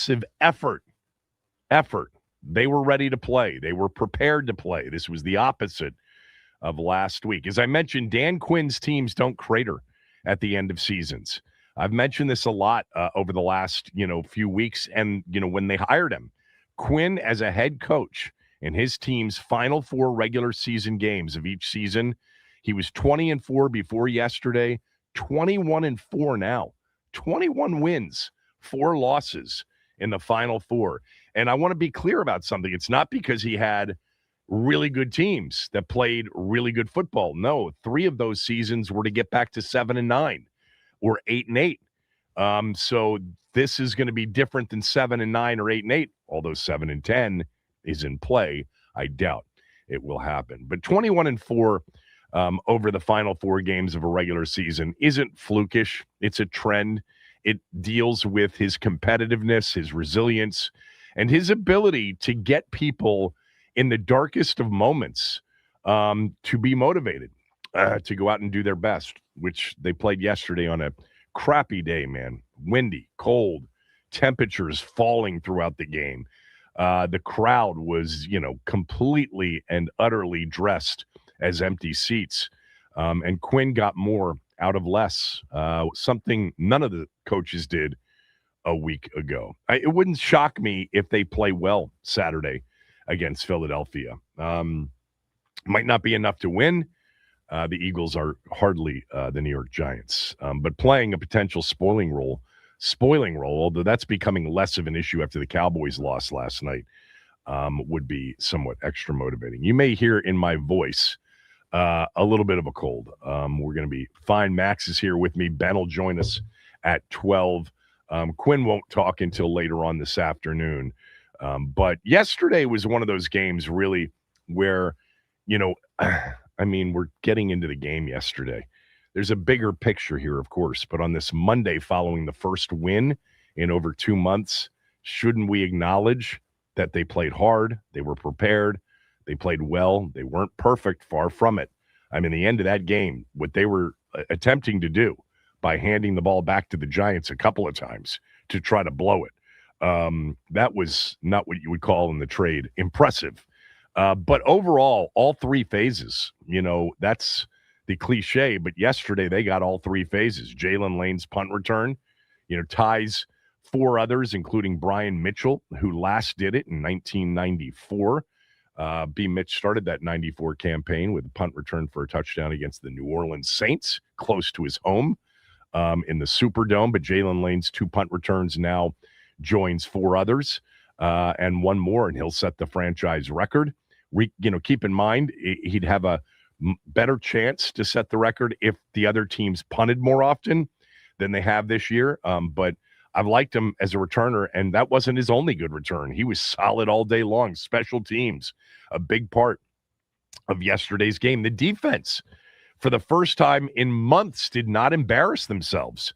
massive effort. They were ready to play. They were prepared to play. This was the opposite of last week. As I mentioned, Dan Quinn's teams don't crater at the end of seasons. I've mentioned this a lot over the last, few weeks. And, when they hired him, Quinn as a head coach in his team's final 4 regular season games of each season, he was 20-4 before yesterday, 21-4 now, 21 wins, 4 losses in the final 4. And I want to be clear about something. It's not because he had really good teams that played really good football. No, 3 of those seasons were to get back to 7-9 or 8-8. So this is going to be different than 7-9 or 8-8, although 7-10 is in play. I doubt it will happen. But 21-4 over the final 4 games of a regular season isn't flukish. It's a trend. It deals with his competitiveness, his resilience, and his ability to get people in the darkest of moments to be motivated, to go out and do their best, which they played yesterday on a crappy day, man. Windy, cold, temperatures falling throughout the game. The crowd was, completely and utterly dressed as empty seats. And Quinn got more out of less, something none of the coaches did a week ago. It wouldn't shock me if they play well Saturday against Philadelphia. Might not be enough to win. The Eagles are hardly the New York Giants, but playing a potential spoiling role, although that's becoming less of an issue after the Cowboys lost last night, would be somewhat extra motivating. You may hear in my voice a little bit of a cold. We're going to be fine. Max is here with me. Ben will join us at 12. Quinn won't talk until later on this afternoon. But yesterday was one of those games really where, we're getting into the game yesterday. There's a bigger picture here, of course, but on this Monday following the first win in over 2 months, shouldn't we acknowledge that they played hard, they were prepared, they played well, they weren't perfect, far from it. The end of that game, what they were attempting to do by handing the ball back to the Giants a couple of times to try to blow it, that was not what you would call in the trade impressive. But overall, all 3 phases, that's the cliche, but yesterday they got all 3 phases. Jalen Lane's punt return, ties 4 others, including Brian Mitchell, who last did it in 1994. B. Mitch started that 94 campaign with a punt return for a touchdown against the New Orleans Saints, close to his home in the Superdome. But Jalen Lane's 2 punt returns now joins 4 others and 1 more, and he'll set the franchise record. Keep in mind, he'd have a better chance to set the record if the other teams punted more often than they have this year. But I've liked him as a returner, and that wasn't his only good return. He was solid all day long. Special teams, a big part of yesterday's game. The defense, for the first time in months, did not embarrass themselves.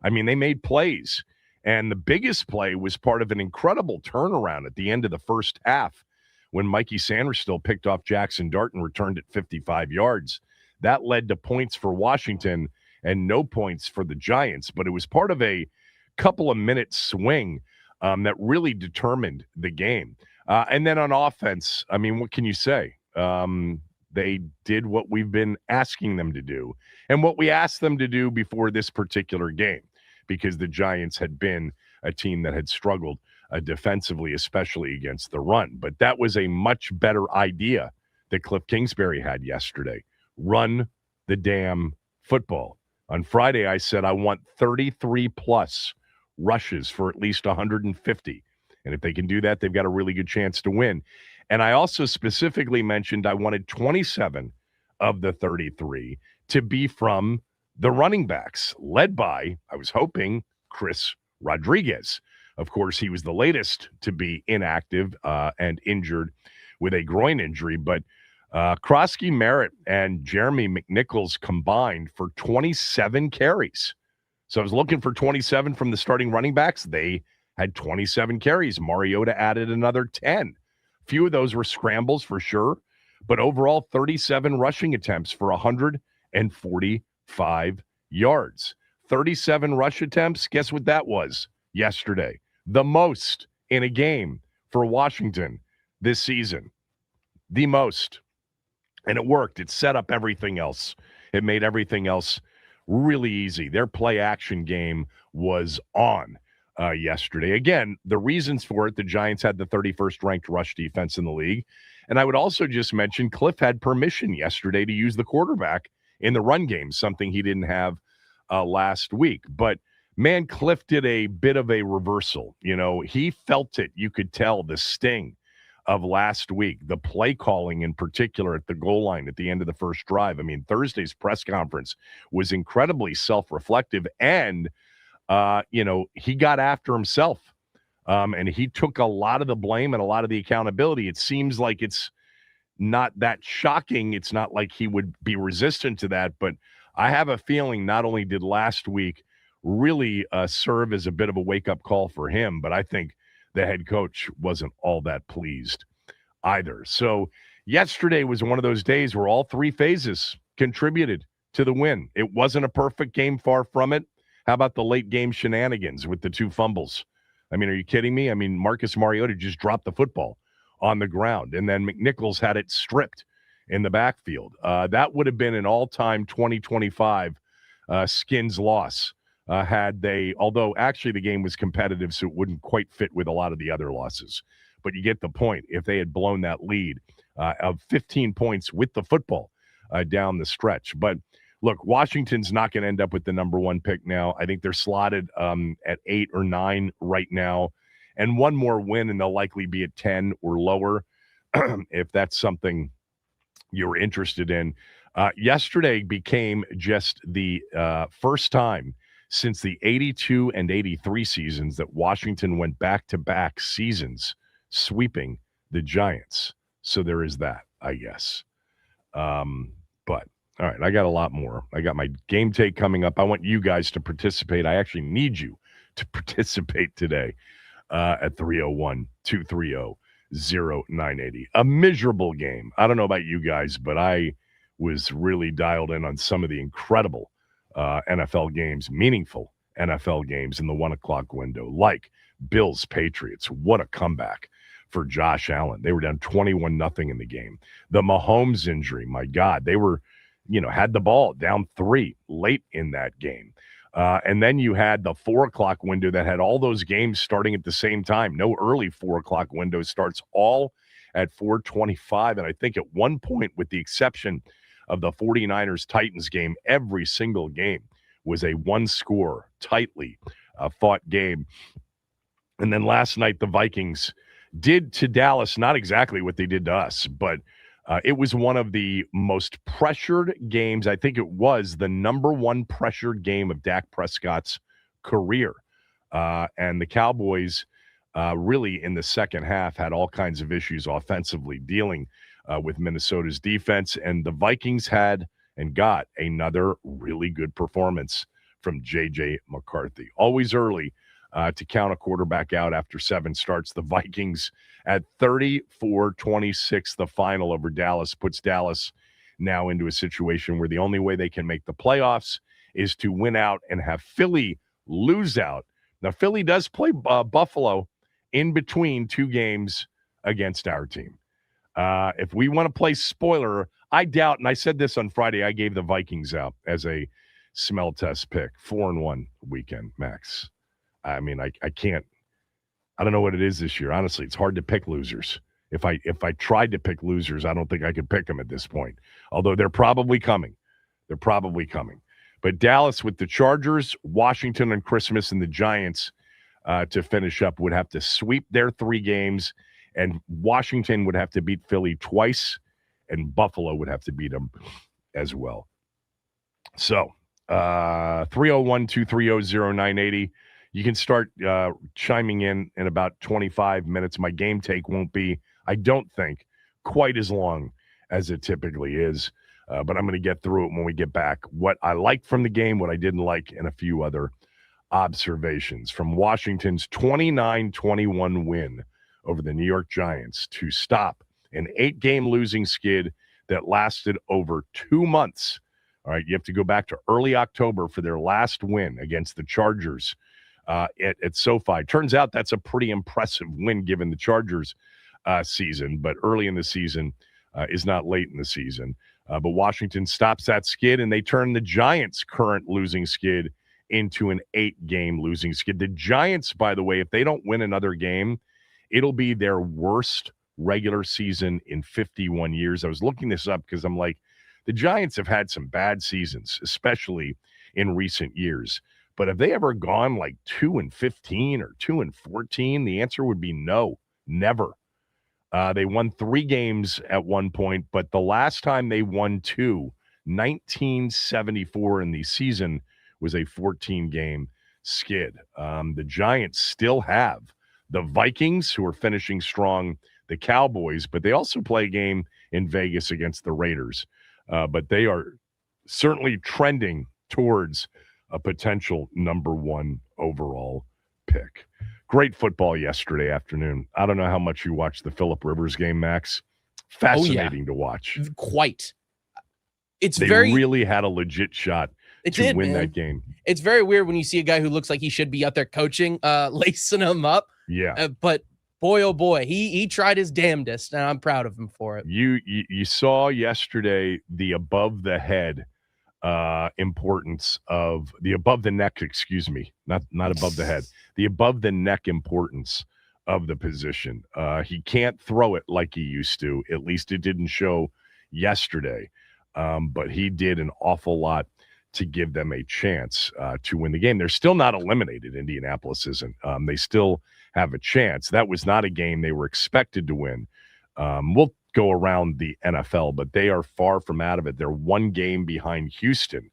They made plays, and the biggest play was part of an incredible turnaround at the end of the first half when Mikey Sanderstill picked off Jackson Dart and returned it 55 yards. That led to points for Washington and no points for the Giants, but it was part of a couple of minute swing that really determined the game. And then on offense, what can you say? They did what we've been asking them to do and what we asked them to do before this particular game, because the Giants had been a team that had struggled defensively, especially against the run. But that was a much better idea that Cliff Kingsbury had yesterday. Run the damn football. On Friday, I said I want 33-plus rushes for at least 150. And if they can do that, they've got a really good chance to win. And I also specifically mentioned I wanted 27 of the 33 to be from the running backs, led by, I was hoping, Chris Rodriguez. Of course, he was the latest to be inactive and injured with a groin injury. But Krosky Merritt and Jeremy McNichols combined for 27 carries. So I was looking for 27 from the starting running backs. They had 27 carries. Mariota added another 10. Few of those were scrambles for sure, but overall 37 rushing attempts for 145 yards. 37 rush attempts. Guess what that was yesterday? The most in a game for Washington this season. The most. And it worked. It set up everything else. It made everything else really easy. Their play action game was on yesterday. Again, the reasons for it, the Giants had the 31st ranked rush defense in the league. And I would also just mention Cliff had permission yesterday to use the quarterback in the run game, something he didn't have last week. But man, Cliff did a bit of a reversal. You know, he felt it. You could tell the sting of last week, the play calling in particular at the goal line at the end of the first drive. I mean, Thursday's press conference was incredibly self-reflective, and, he got after himself, and he took a lot of the blame and a lot of the accountability. It seems like it's not that shocking. It's not like he would be resistant to that, but I have a feeling not only did last week really serve as a bit of a wake-up call for him, but I think the head coach wasn't all that pleased either. So yesterday was one of those days where all three phases contributed to the win. It wasn't a perfect game, far from it. How about the late game shenanigans with the two fumbles? I mean, are you kidding me? I mean, Marcus Mariota just dropped the football on the ground, and then McNichols had it stripped in the backfield. That would have been an all-time 2025 Skins loss. Although actually the game was competitive, so it wouldn't quite fit with a lot of the other losses. But you get the point. If they had blown that lead of 15 points with the football down the stretch. But look, Washington's not going to end up with the number one pick now. I think they're slotted at 8 or 9 right now. And one more win, and they'll likely be at 10 or lower if that's something you're interested in. Yesterday became just the first time since the 82 and 83 seasons that Washington went back-to-back seasons sweeping the Giants. So there is that, I guess. But, all right, I got a lot more. I got my game take coming up. I want you guys to participate. I actually need you to participate today at 301-230-0980. A miserable game. I don't know about you guys, but I was really dialed in on some of the incredible NFL games, meaningful NFL games in the 1 o'clock window, like Bills Patriots. What a comeback for Josh Allen. They were down 21-0 in the game. The Mahomes injury, my God, they were, had the ball down 3 late in that game. And then you had the 4 o'clock window that had all those games starting at the same time. No early 4 o'clock window, starts all at 4:25. And I think at one point, with the exception of the 49ers-Titans game, every single game was a one-score, tightly fought game. And then last night, the Vikings did to Dallas not exactly what they did to us, but it was one of the most pressured games. I think it was the number one pressured game of Dak Prescott's career. And the Cowboys really in the second half had all kinds of issues offensively dealing with Minnesota's defense. And the Vikings had and got another really good performance from J.J. McCarthy. Always early to count a quarterback out after 7 starts. The Vikings at 34-26, the final over Dallas, puts Dallas now into a situation where the only way they can make the playoffs is to win out and have Philly lose out. Now, Philly does play Buffalo in between 2 games against our team. If we want to play spoiler, I doubt, and I said this on Friday, I gave the Vikings out as a smell test pick. 4-1 weekend, Max. I mean, I can't. I don't know what it is this year. Honestly, it's hard to pick losers. If I tried to pick losers, I don't think I could pick them at this point. Although they're probably coming. They're probably coming. But Dallas with the Chargers, Washington on Christmas, and the Giants to finish up would have to sweep their 3 games, and Washington would have to beat Philly twice, and Buffalo would have to beat them as well. So 301-230-0980. You can start chiming in about 25 minutes. My game take won't be, I don't think, quite as long as it typically is, but I'm going to get through it when we get back. What I liked from the game, what I didn't like, and a few other observations from Washington's 29-21 win over the New York Giants to stop an 8-game losing skid that lasted over 2 months. All right, you have to go back to early October for their last win against the Chargers at SoFi. Turns out that's a pretty impressive win given the Chargers season, but early in the season is not late in the season. But Washington stops that skid, and they turn the Giants' current losing skid into an 8-game losing skid. The Giants, by the way, if they don't win another game, it'll be their worst regular season in 51 years. I was looking this up because I'm like, the Giants have had some bad seasons, especially in recent years. But have they ever gone like 2-15 or 2-14? The answer would be no, never. They won 3 games at one point, but the last time they won 2, 1974 in the season, was a 14-game skid. The Giants still have the Vikings, who are finishing strong, the Cowboys, but they also play a game in Vegas against the Raiders. But they are certainly trending towards a potential number 1 overall pick. Great football yesterday afternoon. I don't know how much you watched the Phillip Rivers game, Max. Fascinating to watch. Quite. They really had a legit shot to win that game. It's very weird when you see a guy who looks like he should be out there coaching, lacing them up. Yeah. But boy, oh boy, he tried his damnedest, and I'm proud of him for it. You saw yesterday the above the head importance of the above the neck, not above the head, the above the neck importance of the position. He can't throw it like he used to. At least it didn't show yesterday. But he did an awful lot to give them a chance to win the game. They're still not eliminated. Indianapolis isn't. They still have a chance. That was not a game they were expected to win. We'll go around the NFL, but they are far from out of it. They're 1 game behind Houston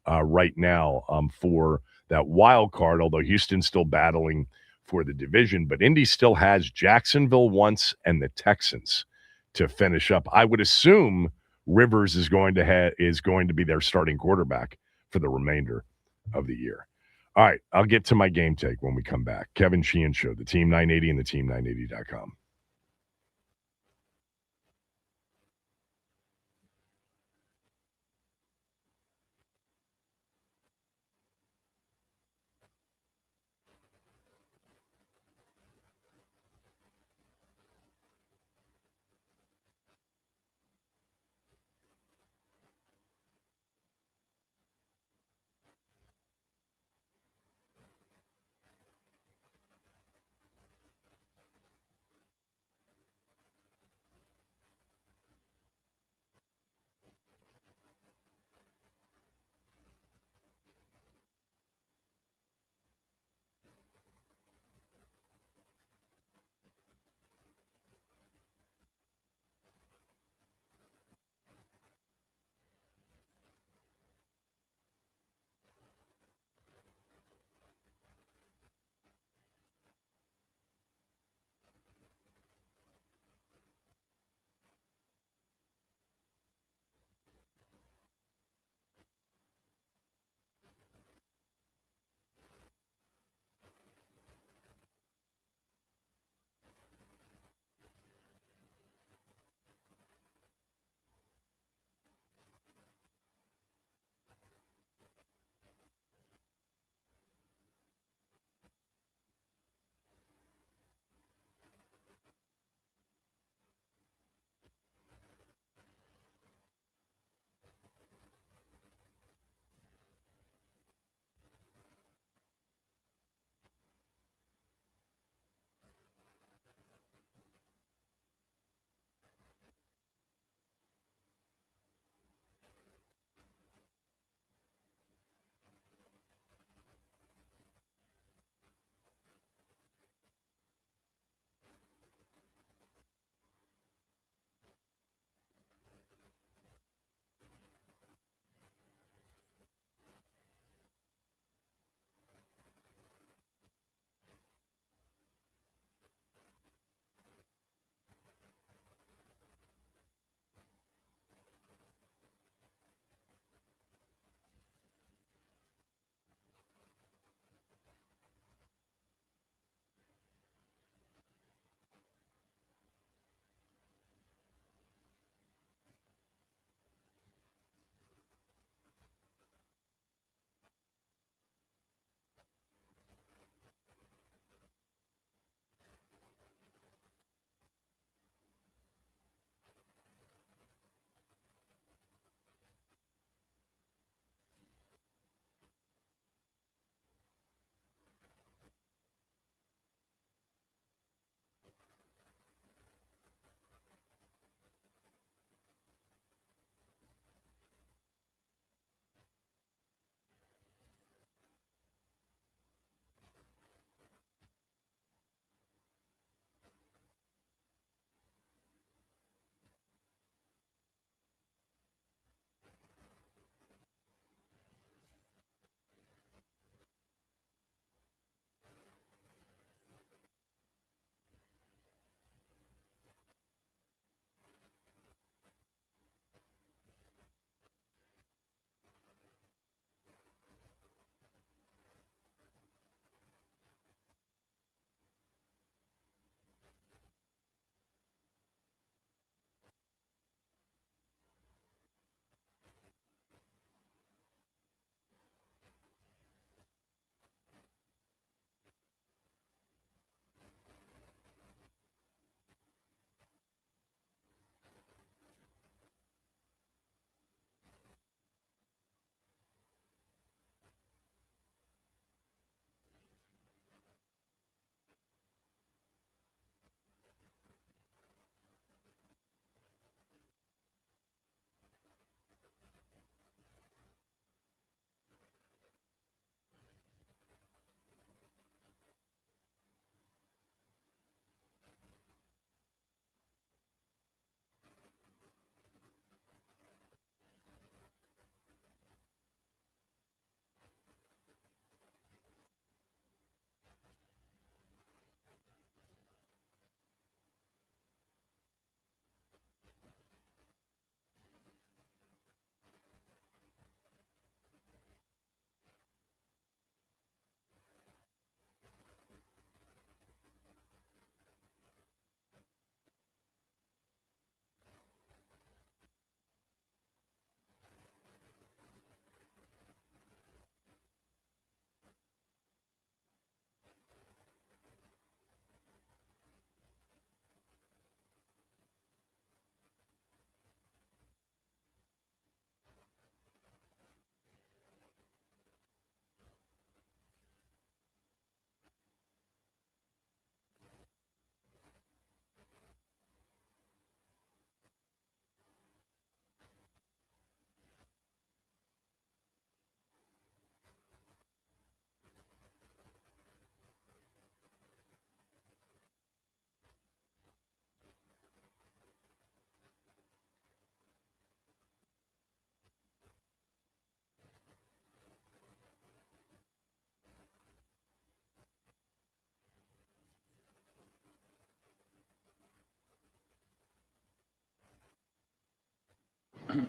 right now for that wild card, although Houston's still battling for the division. But Indy still has Jacksonville once and the Texans to finish up. I would assume Rivers is going to be their starting quarterback for the remainder of the year. All right, I'll get to my game take when we come back. Kevin Sheehan Show, the Team 980 and the Team980.com.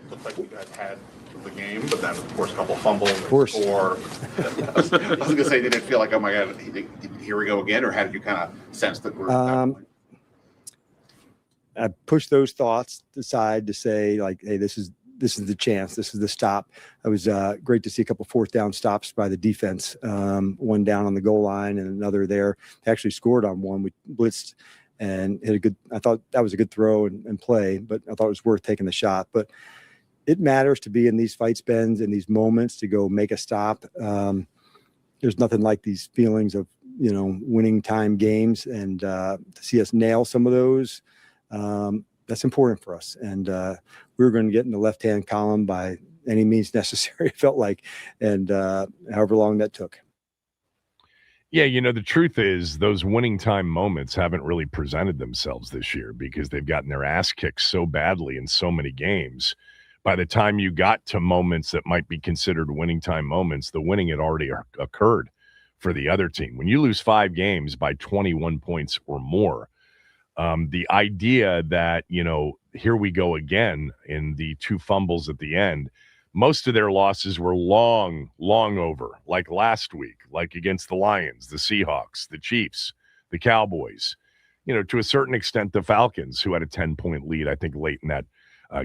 Looked like you guys had the game, but then, of course, a couple fumbles. Of course. Or I was going to say, did it feel like, oh my God, here we go again? Or how did you kind of sense that we're at that point? I pushed those thoughts aside to say, like, hey, this is the chance. This is the stop. It was great to see a couple fourth down stops by the defense. One down on the goal line and another there. They actually scored on one. We blitzed and hit a good. I thought that was a good throw and play, but I thought it was worth taking the shot. But it matters to be in these fight spends and these moments to go make a stop. There's nothing like these feelings of winning time games, and to see us nail some of those. That's important for us. And we were going to get in the left-hand column by any means necessary, it felt like, and however long that took. Yeah, the truth is those winning time moments haven't really presented themselves this year because they've gotten their ass kicked so badly in so many games. By the time you got to moments that might be considered winning time moments, the winning had already occurred for the other team. When you lose 5 games by 21 points or more, the idea that, here we go again in the 2 fumbles at the end, most of their losses were long over, like last week, like against the Lions, the Seahawks, the Chiefs, the Cowboys, to a certain extent, the Falcons, who had a 10-point lead, I think, late in that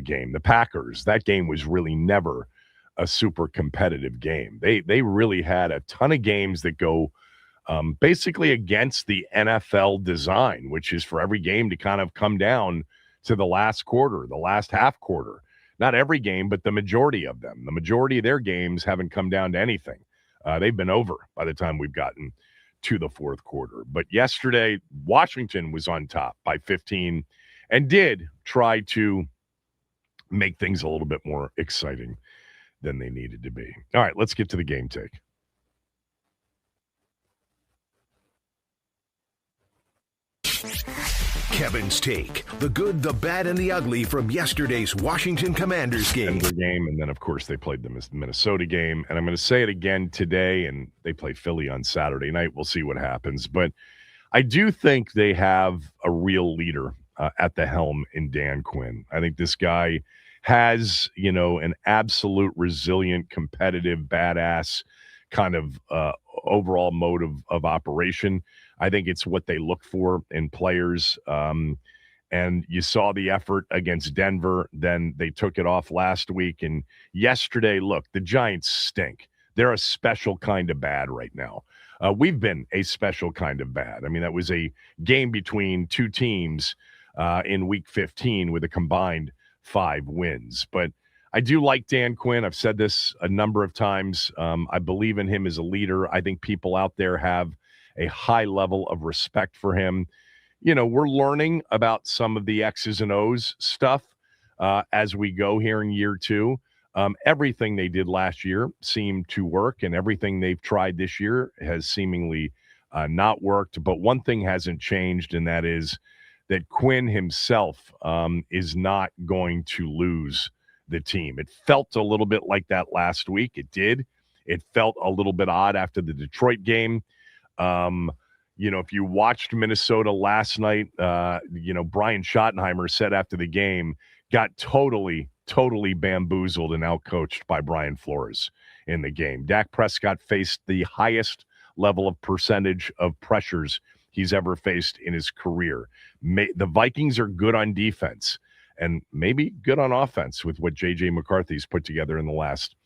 game. The Packers, that game was really never a super competitive game. They really had a ton of games that go basically against the NFL design, which is for every game to kind of come down to the last quarter, the last half quarter. Not every game, but the majority of them. The majority of their games haven't come down to anything. They've been over by the time we've gotten to the fourth quarter. But yesterday, Washington was on top by 15 and did try to make things a little bit more exciting than they needed to be. All right, let's get to the game take. Kevin's Take, the good, the bad, and the ugly from yesterday's Washington Commanders game. Denver game, and then, of course, they played the Minnesota game. And I'm going to say it again today, and they play Philly on Saturday night. We'll see what happens. But I do think they have a real leader at the helm in Dan Quinn. I think this guy has, an absolute resilient, competitive, badass kind of overall mode of operation. I think it's what they look for in players. And you saw the effort against Denver. Then they took it off last week. And yesterday, look, the Giants stink. They're a special kind of bad right now. We've been a special kind of bad. I mean, that was a game between 2 teams in week 15 with a combined 5 wins. But I do like Dan Quinn. I've said this a number of times. I believe in him as a leader. I think people out there have a high level of respect for him. We're learning about some of the X's and O's stuff as we go here in year 2. Everything they did last year seemed to work, and everything they've tried this year has seemingly not worked. But one thing hasn't changed, and that is that Quinn himself is not going to lose the team. It felt a little bit like that last week. It did. It felt a little bit odd after the Detroit game. If you watched Minnesota last night, Brian Schottenheimer said after the game, got totally bamboozled and outcoached by Brian Flores in the game. Dak Prescott faced the highest level of percentage of pressures he's ever faced in his career. The Vikings are good on defense and maybe good on offense with what J.J. McCarthy's put together in the last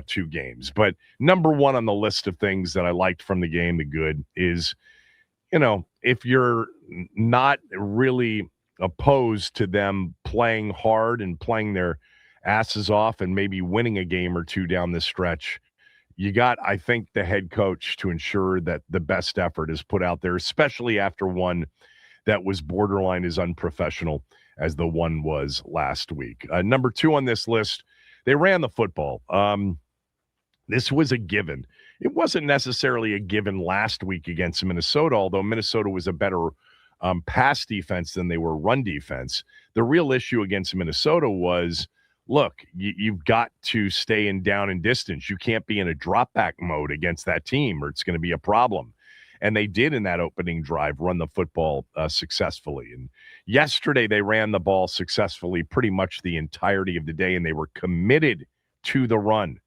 2 games. But number one on the list of things that I liked from the game, the good, is, if you're not really opposed to them playing hard and playing their asses off and maybe winning a game or 2 down the stretch, you got, I think, the head coach to ensure that the best effort is put out there, especially after one that was borderline as unprofessional as the one was last week. Number 2 on this list, they ran the football. This was a given. It wasn't necessarily a given last week against Minnesota, although Minnesota was a better pass defense than they were run defense. The real issue against Minnesota was, look, you've got to stay in down and distance. You can't be in a drop back mode against that team or it's going to be a problem. And they did in that opening drive run the football successfully. And yesterday they ran the ball successfully pretty much the entirety of the day, and they were committed to the run.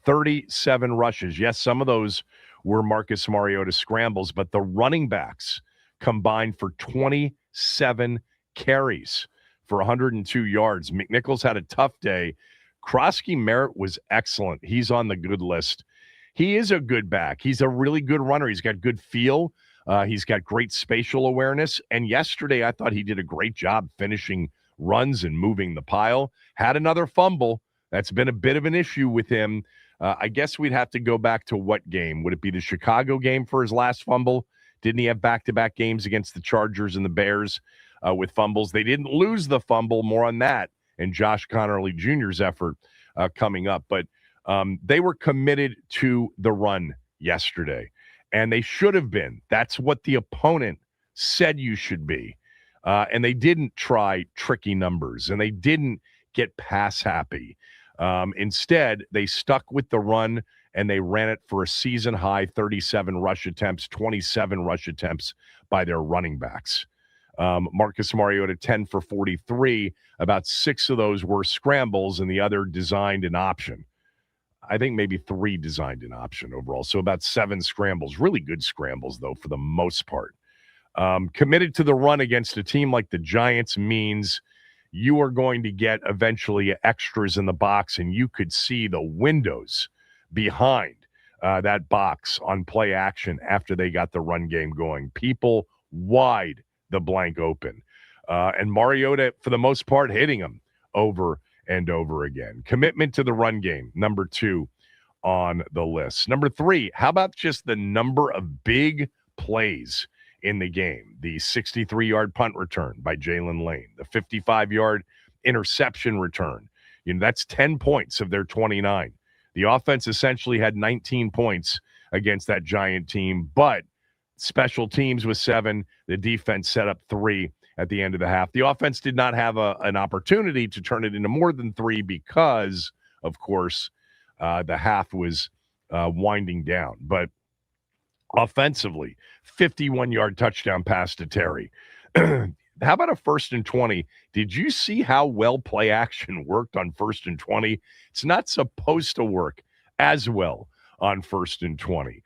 37 rushes. Yes, some of those were Marcus Mariota scrambles, but the running backs combined for 27 carries for 102 yards. McNichols had a tough day. Krosky Merritt was excellent. He's on the good list. He is a good back. He's a really good runner. He's got good feel. He's got great spatial awareness. And yesterday, I thought he did a great job finishing runs and moving the pile. Had another fumble. That's been a bit of an issue with him. I guess we'd have to go back to what game? Would it be the Chicago game for his last fumble? Didn't he have back-to-back games against the Chargers and the Bears with fumbles? They didn't lose the fumble. More on that and Josh Connerly Jr.'s effort coming up. But they were committed to the run yesterday, and they should have been. That's what the opponent said you should be. And they didn't try tricky numbers, and they didn't get pass happy. Instead, they stuck with the run, and they ran it for a season-high 37 rush attempts, 27 rush attempts by their running backs. Marcus Mariota, 10 for 43. About 6 of those were scrambles, and the other designed an option. I think maybe 3 designed an option overall. So about 7 scrambles. Really good scrambles, though, for the most part. Committed to the run against a team like the Giants means you are going to get eventually extras in the box, and you could see the windows behind that box on play action after they got the run game going. People wide the blank open. And Mariota, for the most part, hitting them over and over again. Commitment to the run game, number 2 on the list. Number 3, how about just the number of big plays in the game? The 63-yard punt return by Jalen Lane, the 55-yard interception return. That's 10 points of their 29. The offense essentially had 19 points against that Giant team, but special teams was 7. The defense set up 3 at the end of the half. The offense did not have an opportunity to turn it into more than 3 because, of course, the half was winding down. But offensively, 51-yard touchdown pass to Terry. How about a 1st and 20? Did you see how well play action worked on 1st and 20? It's not supposed to work as well on 1st and 20.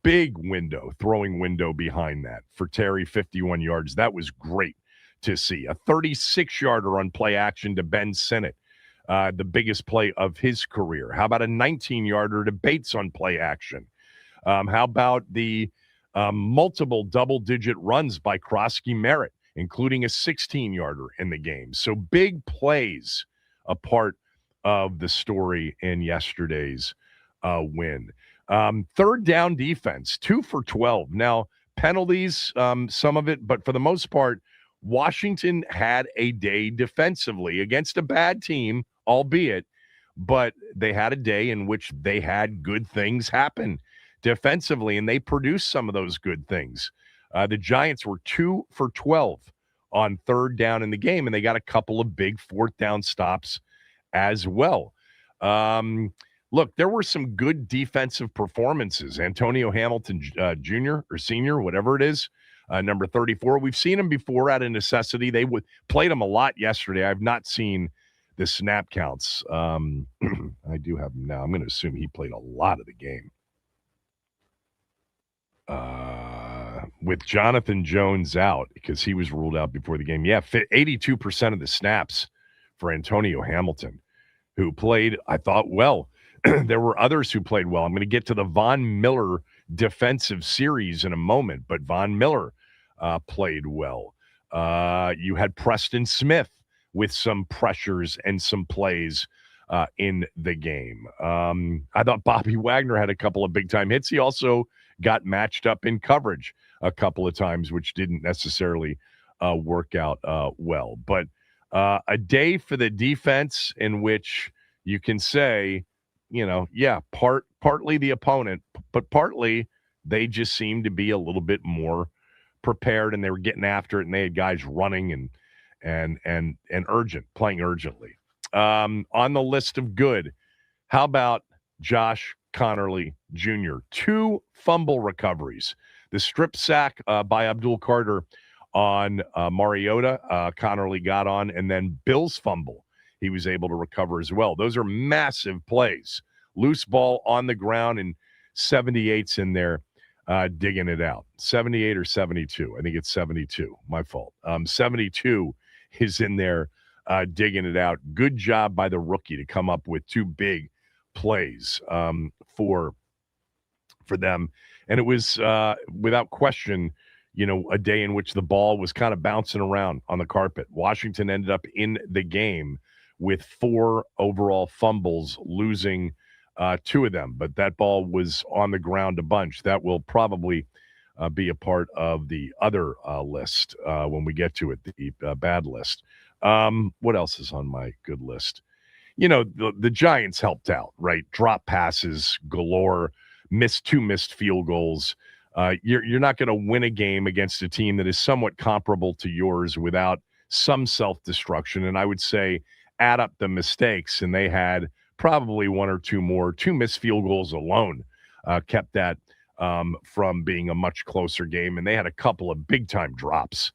Big window, throwing window behind that for Terry, 51 yards. That was great to see. A 36-yarder on play action to Ben Sinnott, the biggest play of his career. How about a 19-yarder to Bates on play action? How about the multiple double-digit runs by Krosky Merritt, including a 16-yarder in the game? So big plays a part of the story in yesterday's win. 3rd down defense, 2 for 12. Now, penalties, some of it, but for the most part, Washington had a day defensively against a bad team, albeit, but they had a day in which they had good things happen defensively, and they produced some of those good things. The Giants were 2 for 12 on 3rd down in the game, and they got a couple of big 4th down stops as well. Look, there were some good defensive performances. Antonio Hamilton Jr. or Sr., whatever it is, number 34. We've seen him before out of necessity. They played him a lot yesterday. I've not seen the snap counts. I do have him now. I'm going to assume he played a lot of the game. With Jonathan Jones out, because he was ruled out before the game. Yeah, 82% of the snaps for Antonio Hamilton, who played, I thought, well. There were others who played well. I'm going to get to the Von Miller defensive series in a moment, but Von Miller played well. You had Preston Smith with some pressures and some plays in the game. I thought Bobby Wagner had a couple of big-time hits. He also got matched up in coverage a couple of times, which didn't necessarily work out well. But a day for the defense in which you can say, partly the opponent, but partly they just seemed to be a little bit more prepared, and they were getting after it, and they had guys running and urgent, playing urgently. On the list of good, how about Josh Connerly Jr., 2 fumble recoveries. The strip sack by Abdul Carter on Mariota, Connerly got on, and then Bill's fumble he was able to recover as well. Those are massive plays. Loose ball on the ground, and 78's in there digging it out. 78 or 72. I think it's 72. My fault. 72 is in there digging it out. Good job by the rookie to come up with 2 big plays for them. And it was, without question, a day in which the ball was kind of bouncing around on the carpet. Washington ended up in the game with 4 overall fumbles, losing 2 of them. But that ball was on the ground a bunch. That will probably be a part of the other list when we get to it, the bad list. What else is on my good list? The Giants helped out, right? Drop passes galore, two missed field goals. You're not going to win a game against a team that is somewhat comparable to yours without some self-destruction. And I would say add up the mistakes, and they had probably 1 or 2 more. 2 missed field goals alone kept that from being a much closer game. And they had a couple of big-time drops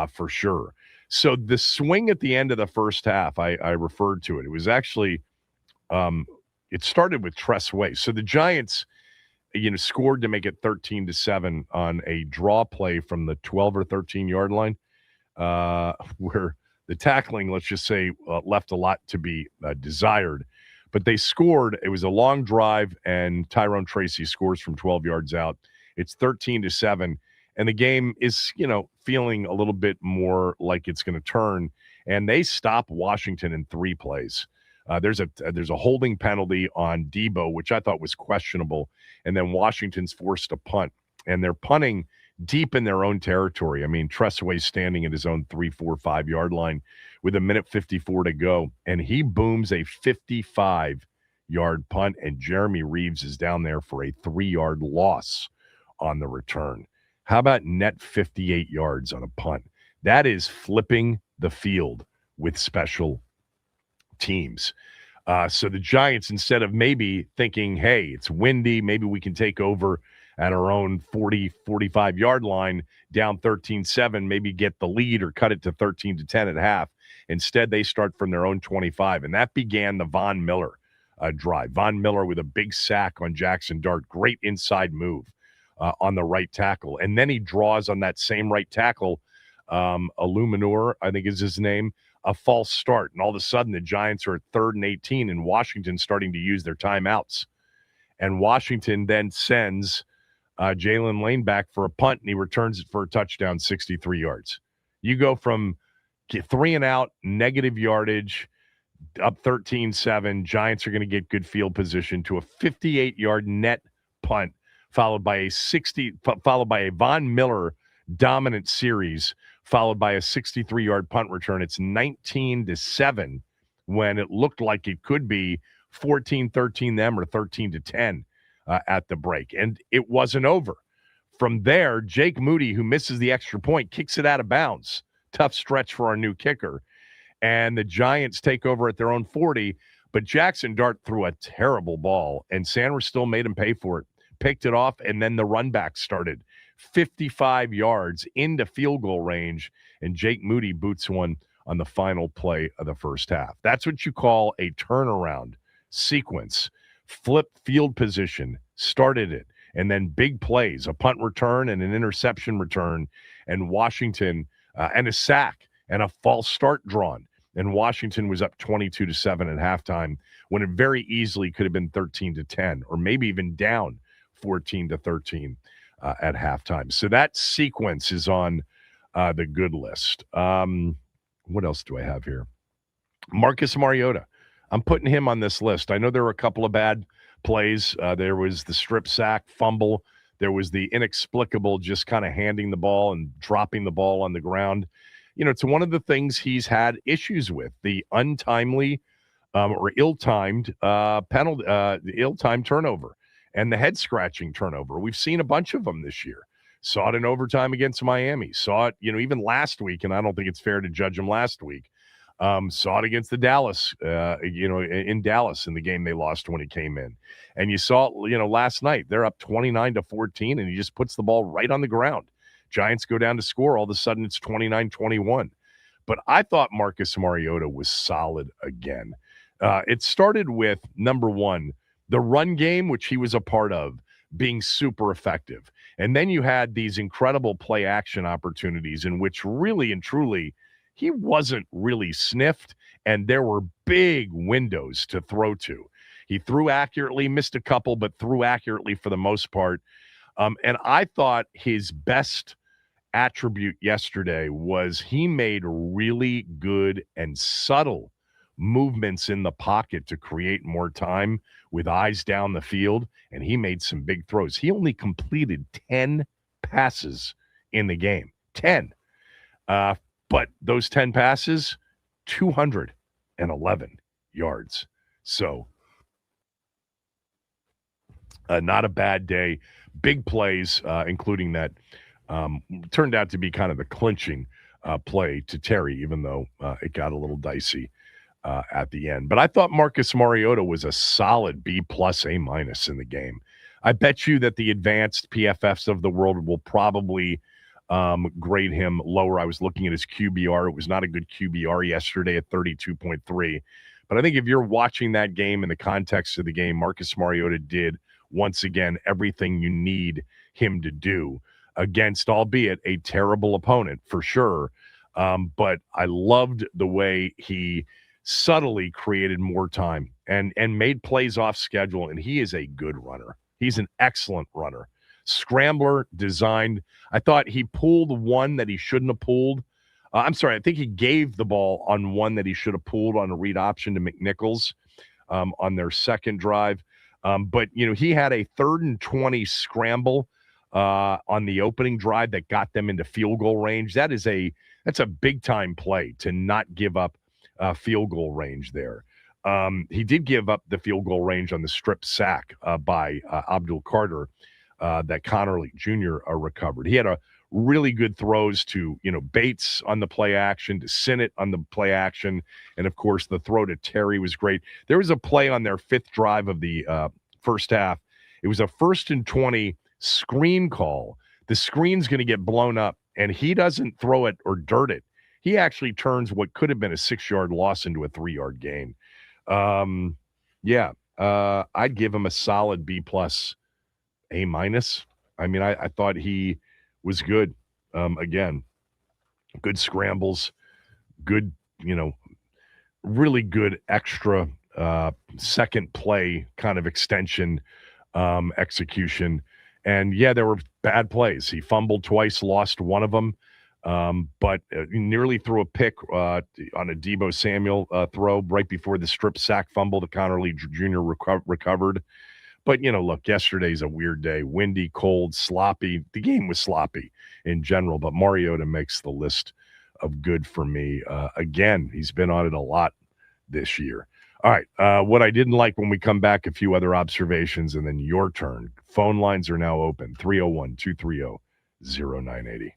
for sure. So the swing at the end of the first half, I referred to it. It was actually, it started with Tress Way. So the Giants, scored to make it 13-7 on a draw play from the 12 or 13-yard line, where the tackling, let's just say, left a lot to be desired. But they scored. It was a long drive, and Tyrone Tracy scores from 12 yards out. It's 13-7. And the game is, feeling a little bit more like it's going to turn. And they stop Washington in 3 plays. There's a holding penalty on Debo, which I thought was questionable. And then Washington's forced to punt. And they're punting deep in their own territory. I mean, Tressway's standing at his own 3, 4, 5-yard line with 1:54 to go. And he booms a 55-yard punt. And Jeremy Reeves is down there for a 3-yard loss on the return. How about net 58 yards on a punt? That is flipping the field with special teams. So the Giants, instead of maybe thinking, hey, it's windy, maybe we can take over at our own 40, 45-yard line, down 13-7, maybe get the lead or cut it to 13-10 at half. Instead, they start from their own 25, and that began the Von Miller drive. Von Miller with a big sack on Jackson Dart. Great inside move on the right tackle. And then he draws on that same right tackle, Illuminor, I think is his name, a false start. And all of a sudden, the Giants are at 3rd and 18, and Washington starting to use their timeouts. And Washington then sends Jalen Lane back for a punt, and he returns it for a touchdown, 63 yards. You go from 3 and out, negative yardage, up 13-7. Giants are going to get good field position to a 58-yard net punt, followed by a Von Miller dominant series, followed by a 63-yard punt return. It's 19-7 when it looked like it could be 14-13 them or 13-10 at the break. And it wasn't over. From there, Jake Moody, who misses the extra point, kicks it out of bounds. Tough stretch for our new kicker. And the Giants take over at their own 40, but Jackson Dart threw a terrible ball, and Sanders still made him pay for it. Picked it off, and then the run back started 55 yards into field goal range, and Jake Moody boots one on the final play of the first half. That's what you call a turnaround sequence. Flip field position, started it, and then big plays, a punt return and an interception return, and Washington, and a sack and a false start drawn. And Washington was up 22-7 at halftime when it very easily could have been 13-10 or maybe even down 14-13 at halftime. So that sequence is on the good list. What else do I have here? Marcus Mariota. I'm putting him on this list. I know there were a couple of bad plays. There was the strip sack fumble. There was the inexplicable just kind of handing the ball and dropping the ball on the ground. It's one of the things he's had issues with, the untimely or ill-timed penalty, ill-timed turnover. And the head-scratching turnover. We've seen a bunch of them this year. Saw it in overtime against Miami. Saw it, even last week, and I don't think it's fair to judge him last week, Saw it against the Dallas, in Dallas in the game they lost when he came in. And you saw, last night, they're up 29-14, and he just puts the ball right on the ground. Giants go down to score. All of a sudden, it's 29-21. But I thought Marcus Mariota was solid again. It started with, number one, the run game, which he was a part of, being super effective. And then you had these incredible play action opportunities in which really and truly he wasn't really sniffed, and there were big windows to throw to. He threw accurately, missed a couple, but threw accurately for the most part. And I thought his best attribute yesterday was he made really good and subtle movements in the pocket to create more time with eyes down the field, and he made some big throws. He only completed 10 passes in the game. 10. But those 10 passes, 211 yards. So not a bad day. Big plays, including that turned out to be kind of the clinching play to Terry, even though it got a little dicey at the end. But I thought Marcus Mariota was a solid B+, A- in the game. I bet you that the advanced PFFs of the world will probably grade him lower. I was looking at his QBR. It was not a good QBR yesterday at 32.3. But I think if you're watching that game in the context of the game, Marcus Mariota did, once again, everything you need him to do against, albeit a terrible opponent for sure. But I loved the way he subtly created more time and made plays off schedule. And he is a good runner. He's an excellent runner. Scrambler designed. I thought he pulled one that he shouldn't have pulled. I think he gave the ball on one that he should have pulled on a read option to McNichols on their second drive. But he had a 3rd and 20 scramble on the opening drive that got them into field goal range. That's a big time play to not give up field goal range there. He did give up the field goal range on the strip sack by Abdul Carter that Connerly Jr. recovered. He had a really good throws to, Bates on the play action, to Sinnott on the play action, and of course the throw to Terry was great. There was a play on their 5th drive of the first half. It was a 1st and 20 screen call. The screen's going to get blown up, and he doesn't throw it or dirt it. He actually turns what could have been a 6-yard loss into a 3-yard gain. I'd give him a solid B+, A-. I mean, I thought he was good. Again, good scrambles, good, really good extra second play kind of extension execution. And there were bad plays. He fumbled twice, lost one of them, but nearly threw a pick on a Deebo Samuel throw right before the strip sack fumble that Connerly Jr. recovered. But, look, yesterday's a weird day. Windy, cold, sloppy. The game was sloppy in general, but Mariota makes the list of good for me. Again, he's been on it a lot this year. All right, what I didn't like when we come back, a few other observations, and then your turn. Phone lines are now open, 301-230-0980.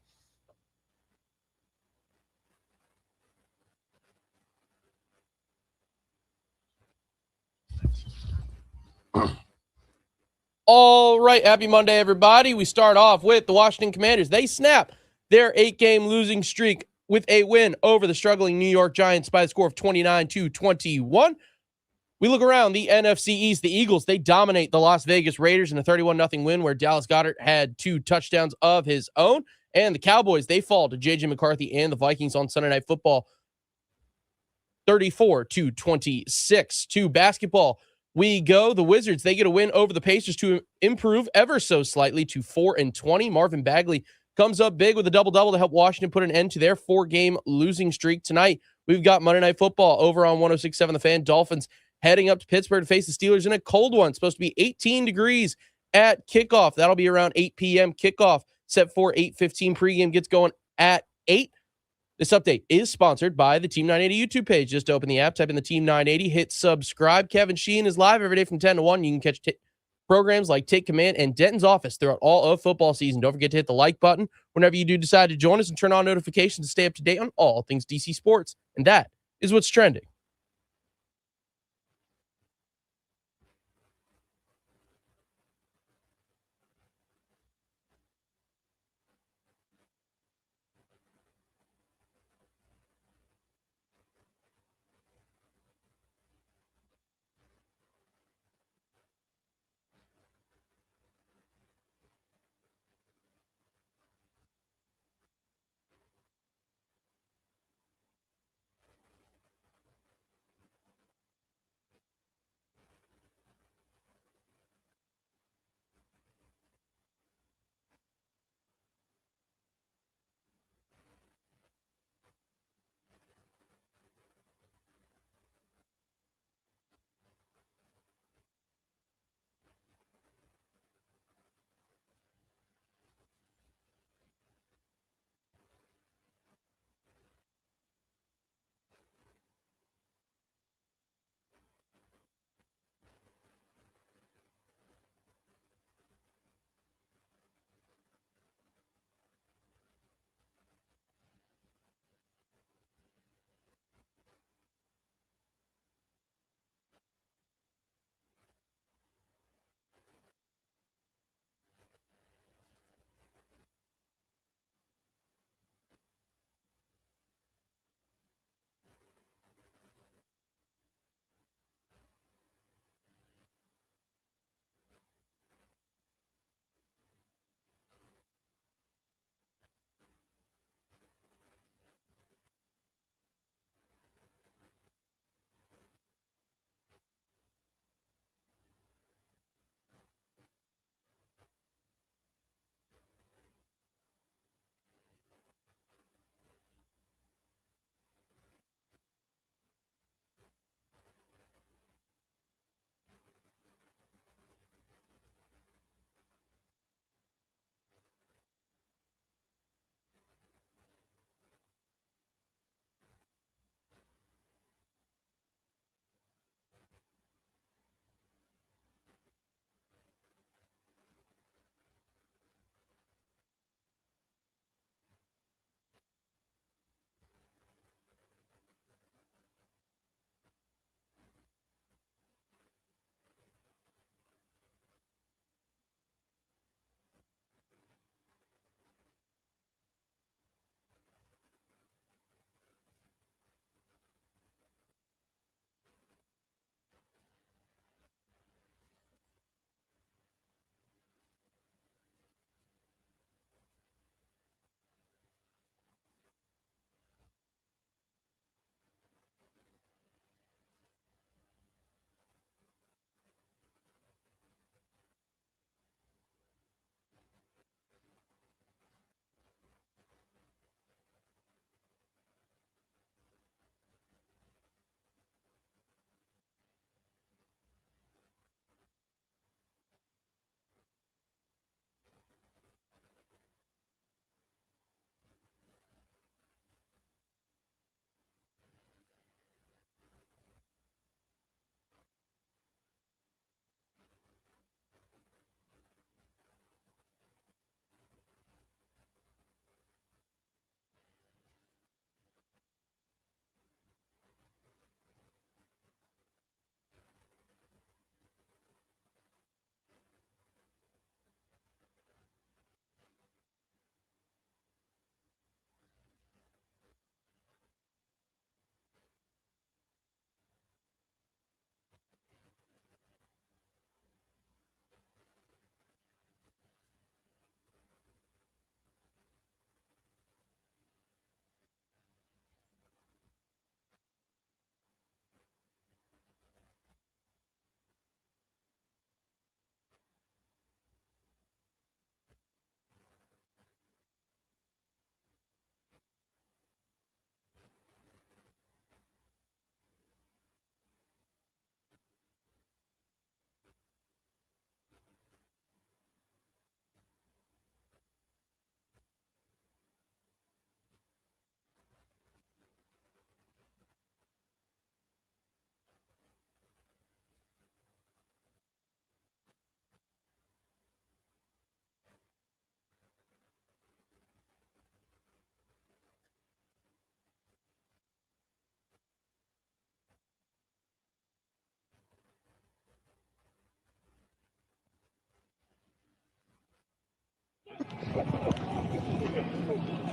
All right, happy Monday, everybody. We start off with the Washington Commanders. They snap their 8-game losing streak with a win over the struggling New York Giants by the score of 29-21. We look around the NFC East. The Eagles, they dominate the Las Vegas Raiders in a 31-0 win where Dallas Goedert had 2 touchdowns of his own. And the Cowboys, they fall to J.J. McCarthy and the Vikings on Sunday Night Football 34-26. To basketball, we go. The Wizards, they get a win over the Pacers to improve ever so slightly to 4-20. Marvin Bagley comes up big with a double-double to help Washington put an end to their 4-game losing streak. Tonight, we've got Monday Night Football over on 106.7 The Fan. Dolphins heading up to Pittsburgh to face the Steelers in a cold one. It's supposed to be 18 degrees at kickoff. That'll be around 8 p.m. kickoff, set for 8:15. Pregame gets going at 8. This update is sponsored by the Team 980 YouTube page. Just open the app, type in the Team 980, hit subscribe. Kevin Sheehan is live every day from 10 to 1. You can catch programs like Take Command and Denton's Office throughout all of football season. Don't forget to hit the like button whenever you do decide to join us and turn on notifications to stay up to date on all things DC sports. And that is what's trending.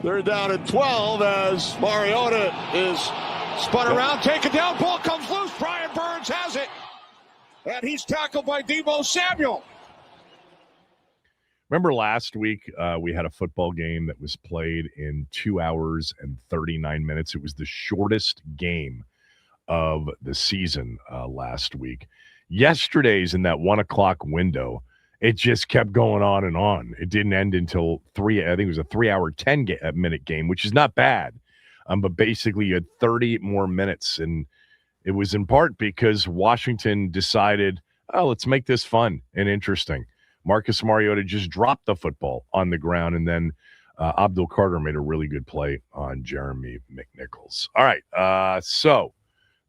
They're down at 12 as Mariota is spun around, taken down, ball comes loose. Brian Burns has it. And he's tackled by Deebo Samuel. Remember last week we had a football game that was played in 2 hours and 39 minutes. It was the shortest game of the season last week. Yesterday's in that 1 o'clock window, it just kept going on and on. It didn't end until 3. I think it was a 3 hour, 10-minute game, which is not bad. But basically you had 30 more minutes. And it was in part because Washington decided, oh, let's make this fun and interesting. Marcus Mariota just dropped the football on the ground, and then Abdul Carter made a really good play on Jeremy McNichols. All right, so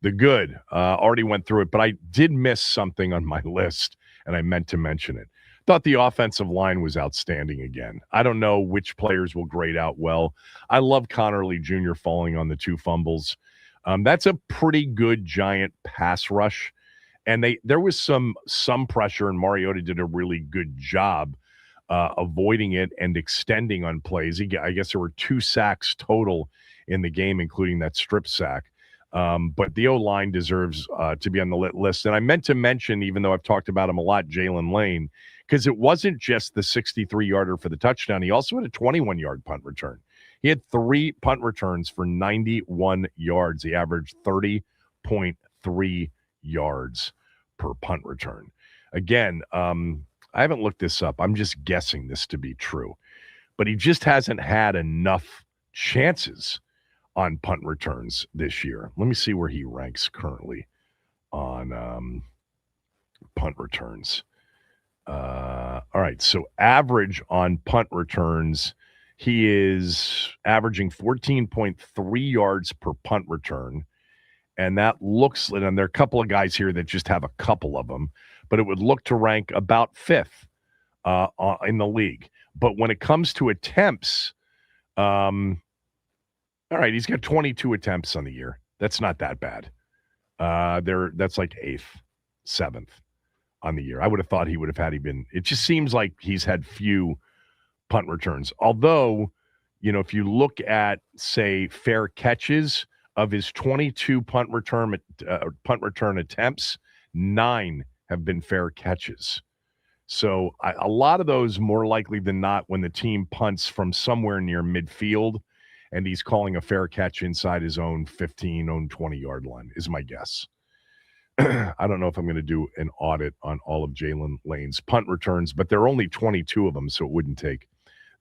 the good already went through it, but I did miss something on my list, and I meant to mention it. Thought the offensive line was outstanding again. I don't know which players will grade out well. I love Connerly Jr. falling on the 2 fumbles. That's a pretty good Giant pass rush. And there was some pressure, and Mariota did a really good job avoiding it and extending on plays. I guess there were 2 sacks total in the game, including that strip sack. But the O-line deserves to be on the list. And I meant to mention, even though I've talked about him a lot, Jalen Lane, because it wasn't just the 63-yarder for the touchdown. He also had a 21-yard punt return. He had 3 punt returns for 91 yards. He averaged 30.3 yards per punt return. Again, I haven't looked this up. I'm just guessing this to be true. But he just hasn't had enough chances on punt returns this year. Let me see where he ranks currently on punt returns. All right, so average on punt returns, he is averaging 14.3 yards per punt return. And that looks, and there are a couple of guys here that just have a couple of them, but it would look to rank about 5th in the league. But when it comes to attempts, all right, he's got 22 attempts on the year. That's not that bad. That's like 8th, 7th on the year. I would have thought he would have had it just seems like he's had few punt returns. Although, if you look at, say, fair catches, of his 22 punt return attempts, 9 have been fair catches. So a lot of those, more likely than not, when the team punts from somewhere near midfield and he's calling a fair catch inside his own 15, own 20-yard line, is my guess. I don't know if I'm going to do an audit on all of Jalen Lane's punt returns, but there are only 22 of them, so it wouldn't take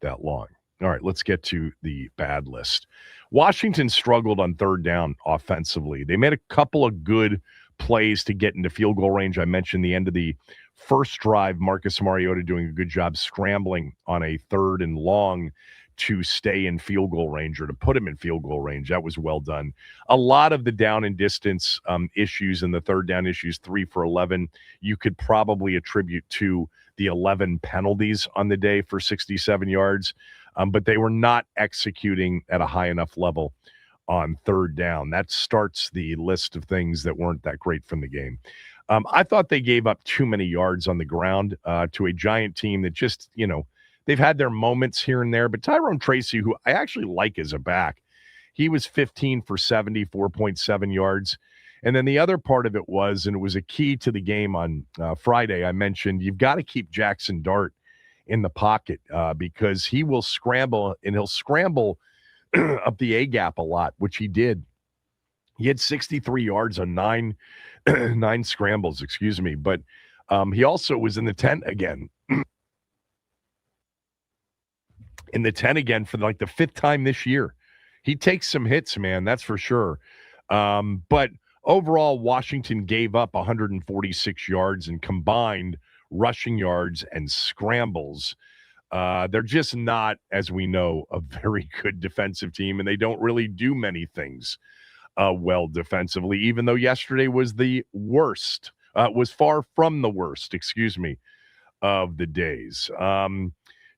that long. All right, let's get to the bad list. Washington struggled on 3rd down offensively. They made a couple of good plays to get into field goal range. I mentioned the end of the first drive, Marcus Mariota doing a good job scrambling on a 3rd and long to stay in field goal range, or to put him in field goal range. That was well done. A lot of the down and distance issues and the 3rd down issues, 3 for 11, you could probably attribute to the 11 penalties on the day for 67 yards. But they were not executing at a high enough level on 3rd down. That starts the list of things that weren't that great from the game. I thought they gave up too many yards on the ground to a Giant team that just, they've had their moments here and there. But Tyrone Tracy, who I actually like as a back, he was 15 for 70, 4.7 yards. And then the other part of it was, and it was a key to the game on Friday, I mentioned you've got to keep Jackson Dart in the pocket because he will scramble, and he'll scramble up the A-gap a lot, which he did. He had 63 yards on nine scrambles, but he also was in the 10 again. In the 10 again for like the 5th time this year. He takes some hits, man, that's for sure. But overall, Washington gave up 146 yards in combined rushing yards and scrambles. They're just not, as we know, a very good defensive team, and they don't really do many things well defensively, even though yesterday was the worst, was far from the worst, of the days.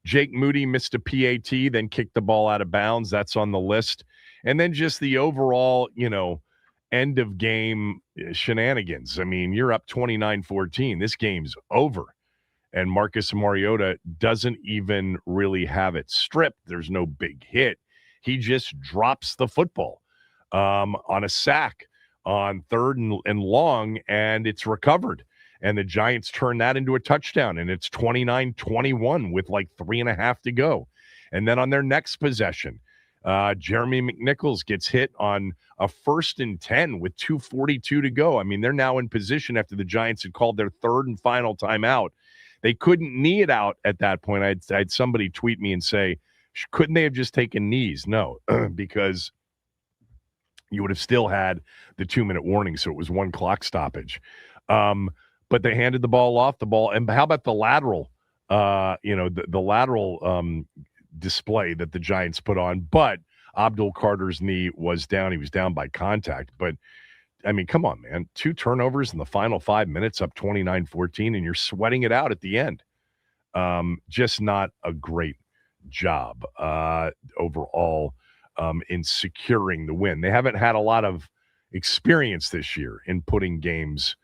Jake Moody missed a PAT, then kicked the ball out of bounds. That's on the list. And then just the overall, end of game shenanigans. I mean, you're up 29-14. This game's over. And Marcus Mariota doesn't even really have it stripped. There's no big hit. he just drops the football on a sack on third and long, and it's recovered. And the Giants turn that into a touchdown, and it's 29-21 with like 3.5 to go. And then on their next possession, Jeremy McNichols gets hit on a 1st and 10 with 2:42 to go. I mean, they're now in position after the Giants had called their third and final timeout. They couldn't knee it out at that point. I had somebody tweet me and say, couldn't they have just taken knees? No, because you would have still had the 2-minute warning, so it was 1 clock stoppage. But they handed the ball off. And how about the lateral, the lateral display that the Giants put on? But Abdul Carter's knee was down. He was down by contact. But, I mean, come on, man. 2 turnovers in the final 5 minutes, up 29-14, and you're sweating it out at the end. Just not a great job overall in securing the win. They haven't had a lot of experience this year in putting games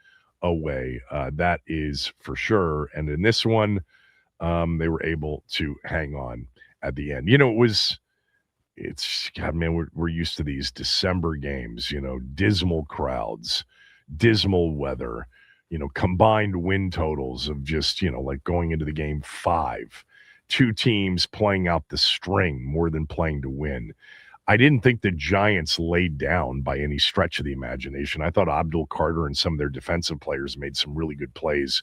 away. That is for sure. And in this one, they were able to hang on at the end. God, man, we're used to these December games, dismal crowds, dismal weather, combined win totals of just, like going into the game 5, 2 teams playing out the string more than playing to win. I didn't think the Giants laid down by any stretch of the imagination. I thought Abdul Carter and some of their defensive players made some really good plays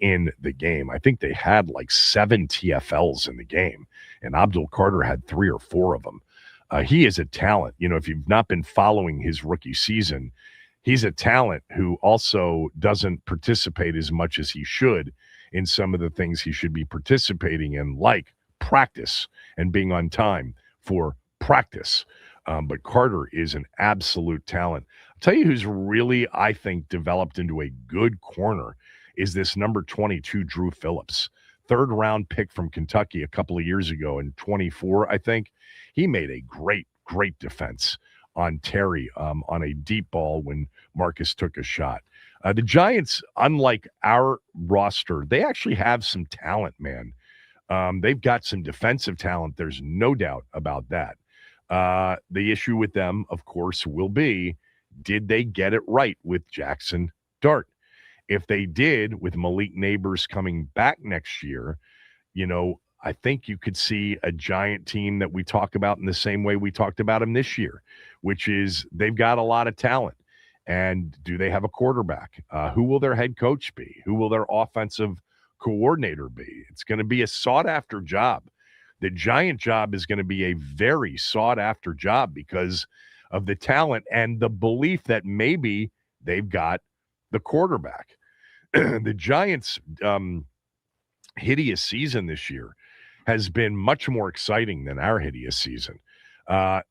in the game. I think they had like 7 TFLs in the game, and Abdul Carter had 3 or 4 of them. He is a talent. If you've not been following his rookie season, he's a talent who also doesn't participate as much as he should in some of the things he should be participating in, like practice and being on time for practice. But Carter is an absolute talent. I'll tell you who's really, I think, developed into a good corner is this number 22, Drew Phillips. 3rd round pick from Kentucky a couple of years ago in 24, I think. He made a great defense on Terry on a deep ball when Marcus took a shot. The Giants, unlike our roster, they actually have some talent, man. They've got some defensive talent. There's no doubt about that. The issue with them, of course, will be, did they get it right with Jackson Dart? If they did, with Malik Neighbors coming back next year, I think you could see a Giant team that we talk about in the same way we talked about them this year, which is they've got a lot of talent. And do they have a quarterback? Who will their head coach be? Who will their offensive coordinator be? It's going to be a sought-after job. The Giant job is going to be a very sought-after job because of the talent and the belief that maybe they've got the quarterback. The Giants' hideous season this year has been much more exciting than our hideous season.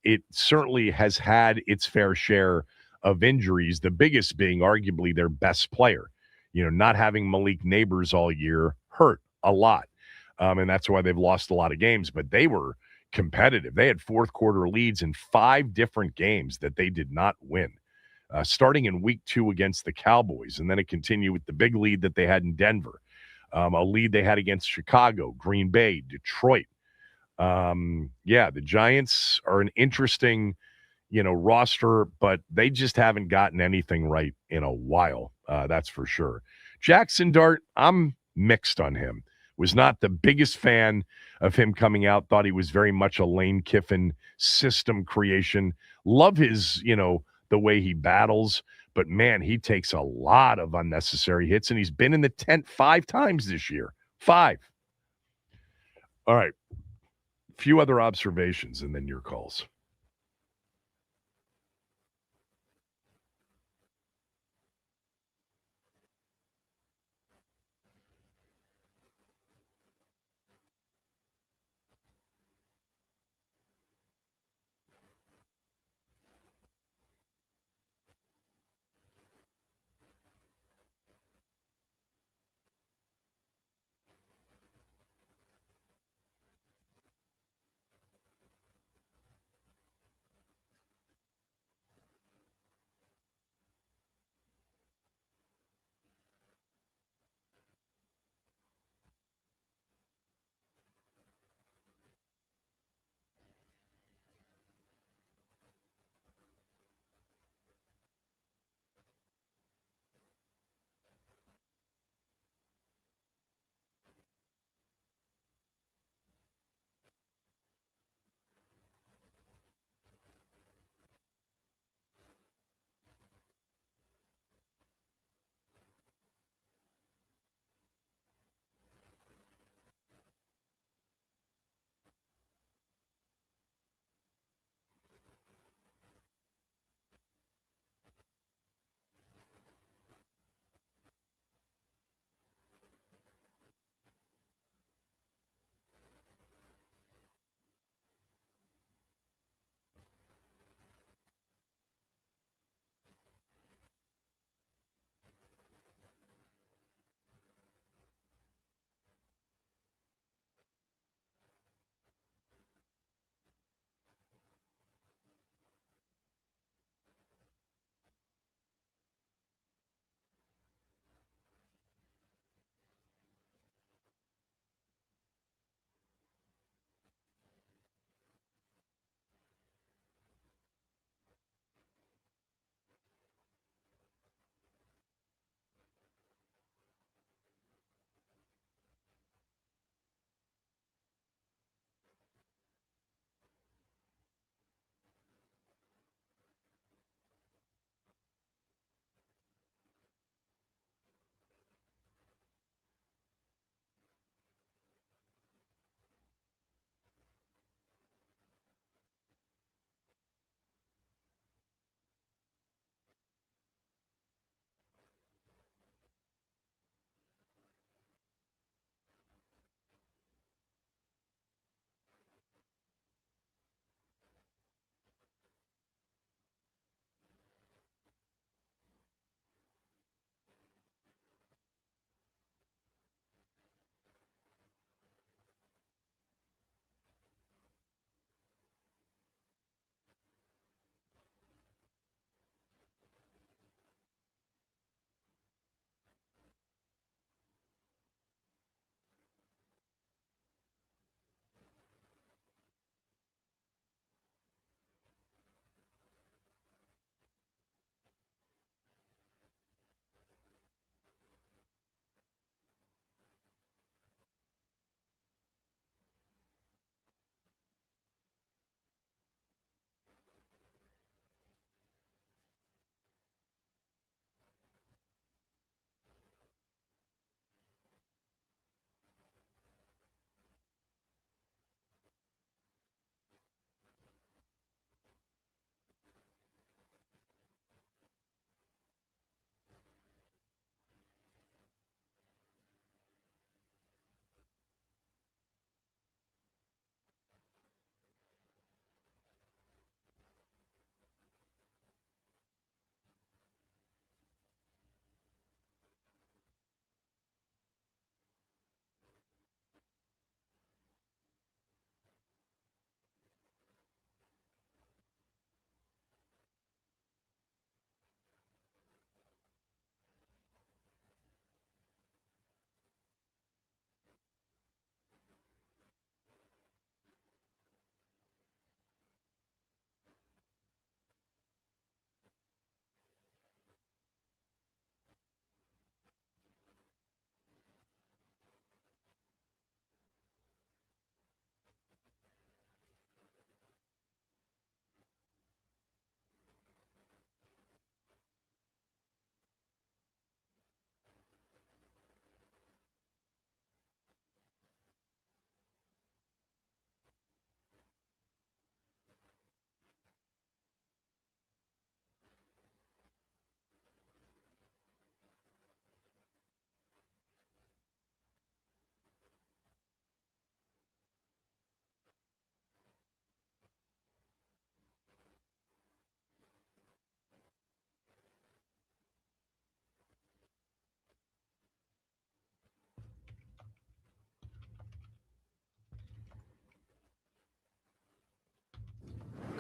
It certainly has had its fair share of injuries, the biggest being arguably their best player. Not having Malik Neighbors all year hurt a lot. And that's why they've lost a lot of games, but they were competitive. They had 4th quarter leads in 5 different games that they did not win, starting in week 2 against the Cowboys. And then it continued with the big lead that they had in Denver, a lead they had against Chicago, Green Bay, Detroit. The Giants are an interesting, roster, but they just haven't gotten anything right in a while. That's for sure. Jackson Dart, I'm mixed on him. Was not the biggest fan of him coming out. Thought he was very much a Lane Kiffin system creation. Love his, the way he battles. But, man, he takes a lot of unnecessary hits, and he's been in the tent 5 times this year. 5. All right. A few other observations, and then your calls.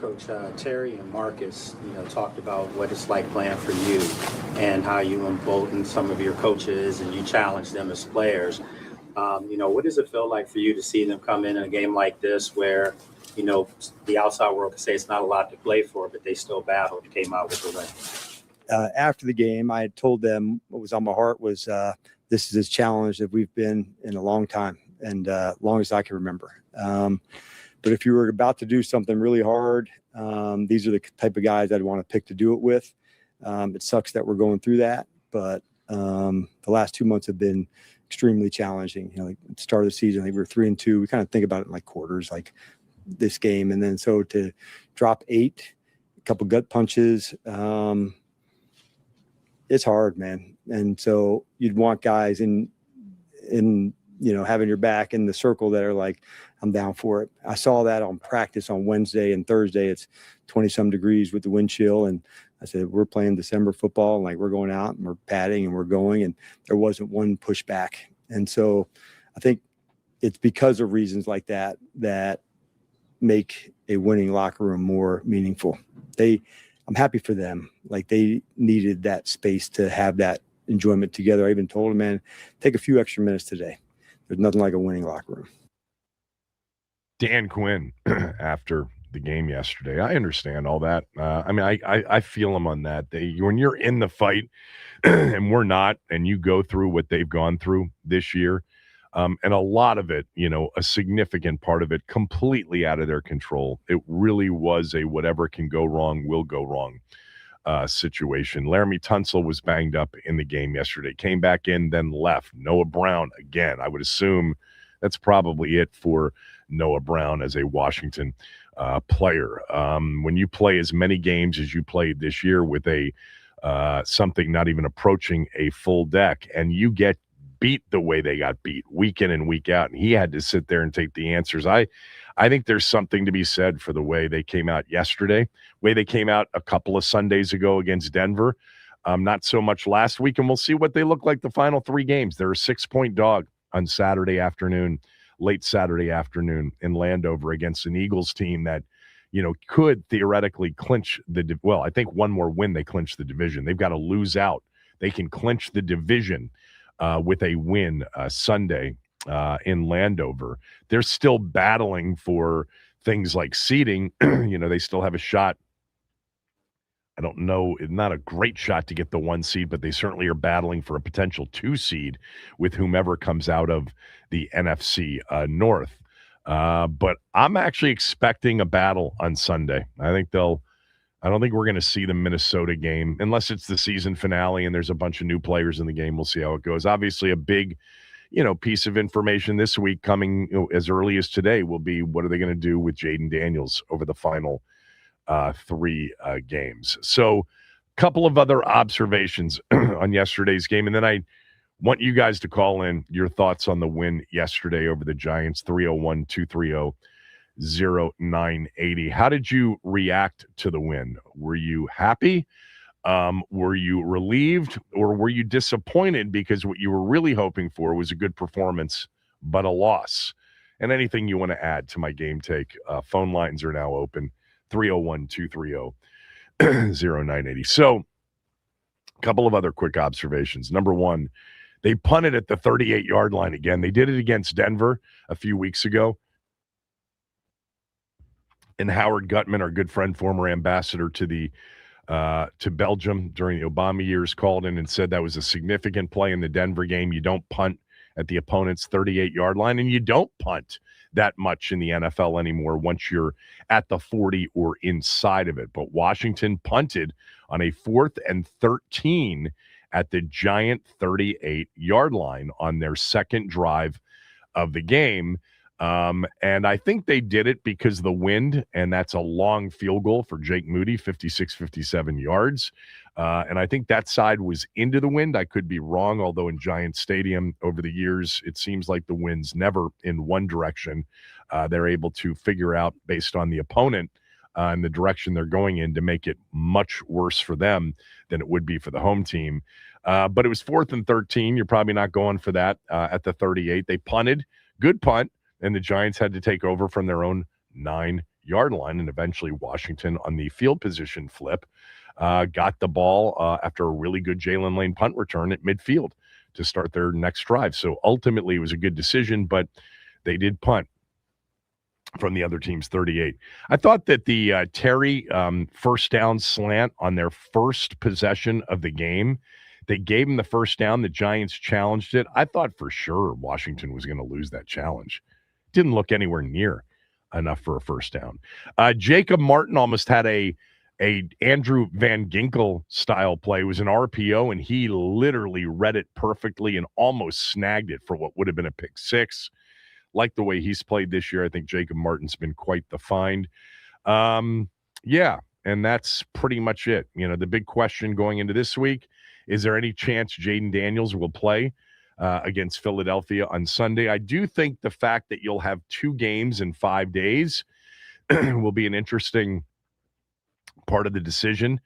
Coach, Terry and Marcus, talked about what it's like playing for you and how you embolden some of your coaches and you challenge them as players. What does it feel like for you to see them come in a game like this where, the outside world could say it's not a lot to play for, but they still battled and came out with the win? After the game, I had told them what was on my heart was this is a challenge that we've been in a long time and long as I can remember. But if you were about to do something really hard, these are the type of guys I'd want to pick to do it with. It sucks that we're going through that, but the last 2 months have been extremely challenging. Like at the start of the season, we were 3-2. We kind of think about it in like quarters, like this game. And then so to drop 8, a couple gut punches, it's hard, man. And so you'd want guys in having your back in the circle that are like, I'm down for it. I saw that on practice on Wednesday and Thursday. It's 20 some degrees with the wind chill. And I said, we're playing December football. And like, we're going out and we're padding and we're going, and there wasn't one pushback. And so I think it's because of reasons like that, that make a winning locker room more meaningful. I'm happy for them. Like they needed that space to have that enjoyment together. I even told them, man, take a few extra minutes today. There's nothing like a winning locker room. Dan Quinn, after the game yesterday, I understand all that. I feel him on that. When you're in the fight and we're not, and you go through what they've gone through this year, and a lot of it, a significant part of it completely out of their control. It really was a whatever can go wrong will go wrong situation. Laramie Tunsil was banged up in the game yesterday, came back in, then left. Noah Brown, again, I would assume that's probably it for Noah Brown as a Washington player. When you play as many games as you played this year with a something not even approaching a full deck, and you get beat the way they got beat week in and week out, and he had to sit there and take the answers. I think there's something to be said for the way they came out yesterday, way they came out a couple of Sundays ago against Denver, not so much last week, and we'll see what they look like the final 3 games. They're a 6-point dog on late Saturday afternoon in Landover against an Eagles team that, could theoretically clinch I think one more win, they clinch the division. They've got to lose out. They can clinch the division with a win Sunday in Landover. They're still battling for things like seeding. They still have a shot. I don't know, not a great shot to get the 1 seed, but they certainly are battling for a potential 2 seed with whomever comes out of the NFC North. But I'm actually expecting a battle on Sunday. I don't think we're going to see the Minnesota game unless it's the season finale and there's a bunch of new players in the game. We'll see how it goes. Obviously, a big, piece of information this week coming as early as today will be what are they going to do with Jaden Daniels over the final 3 games. So a couple of other observations on yesterday's game, and then I want you guys to call in your thoughts on the win yesterday over the Giants. 301-230-0980. How did you react to the win? Were you happy? Were you relieved, or were you disappointed because what you were really hoping for was a good performance but a loss? And anything you want to add to my game take, phone lines are now open. 301-230-0980. So a couple of other quick observations. Number one, they punted at the 38-yard line again. They did it against Denver a few weeks ago. And Howard Gutman, our good friend, former ambassador to Belgium during the Obama years, called in and said that was a significant play in the Denver game. You don't punt at the opponent's 38-yard line, and you don't punt that much in the NFL anymore once you're at the 40 or inside of it. But Washington punted on a 4th and 13 at the Giant 38-yard line on their second drive of the game. And I think they did it because of the wind, and that's a long field goal for Jake Moody, 56, 57 yards. And I think that side was into the wind. I could be wrong, although in Giant Stadium over the years, it seems like the wind's never in one direction. They're able to figure out, based on the opponent and the direction they're going in, to make it much worse for them than it would be for the home team. But it was 4th and 13. You're probably not going for that at the 38. They punted, good punt, and the Giants had to take over from their own 9 yard line, and eventually Washington on the field position flip got the ball after a really good Jalen Lane punt return at midfield to start their next drive. So ultimately, it was a good decision, but they did punt from the other team's 38. I thought that the Terry first down slant on their first possession of the game, they gave him the first down. The Giants challenged it. I thought for sure Washington was going to lose that challenge. Didn't look anywhere near enough for a first down. Jacob Martin almost had a Andrew Van Ginkel style play. It was an RPO, and he literally read it perfectly and almost snagged it for what would have been a pick six. Like the way he's played this year, I think Jacob Martin's been quite the find. Yeah, and that's pretty much it. You know, the big question going into this week, is there any chance Jaden Daniels will play against Philadelphia on Sunday? I do think the fact that you'll have 2 games in 5 days will be an interesting part of the decision.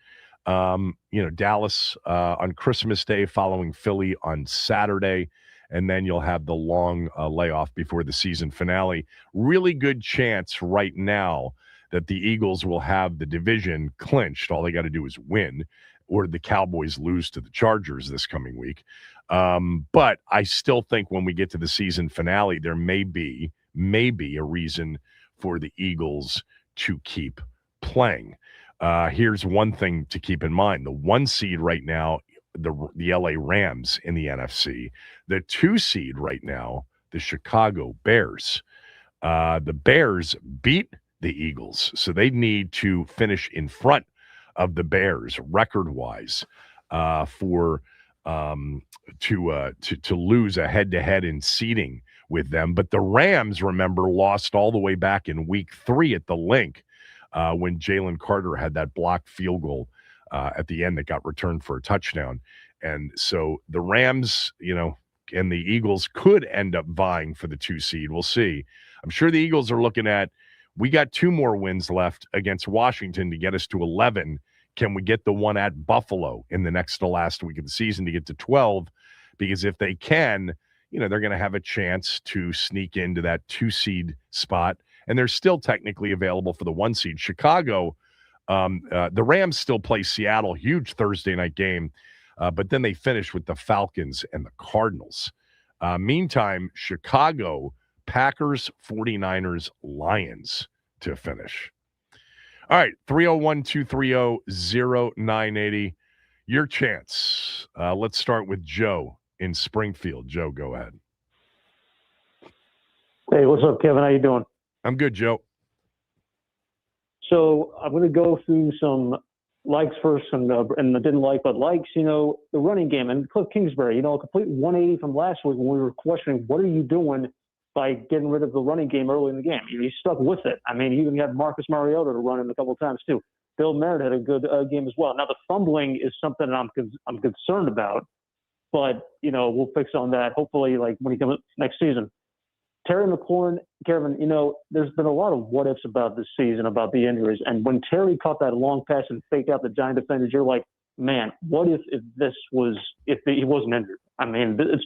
Dallas on Christmas Day following Philly on Saturday, and then you'll have the long layoff before the season finale. Really good chance right now that the Eagles will have the division clinched. All they got to do is win, or the Cowboys lose to the Chargers this coming week. But I still think when we get to the season finale, there may be a reason for the Eagles to keep playing. Here's one thing to keep in mind. The 1 seed right now, the LA Rams in the NFC. The 2 seed right now, the Chicago Bears. The Bears beat the Eagles, so they need to finish in front of the Bears record-wise to lose a head-to-head in seeding with them. But the Rams, remember, lost all the way back in week 3 at the Link when Jalen Carter had that blocked field goal at the end that got returned for a touchdown. And so the Rams, and the Eagles could end up vying for the 2 seed. We'll see. I'm sure the Eagles are looking at, we got 2 more wins left against Washington to get us to 11. Can we get the one at Buffalo in the next to last week of the season to get to 12? Because if they can, they're going to have a chance to sneak into that 2 seed spot. And they're still technically available for the 1 seed. Chicago, the Rams still play Seattle, huge Thursday night game. But then they finish with the Falcons and the Cardinals. Meantime, Chicago, Packers, 49ers, Lions to finish. All right, 301-230-0980. Your chance. Let's start with Joe in Springfield. Joe, go ahead. Hey, what's up, Kevin? How you doing? I'm good, Joe. So I'm going to go through some likes first and I didn't like, but likes, the running game. And Cliff Kingsbury, a complete 180 from last week when we were questioning, what are you doing by getting rid of the running game early in the game? You stuck with it. I mean, you even had Marcus Mariota to run in a couple of times too. Bill Merritt had a good game as well. Now the fumbling is something I'm concerned about, but we'll fix on that. Hopefully, like when he comes next season. Terry McLaurin, Kevin, there's been a lot of what ifs about this season, about the injuries. And when Terry caught that long pass and faked out the Giant defenders, you're like, man, what if he wasn't injured? I mean, it'd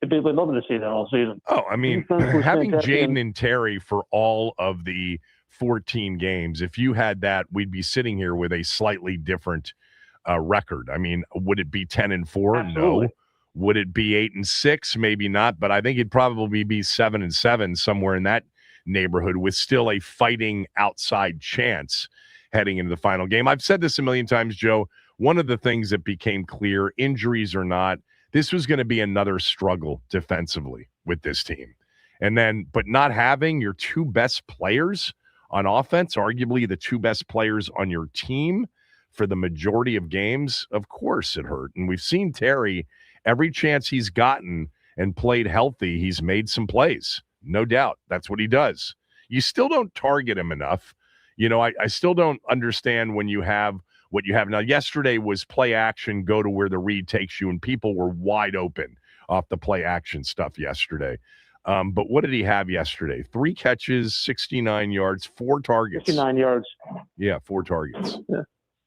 be lovely to see that all season. Oh, I mean, having Jaden and Terry for all of the 14 games, if you had that, we'd be sitting here with a slightly different record. I mean, would it be 10-4? Absolutely. No. Would it be 8-6? Maybe not, but I think it'd probably be 7-7, somewhere in that neighborhood, with still a fighting outside chance heading into the final game. I've said this a million times, Joe. One of the things that became clear, injuries or not, this was going to be another struggle defensively with this team. And then, but not having your 2 best players on offense, arguably the 2 best players on your team for the majority of games, of course it hurt. And we've seen Terry, every chance he's gotten and played healthy, he's made some plays. No doubt. That's what he does. You still don't target him enough. I still don't understand when you have what you have. Now, yesterday was play action, go to where the read takes you, and people were wide open off the play action stuff yesterday. But what did he have yesterday? 3 catches, 69 yards, 4 targets. 69 yards. Yeah, 4 targets.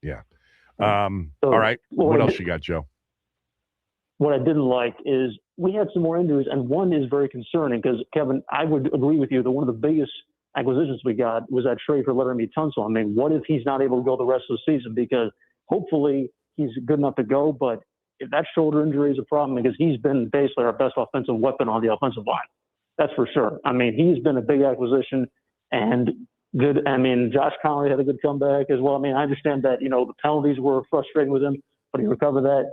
Yeah. So, all right. What else you got, Joe? What I didn't like is we had some more injuries, and one is very concerning because, Kevin, I would agree with you that one of the biggest acquisitions we got was that trade for Laramie Tunsil. I mean, what if he's not able to go the rest of the season? Because hopefully he's good enough to go, but if that shoulder injury is a problem, because he's been basically our best offensive weapon on the offensive line. That's for sure. I mean, he's been a big acquisition and good. I mean, Josh Conley had a good comeback as well. I mean, I understand that, the penalties were frustrating with him, but he recovered that.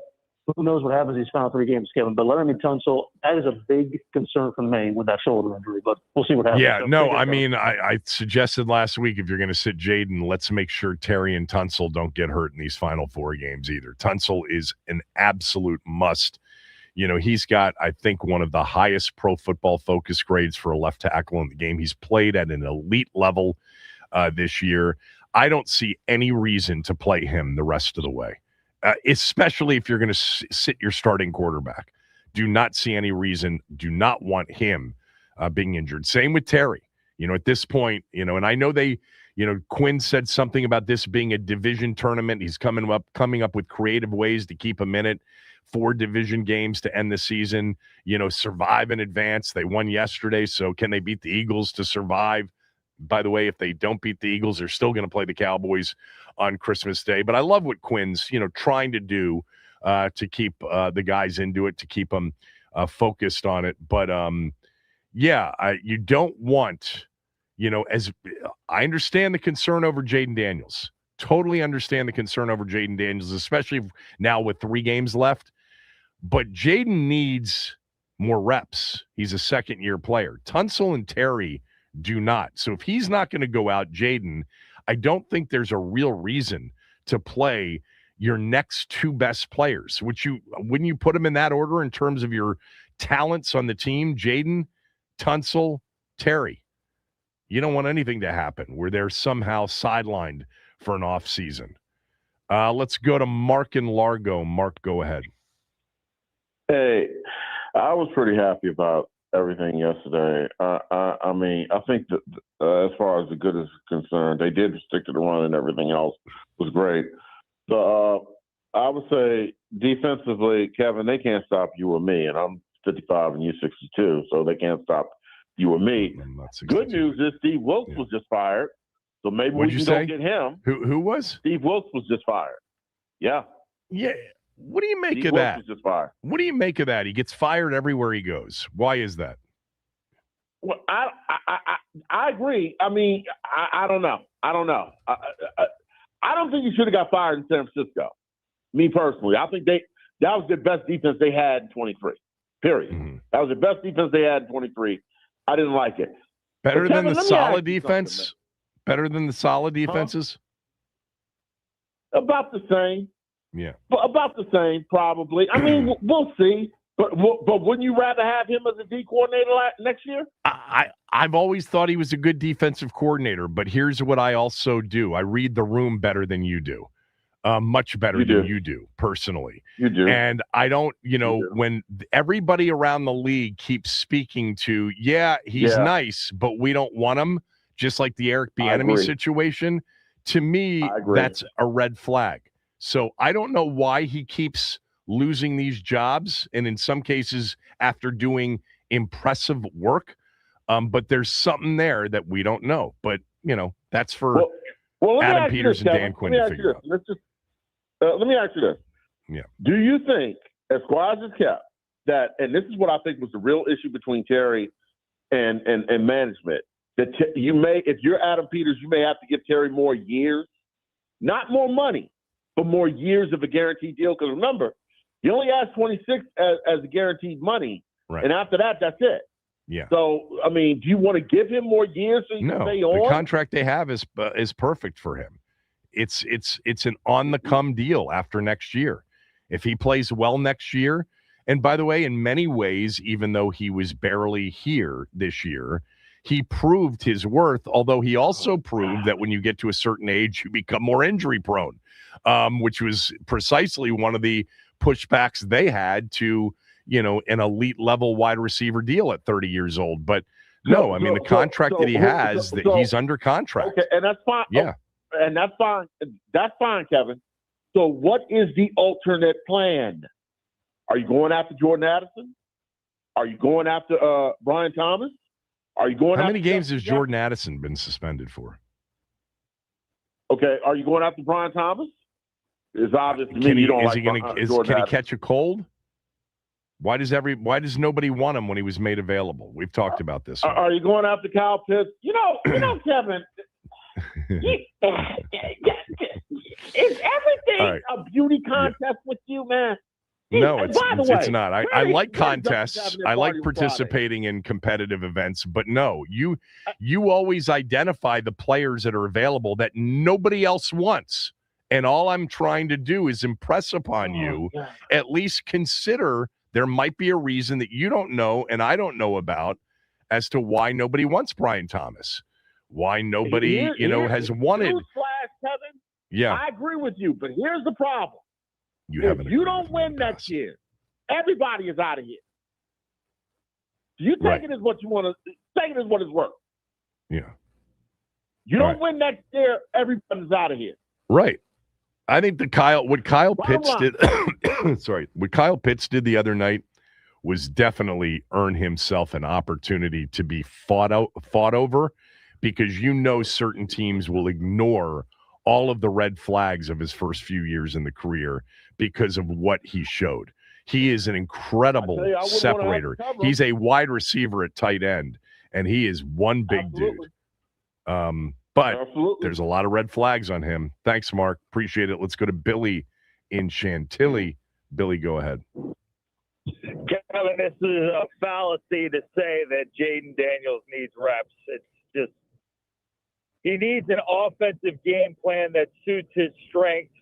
Who knows what happens these final 3 games, Kevin? But Laramie Tunsil, that is a big concern for me with that shoulder injury, but we'll see what happens. Yeah, no, I mean, I suggested last week, if you're going to sit Jaden, let's make sure Terry and Tunsil don't get hurt in these final 4 games either. Tunsil is an absolute must. He's got, I think, one of the highest pro football focus grades for a left tackle in the game. He's played at an elite level this year. I don't see any reason to play him the rest of the way. Especially if you're going to sit your starting quarterback. Do not see any reason, do not want him being injured. Same with Terry. At this point, and I know Quinn said something about this being a division tournament. He's coming up with creative ways to keep him in it. 4 division games to end the season, survive in advance. They won yesterday, so can they beat the Eagles to survive? By the way, if they don't beat the Eagles, they're still going to play the Cowboys on Christmas Day. But I love what Quinn's, trying to do to keep the guys into it, to keep them focused on it. But, you don't want, as I understand the concern over Jaden Daniels. Totally understand the concern over Jaden Daniels, especially now with 3 games left. But Jaden needs more reps. He's a second-year player. Tunsil and Terry do not. So if he's not going to go out, Jaden, I don't think there's a real reason to play your next 2 best players. Wouldn't you put them in that order in terms of your talents on the team? Jaden, Tunsil, Terry. You don't want anything to happen where they're somehow sidelined for an off season. Let's go to Mark in Largo. Mark, go ahead. Hey, I was pretty happy about everything yesterday. I mean, I think that as far as the good is concerned, they did stick to the run and everything else was great. So I would say defensively, Kevin, they can't stop you or me, and I'm 55 and you're 62, so they can't stop you or me. Good news is Steve Wilkes was just fired, so maybe we can go get him. Who was? Steve Wilkes was just fired. Yeah. Yeah. What do you make Steve of Wilkes that? was just fired. What do you make of that? He gets fired everywhere he goes. Why is that? Well, I agree. I mean, I don't know. I don't think he should have got fired in San Francisco. Me personally, I think that was the best defense they had in 23. Period. Mm-hmm. That was the best defense they had in 23. I didn't like it. Better than the solid defense. Better than the solid defenses. About the same. Yeah. About the same, probably. I mean, we'll see. But wouldn't you rather have him as a D coordinator next year? I've always thought he was a good defensive coordinator, but here's what I also do. I read the room better than you do. Much better than you do, personally. You do. And I don't, when everybody around the league keeps speaking to, he's nice, but we don't want him, just like the Eric Bieniemy situation, to me, that's a red flag. So I don't know why he keeps losing these jobs, and in some cases after doing impressive work. But there's something there that we don't know. But, that's for Adam Peters and Dan Quinn to figure out. Let me ask you this. Yeah. Do you think, as Squires is kept, that, and this is what I think was the real issue between Terry and management, that if you're Adam Peters, you may have to give Terry more years, not more money, but more years of a guaranteed deal. Because remember, you only asked 26 as a guaranteed money, right. And after that, that's it. Yeah. So, I mean, do you want to give him more years so he can stay on? The contract they have is perfect for him. It's an on-the-come deal after next year. If he plays well next year, and by the way, in many ways, even though he was barely here this year, he proved his worth, although he also proved that when you get to a certain age, you become more injury-prone, which was precisely one of the pushbacks they had to, an elite-level wide receiver deal at 30 years old. But no, I mean, the contract that he has, he's under contract. Okay, and that's fine. Yeah. And that's fine. That's fine, Kevin. So what is the alternate plan? Are you going after Jordan Addison? Are you going after Brian Thomas? Are you going? How after many games Justin has Jordan Addison been suspended for? Okay, are you going after Brian Thomas? It's obvious to me Can he, you don't is like he gonna, Jordan can he Addison. catch a cold? Why does nobody want him when he was made available? We've talked about this. Are you going after Kyle Pitts? You know, Kevin. Is everything a beauty contest with you, man? No, And by the way, it's not. I like contests. I like participating in competitive events, but no, you always identify the players that are available that nobody else wants. And all I'm trying to do is impress upon you, at least consider there might be a reason that you don't know and I don't know about as to why nobody wants Brian Thomas. Why nobody, has wanted. Newsflash, Kevin. Yeah. I agree with you, but here's the problem. If you don't win next year, everybody is out of here. You take it as what you want to take it as what it's worth. Yeah. You don't win next year, everybody's out of here. Right. I think what Kyle Pitts did what Kyle Pitts did the other night was definitely earn himself an opportunity to be fought over, because certain teams will ignore all of the red flags of his first few years in the career because of what he showed. He is an incredible separator. He's a wide receiver at tight end, and he is one big dude. But there's a lot of red flags on him. Thanks, Mark. Appreciate it. Let's go to Billy in Chantilly. Billy, go ahead. Kevin, this is a fallacy to say that Jaden Daniels needs reps. It's just he needs an offensive game plan that suits his strengths,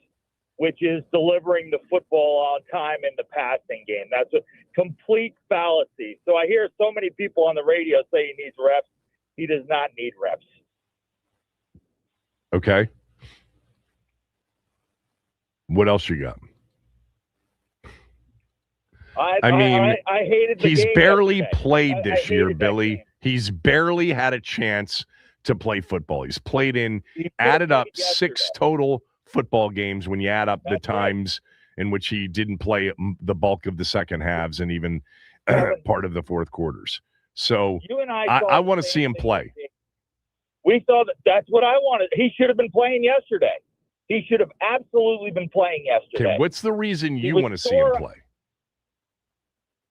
which is delivering the football on time in the passing game. That's a complete fallacy. So I hear so many people on the radio say he needs reps. He does not need reps. Okay. What else you got? I hated the he's game barely yesterday. played this year, Billy. Game. He's barely had a chance to play football. He's played added up 6 total football games when you add up the times in which he didn't play the bulk of the second halves and even part of the fourth quarters. So you and I want to see him play. We thought that's what I wanted. He should have been playing yesterday. He should have absolutely been playing yesterday. Okay, what's the reason you want to see him play?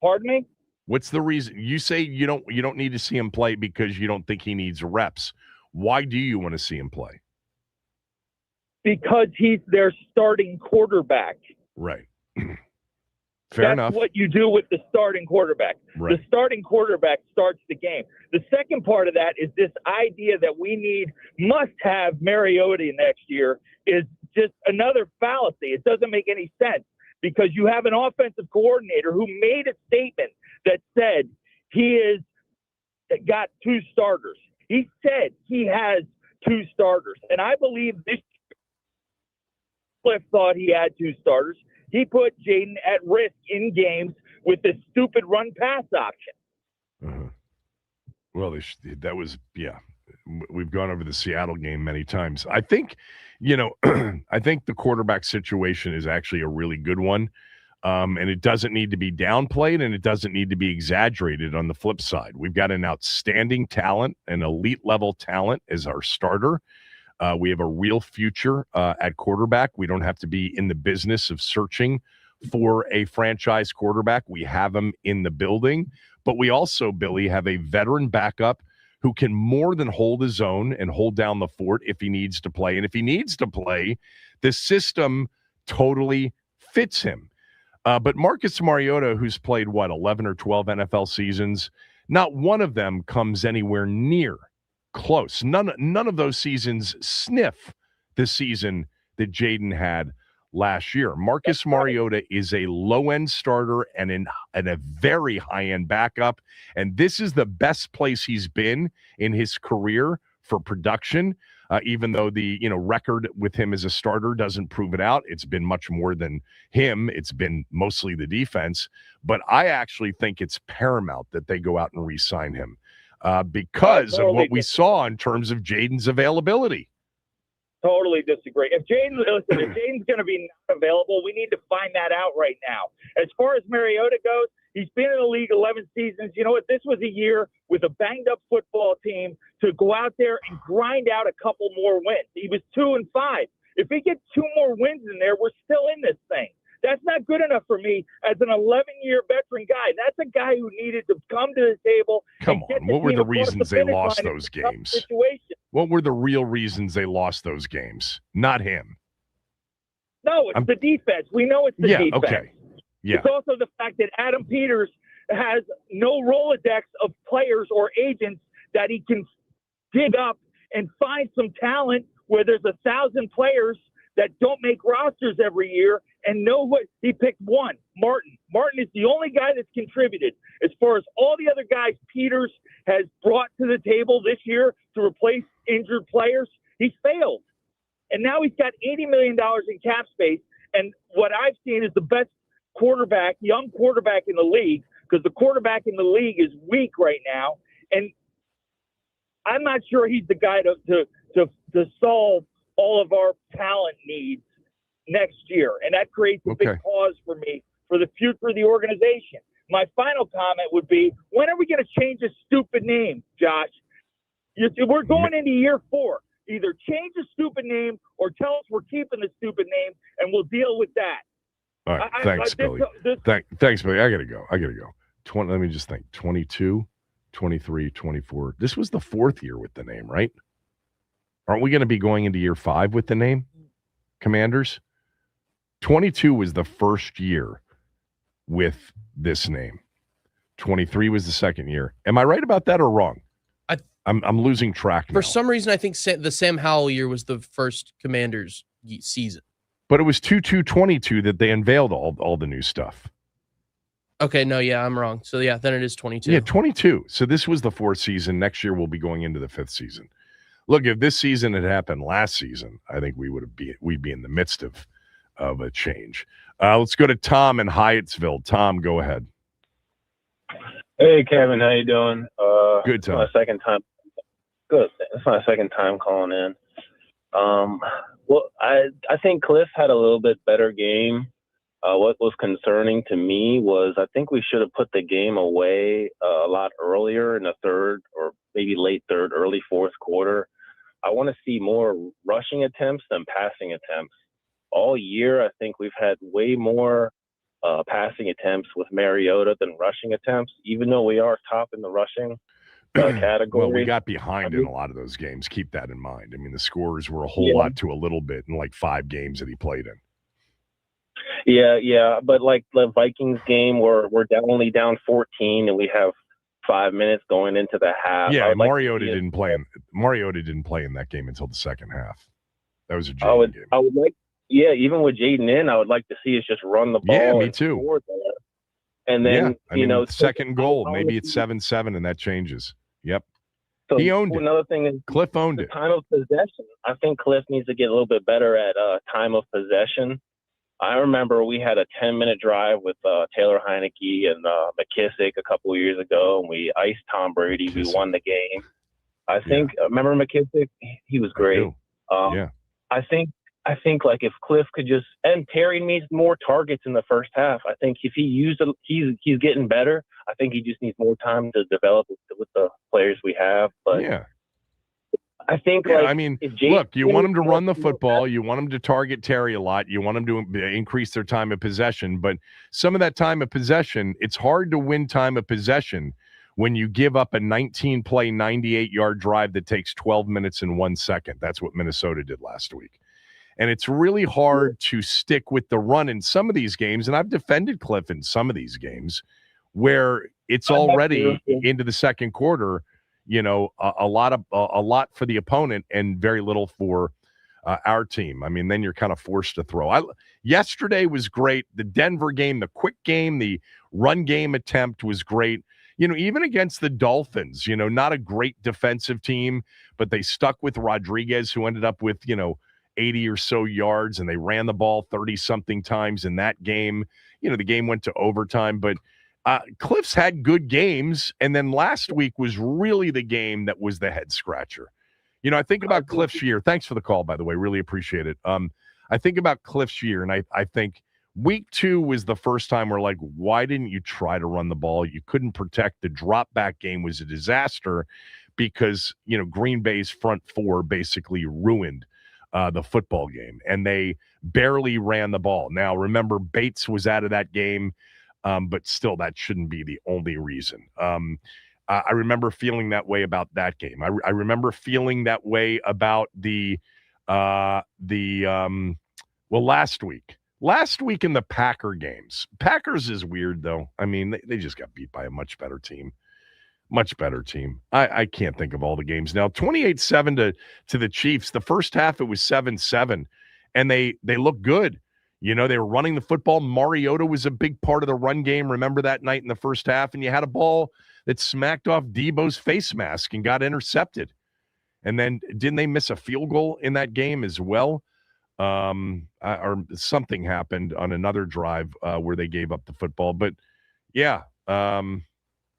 Pardon me? What's the reason? You say you don't need to see him play because you don't think he needs reps. Why do you want to see him play? Because he's their starting quarterback. Right. Fair enough. That's what you do with the starting quarterback. Right. The starting quarterback starts the game. The second part of that is this idea that we must have Mariota next year is just another fallacy. It doesn't make any sense because you have an offensive coordinator who made a statement that said he is got 2 starters. He said he has 2 starters. And I believe this Cliff thought he had 2 starters. He put Jaden at risk in games with this stupid run-pass option. Uh-huh. Well, that was, we've gone over the Seattle game many times. I think, I think the quarterback situation is actually a really good one. And it doesn't need to be downplayed and it doesn't need to be exaggerated on the flip side. We've got an outstanding talent, an elite level talent as our starter. We have a real future at quarterback. We don't have to be in the business of searching for a franchise quarterback. We have him in the building, but we also, Billy, have a veteran backup who can more than hold his own and hold down the fort if he needs to play. And if he needs to play, the system totally fits him. But Marcus Mariota, who's played, 11 or 12 NFL seasons, not one of them comes anywhere near close. None of those seasons sniff the season that Jaden had last year. Marcus Mariota is a low-end starter and a very high-end backup, and this is the best place he's been in his career for production. Even though the record with him as a starter doesn't prove it out, it's been much more than him. It's been mostly the defense. But I actually think it's paramount that they go out and re-sign him because of what we saw in terms of Jaden's availability. Totally disagree. If Jaden's going to be not available, we need to find that out right now. As far as Mariota goes, He's been in the league 11 seasons. You know what? This was a year with a banged-up football team to go out there and grind out a couple more wins. He was 2-5. If he gets 2 more wins in there, we're still in this thing. That's not good enough for me as an 11-year veteran guy. That's a guy who needed to come to the table. Come on. What were the reasons they lost those games? What were the real reasons they lost those games? Not him. No, it's the defense. We know it's the defense. Okay. Yeah. It's also the fact that Adam Peters has no Rolodex of players or agents that he can dig up and find some talent where there's 1,000 players that don't make rosters every year and know what he picked. One, Martin. Martin is the only guy that's contributed. As far as all the other guys Peters has brought to the table this year to replace injured players, he's failed. And now he's got $80 million in cap space. And what I've seen is the best quarterback, young quarterback in the league, because the quarterback in the league is weak right now. And I'm not sure he's the guy to solve all of our talent needs next year. And that creates a big pause for me for the future of the organization. My final comment would be, when are we going to change this stupid name, Josh? We're going into year 4. Either change the stupid name or tell us we're keeping the stupid name, and we'll deal with that. All right. Thanks, Billy. Thanks, Billy. I got to go. Let me just think. 22, 23, 24. This was the 4th year with the name, right? Aren't we going to be going into year 5 with the name, Commanders? 22 was the first year with this name. 23 was the second year. Am I right about that or wrong? I'm losing track now. For some reason, I think the Sam Howell year was the first Commanders season. But it was 22 that they unveiled all the new stuff. Okay, no, yeah, I'm wrong. So, yeah, then it is 22. Yeah, 22. So this was the 4th season. Next year, we'll be going into the 5th season. Look, if this season had happened last season, I think we'd be in the midst of a change. Let's go to Tom in Hyattsville. Tom, go ahead. Hey, Kevin, how you doing? Good, Tom. My second time. Good. It's my second time calling in. Well, I think Cliff had a little bit better game. What was concerning to me was I think we should have put the game away a lot earlier in the 3rd or maybe late 3rd, early 4th quarter. I want to see more rushing attempts than passing attempts. All year, I think we've had way more passing attempts with Mariota than rushing attempts, even though we are top in the rushing category. Well, we got behind in a lot of those games. Keep that in mind. I mean, the scores were a whole lot to a little bit in like 5 games that he played in. Yeah. But like the Vikings game, we're only down 14 and we have 5 minutes going into the half. Yeah, Mariota didn't play in that game until the second half. That was a Jaden game. I would like, even with Jaden in, I would like to see us just run the ball. Yeah, me too. And then, second goal, maybe it's 7-7 and that changes. Yep. So he owned it. Another thing is Cliff owned it. Time of possession. I think Cliff needs to get a little bit better at time of possession. I remember we had a 10-minute drive with Taylor Heineke and McKissick a couple of years ago, and we iced Tom Brady. We won the game. I think. Remember McKissick? He was great. I think like if Cliff could just, and Terry needs more targets in the first half. I think if he used it, he's getting better. I think he just needs more time to develop with the players we have. But I think look, you want him to run the football, you want him to target Terry a lot, you want him to increase their time of possession, but some of that time of possession, it's hard to win time of possession when you give up a 19-play, 98-yard drive that takes 12 minutes and 1 second. That's what Minnesota did last week. And it's really hard to stick with the run in some of these games, and I've defended Cliff in some of these games where it's already into the second quarter, a lot for the opponent and very little for our team. I mean, then you're kind of forced to throw. Yesterday was great. The Denver game, the quick game, the run game attempt was great. Even against the Dolphins, not a great defensive team, but they stuck with Rodriguez, who ended up with, 80 or so yards, and they ran the ball 30-something times in that game. The game went to overtime, but Cliff's had good games, and then last week was really the game that was the head scratcher. I think about Cliff's year. Thanks for the call, by the way. Really appreciate it. I think about Cliff's year, and I think Week 2 was the first time we're like, why didn't you try to run the ball? You couldn't protect. The drop back game was a disaster because, Green Bay's front four basically ruined the football game, and they barely ran the ball. Now, remember, Bates was out of that game, but still, that shouldn't be the only reason. I remember feeling that way about that game. I remember feeling that way about last week. Last week in the Packer games. Packers is weird, though. I mean, they just got beat by a much better team. Much better team. I can't think of all the games now. 28-7 to the Chiefs. The first half, it was 7-7, and they looked good. They were running the football. Mariota was a big part of the run game. Remember that night in the first half? And you had a ball that smacked off Debo's face mask and got intercepted. And then didn't they miss a field goal in that game as well? Or something happened on another drive where they gave up the football. But yeah,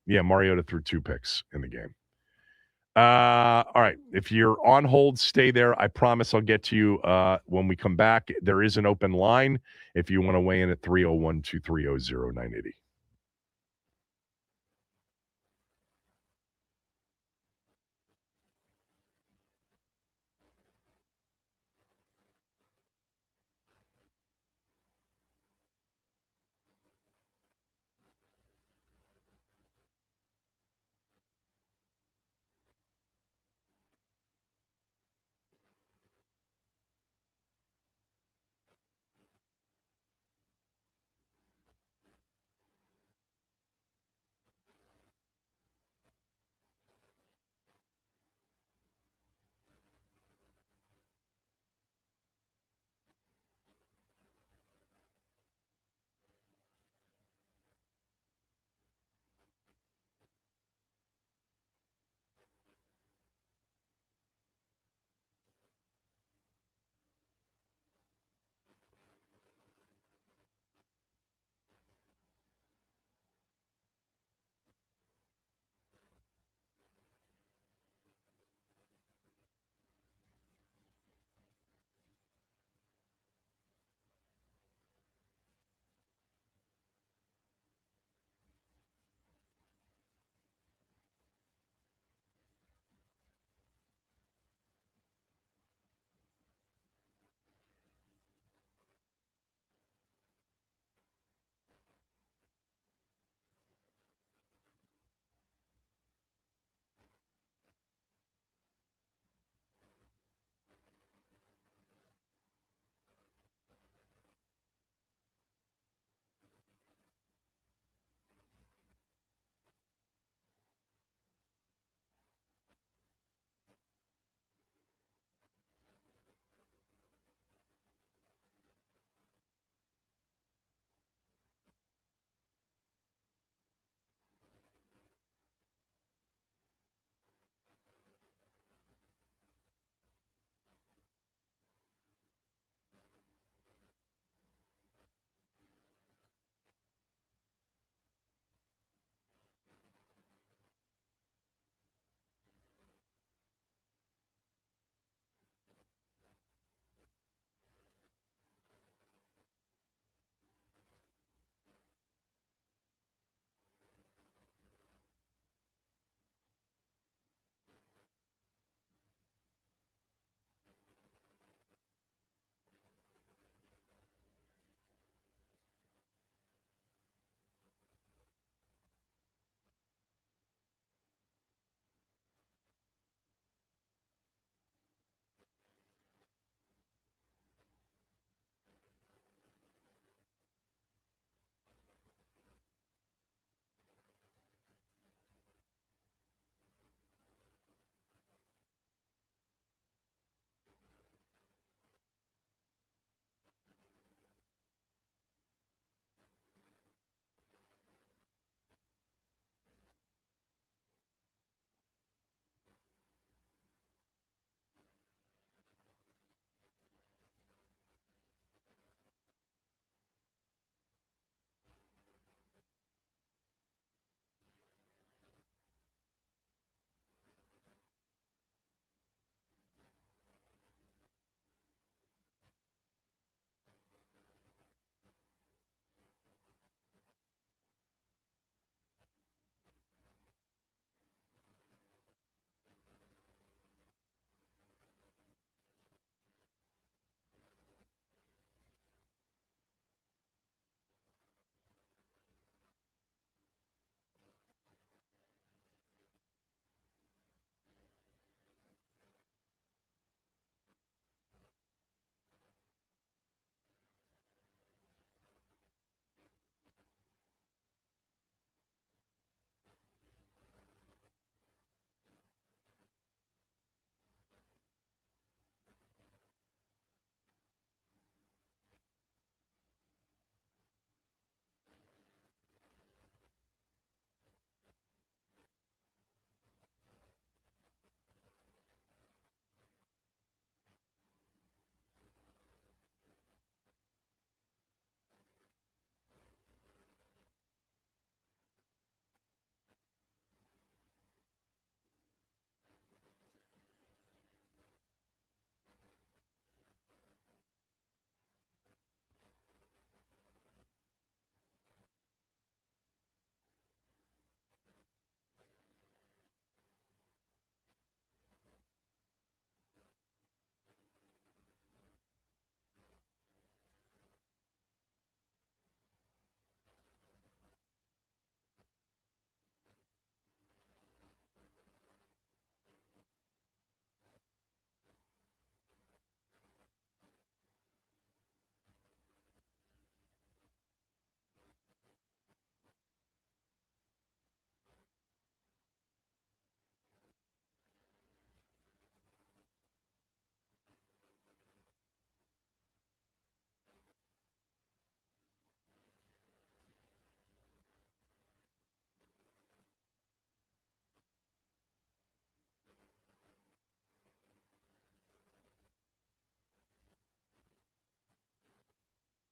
Mariota threw 2 picks in the game. All right. If you're on hold, stay there. I promise I'll get to you when we come back. There is an open line if you want to weigh in at 301-230-0980.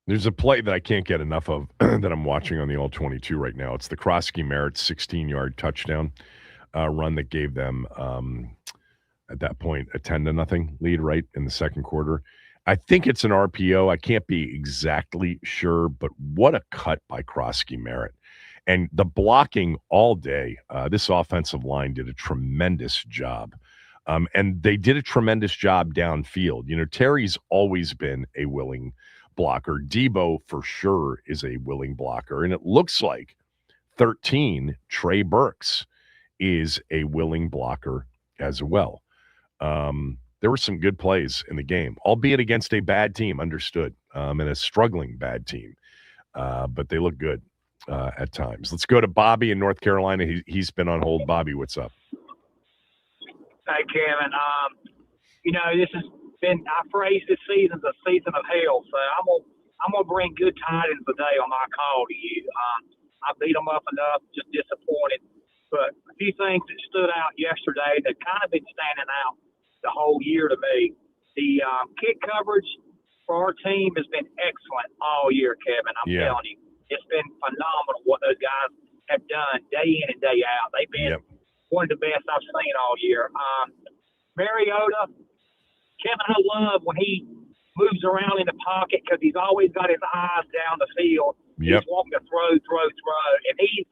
There's a play that I can't get enough of that I'm watching on the All-22 right now. It's the Krosky-Merritt 16-yard touchdown run that gave them, at that point, a 10-0 lead, right, in the second quarter. I think it's an RPO. I can't be exactly sure, but what a cut by Krosky-Merritt. And the blocking all day, this offensive line did a tremendous job. And they did a tremendous job downfield. You know, Terry's always been a willing blocker. Debo, for sure, is a willing blocker. And it looks like 13, Trey Burks, is a willing blocker as well. There were some good plays in the game, albeit against a bad team, understood, and a struggling bad team. But they look good at times. Let's go to Bobby in North Carolina. He's been on hold. Bobby, what's up? Hey, Kevin. This has been, I phrase this season a season of hell. So I'm gonna bring good tidings today on my call to you. I beat them up enough, just disappointed. But a few things that stood out yesterday that kind of been standing out the whole year to me. The kick coverage for our team has been excellent all year, Kevin. I'm telling you, it's been phenomenal what those guys have done day in and day out. They've been one of the best I've seen all year. Mariota, Kevin, I love when he moves around in the pocket because he's always got his eyes down the field. He's wanting to throw. And he's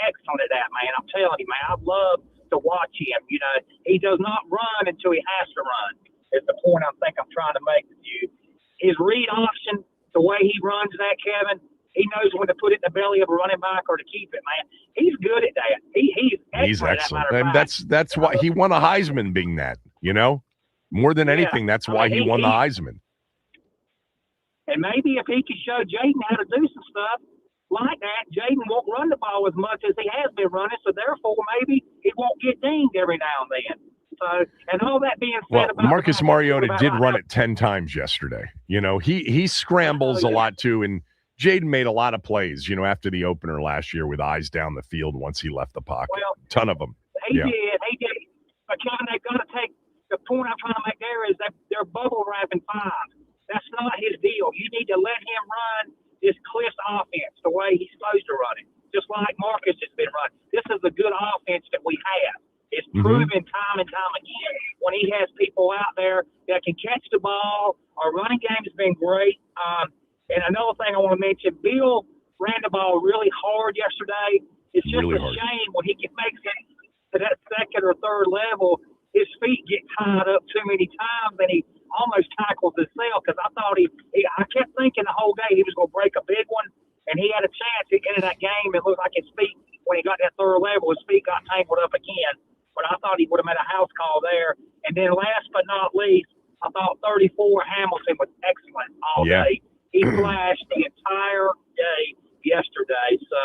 excellent at that, man. I'm telling you, man, I love to watch him. You know, he does not run until he has to run. Is the point I'm trying to make with you. His read option, the way he runs that, Kevin, he knows when to put it in the belly of a running back or to keep it, man. He's good at that. He's excellent. And that's why he won a Heisman being that, you know? More than anything, that's why he won the Heisman. And maybe if he could show Jaden how to do some stuff like that, Jaden won't run the ball as much as he has been running, so therefore maybe it won't get dinged every now and then. So, and all that being said about Marcus Mariota did run it 10 times yesterday. You know, he scrambles a lot too, and Jaden made a lot of plays, you know, after the opener last year with eyes down the field once he left the pocket. Well, ton of them. He did. But Kevin, they've got to take the point I'm trying to make there is that they're bubble wrapping 5. That's not his deal. You need to let him run this Cliff's offense the way he's supposed to run it, just like Marcus has been running. This is a good offense that we have. It's proven time and time again when he has people out there that can catch the ball. Our running game has been great. And another thing I want to mention, Bill ran the ball really hard yesterday. It's just really a shame when he makes it to that second or third level, his feet get tied up too many times and he almost tackles himself because I thought I kept thinking the whole day he was going to break a big one, and he had a chance to get in that game. It looked like his feet, when he got that third level, his feet got tangled up again. But I thought he would have made a house call there. And then last but not least, I thought 34 Hamilton was excellent all day. He flashed the entire day yesterday. So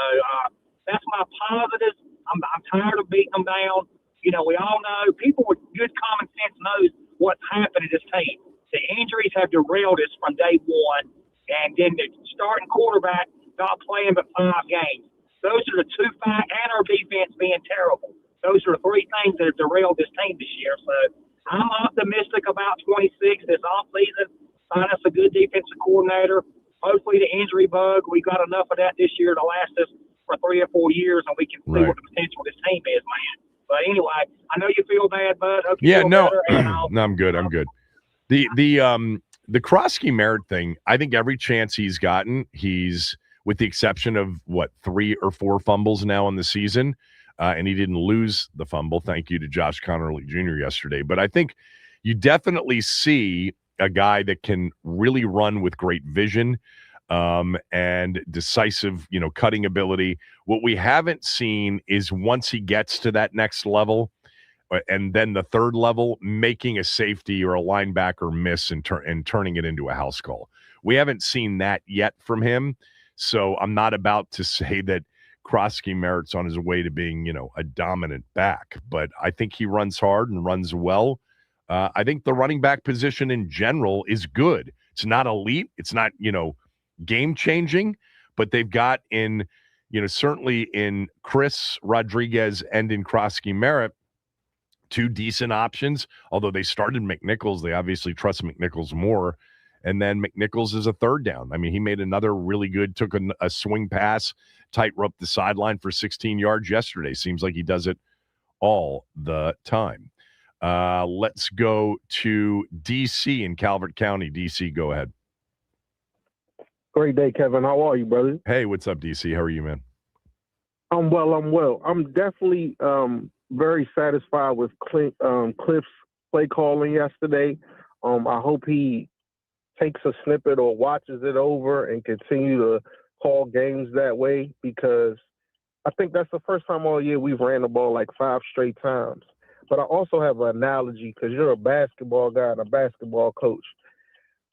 that's my positives. I'm tired of beating them down. You know, we all know, people with good common sense knows what's happened to this team. The injuries have derailed us from day one, and then the starting quarterback not playing but 5 games. Those are the 2 facts, and our defense being terrible. Those are the 3 things that have derailed this team this year. So I'm optimistic about 26 this offseason. Find us a good defensive coordinator. Hopefully the injury bug, we got enough of that this year to last us for 3 or 4 years, and we can see what the potential of this team is, man. But anyway, I know you feel bad, bud. No, I'm good. I'm good. The Krosky-Merritt thing, I think every chance he's gotten, he's, with the exception of 3 or 4 fumbles now in the season, and he didn't lose the fumble. Thank you to Josh Connerly Jr. yesterday. But I think you definitely see a guy that can really run with great vision and decisive, you know, cutting ability. What we haven't seen is once he gets to that next level and then the third level, making a safety or a linebacker miss and turning it into a house call. We haven't seen that yet from him. So I'm not about to say that Krosky-Merritt's on his way to being, you know, a dominant back, but I think he runs hard and runs well. I think the running back position in general is good. It's not elite. It's not, you know, game-changing, but they've got in, you know, certainly in Chris Rodriguez and in Krosky-Merritt, 2 decent options. Although they started McNichols, they obviously trust McNichols more And then McNichols is a third down. I mean, he made another really good, took a swing pass, tightrope the sideline for 16 yards yesterday. Seems like he does it all the time. Let's go to DC in Calvert County. DC, go ahead. Great day, Kevin. How are you, brother? Hey, what's up, DC? How are you, man? I'm well. I'm definitely very satisfied with Cliff's play calling yesterday. I hope he takes a snippet or watches it over and continue to call games that way, because I think that's the first time all year we've ran the ball like 5 straight times. But I also have an analogy, because you're a basketball guy and a basketball coach.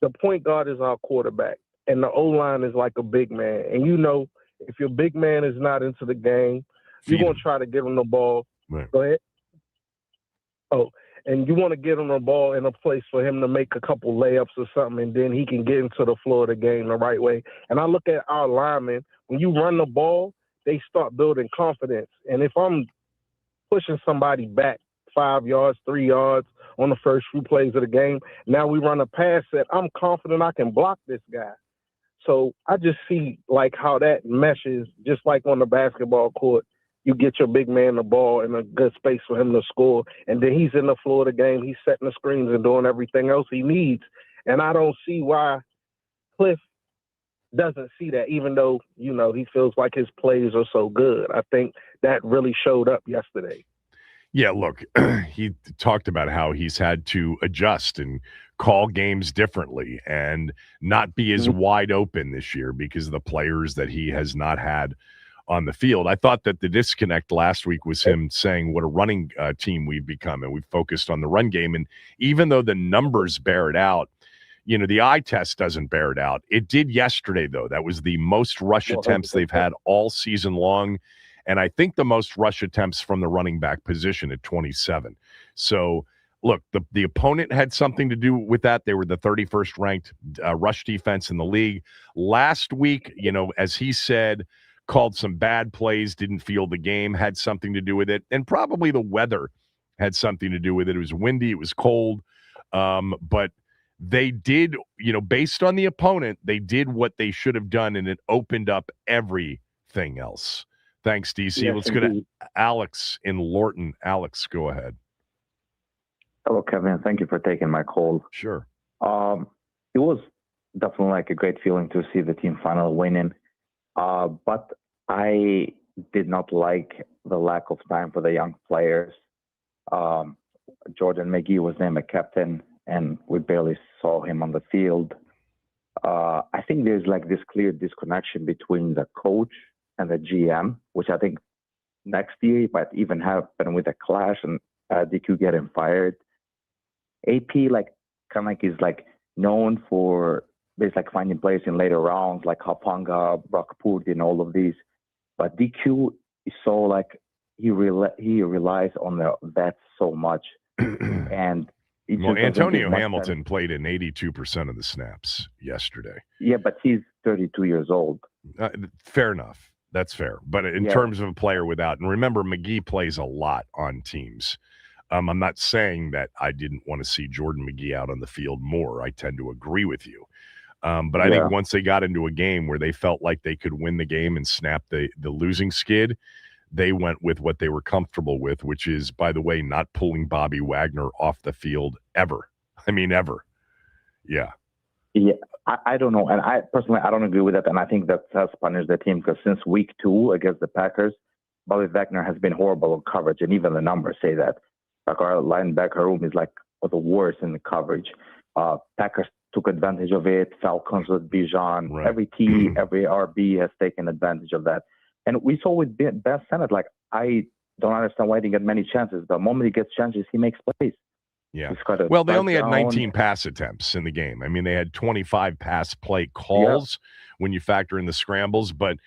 The point guard is our quarterback, and the O-line is like a big man. And you know, if your big man is not into the game, you're going to try to give him the ball. Right. Go ahead. Oh, and you want to get him the ball in a place for him to make a couple layups or something, and then he can get into the flow of the game the right way. And I look at our linemen, when you run the ball, they start building confidence. And if I'm pushing somebody back 5 yards, 3 yards on the first few plays of the game, now we run a pass set, I'm confident I can block this guy. So I just see like how that meshes, just like on the basketball court. You get your big man the ball in a good space for him to score, and then he's in the flow of the game. He's setting the screens and doing everything else he needs. And I don't see why Cliff doesn't see that, even though, you know, he feels like his plays are so good. I think that really showed up yesterday. Yeah, look, he talked about how he's had to adjust and call games differently and not be as wide open this year because of the players that he has not had on the field. I thought that the disconnect last week was him saying what a running team we've become, and we've focused on the run game. And even though the numbers bear it out, you know, the eye test doesn't bear it out. It did yesterday, though. That was the most rush attempts they've had all season long. And I think the most rush attempts from the running back position at 27. So, look, the opponent had something to do with that. They were the 31st ranked rush defense in the league. Last week, you know, as he said, called some bad plays, didn't feel the game, had something to do with it. And probably the weather had something to do with it. It was windy, it was cold. But they did, you know, based on the opponent, they did what they should have done, and it opened up everything else. Thanks, DC. Yes, Let's go to Alex in Lorton. Alex, go ahead. Hello, Kevin. Thank you for taking my call. Sure. It was definitely like a great feeling to see the team finally winning. But I did not like the lack of time for the young players. Jordan McGee was named a captain, and we barely saw him on the field. I think there's like this clear disconnection between the coach and the GM, which I think next year might even happen with a clash and DQ getting fired. AP is known for basically like finding players in later rounds like Hapanga, Brock Purdy, and all of these. But DQ is so like he relies on the vets so much, and well, Antonio Hamilton played in 82% of the snaps yesterday. Yeah, but he's 32 years old. Fair enough. That's fair. But in terms of a player without, and remember, McGee plays a lot on teams. I'm not saying that I didn't want to see Jordan McGee out on the field more. I tend to agree with you. But I think once they got into a game where they felt like they could win the game and snap the losing skid, they went with what they were comfortable with, which is, by the way, not pulling Bobby Wagner off the field ever. I mean, ever. Yeah. Yeah, I don't know. And I personally, I don't agree with that. And I think that has punished the team because since week 2 against the Packers, Bobby Wagner has been horrible in coverage. And even the numbers say that. Like our linebacker room is like the worst in the coverage. Packers took advantage of it. Falcons with Bijan. Right. Every team, every RB has taken advantage of that. And we saw with Ben Sennett, like, I don't understand why he didn't get many chances. The moment he gets chances, he makes plays. Yeah. Well, they only had 19 pass attempts in the game. I mean, they had 25 pass play calls when you factor in the scrambles. But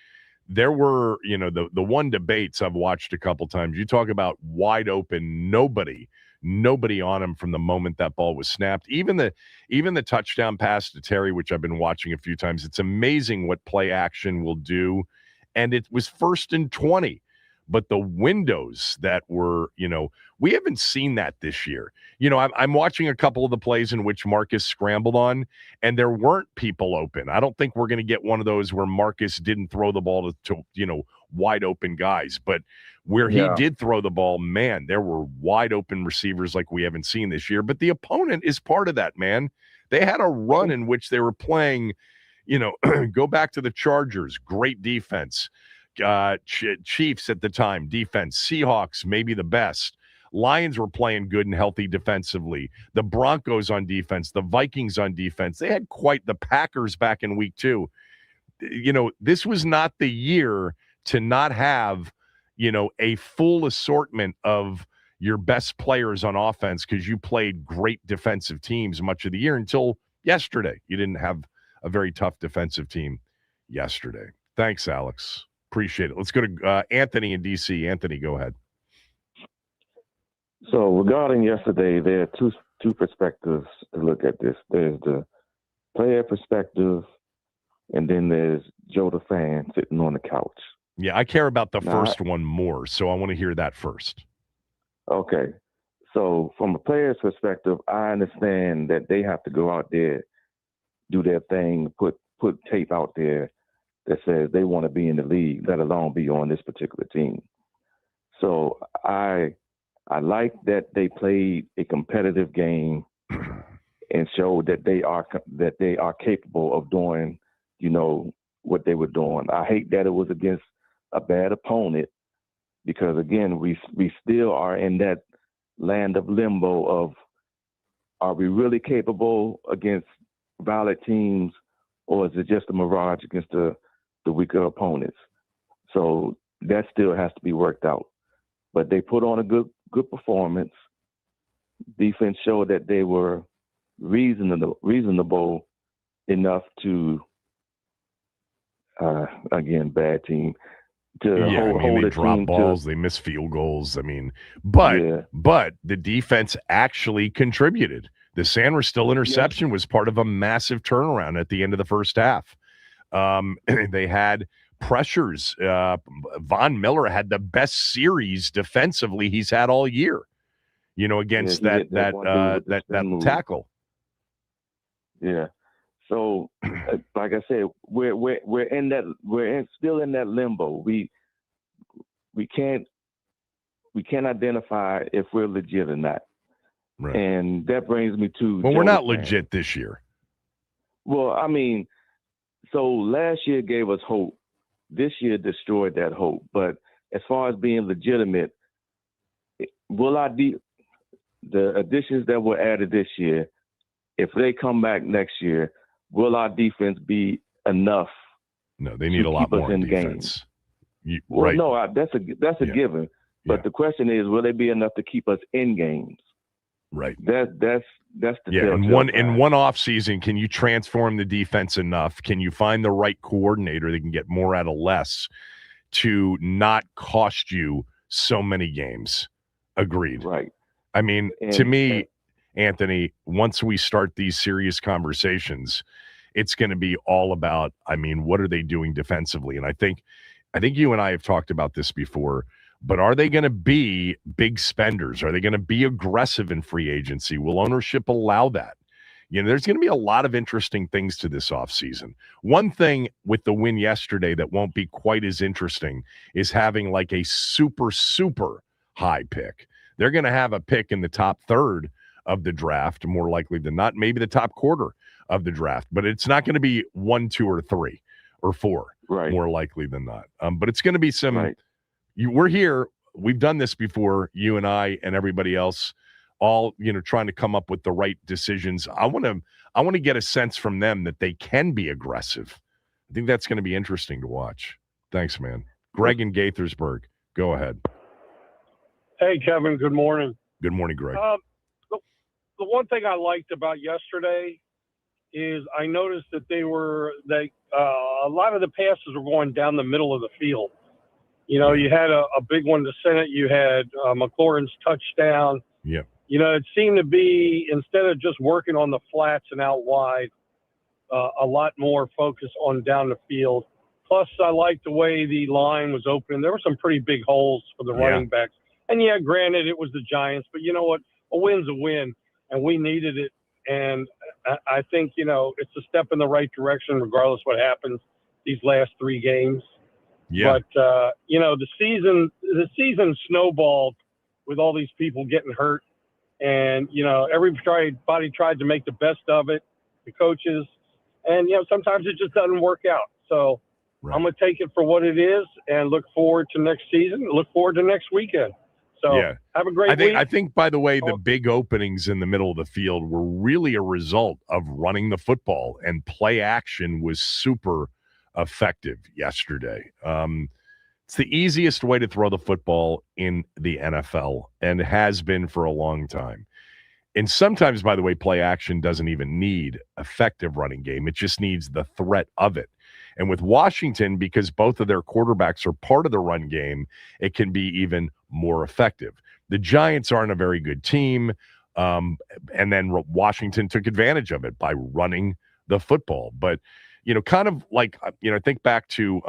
there were, you know, the one debates I've watched a couple times. You talk about wide open, nobody on him from the moment that ball was snapped. Even the touchdown pass to Terry, which I've been watching a few times. It's amazing what play action will do. And it was 1st and 20 but the windows that were, we haven't seen that this year. I'm watching a couple of the plays in which Marcus scrambled on, and there weren't people open. I don't think we're going to get one of those where Marcus didn't throw the ball to wide open guys, but where he did throw the ball, man, there were wide open receivers like we haven't seen this year. But the opponent is part of that, man. They had a run in which they were playing, go back to the Chargers, great defense. Chiefs at the time, defense. Seahawks, maybe the best. Lions were playing good and healthy defensively. The Broncos on defense, the Vikings on defense. They had quite the Packers back in week 2. This was not the year to not have, a full assortment of your best players on offense because you played great defensive teams much of the year until yesterday. You didn't have a very tough defensive team yesterday. Thanks, Alex. Appreciate it. Let's go to Anthony in D.C. Anthony, go ahead. So regarding yesterday, there are two perspectives to look at this. There's the player perspective, and then there's Joe the fan sitting on the couch. Yeah, I care about the first one more, so I want to hear that first. Okay. So from a player's perspective, I understand that they have to go out there, do their thing, put tape out there that says they want to be in the league, let alone be on this particular team. So I like that they played a competitive game and showed that they are capable of doing, what they were doing. I hate that it was against a bad opponent because, again, we still are in that land of limbo of, are we really capable against valid teams, or is it just a mirage against the weaker opponents? So that still has to be worked out. But they put on a good performance. Defense showed that they were reasonable enough to, again, bad team, to hold they a drop team balls, they miss field goals. But the defense actually contributed. The Sanders still interception was part of a massive turnaround at the end of the first half. They had pressures. Von Miller had the best series defensively he's had all year, against that tackle. Yeah. So, like I said, we're still in that limbo. We can't identify if we're legit or not. Right. And that brings me to. Well, we're not legit this year. Well, I mean, so last year gave us hope. This year destroyed that hope. But as far as being legitimate, the additions that were added this year, if they come back next year, will our defense be enough? No, they need a lot more in defense. Right. No, that's a given. But the question is, will they be enough to keep us in games? Right. That's the in one off season, can you transform the defense enough? Can you find the right coordinator that can get more out of less to not cost you so many games? Agreed. Right. I mean, to me, Anthony, once we start these serious conversations, it's going to be all about, what are they doing defensively? And I think you and I have talked about this before, but are they going to be big spenders? Are they going to be aggressive in free agency? Will ownership allow that? There's going to be a lot of interesting things to this offseason. One thing with the win yesterday that won't be quite as interesting is having like a super, super high pick. They're going to have a pick in the top third of the draft, more likely than not, maybe the top quarter of the draft, but it's not going to be 1, 2, or 3 or 4, right, more likely than not. But it's going to be some. Right. We're here. We've done this before. You and I and everybody else, all trying to come up with the right decisions. I want to get a sense from them that they can be aggressive. I think that's going to be interesting to watch. Thanks, man. Greg in Gaithersburg, go ahead. Hey, Kevin. Good morning. Good morning, Greg. The one thing I liked about yesterday is I noticed that a lot of the passes were going down the middle of the field. You had a big one to Senate. You had McLaurin's touchdown. Yeah. It seemed to be, instead of just working on the flats and out wide, a lot more focus on down the field. Plus, I liked the way the line was open. There were some pretty big holes for the running backs. And, yeah, granted, it was the Giants. But you know what? A win's a win, and we needed it. And I think, it's a step in the right direction regardless what happens these last 3 games. Yeah. But, the season snowballed with all these people getting hurt. And, everybody tried to make the best of it, the coaches. And, sometimes it just doesn't work out. So I'm going to take it for what it is and look forward to next season, look forward to next weekend. So have a great week. I think, by the way, the big openings in the middle of the field were really a result of running the football, and play action was super effective yesterday. It's the easiest way to throw the football in the NFL and has been for a long time. And sometimes, by the way, play action doesn't even need effective running game. It just needs the threat of it. And with Washington, because both of their quarterbacks are part of the run game, it can be even more effective. The Giants aren't a very good team. And then Washington took advantage of it by running the football. But, kind of like, think back to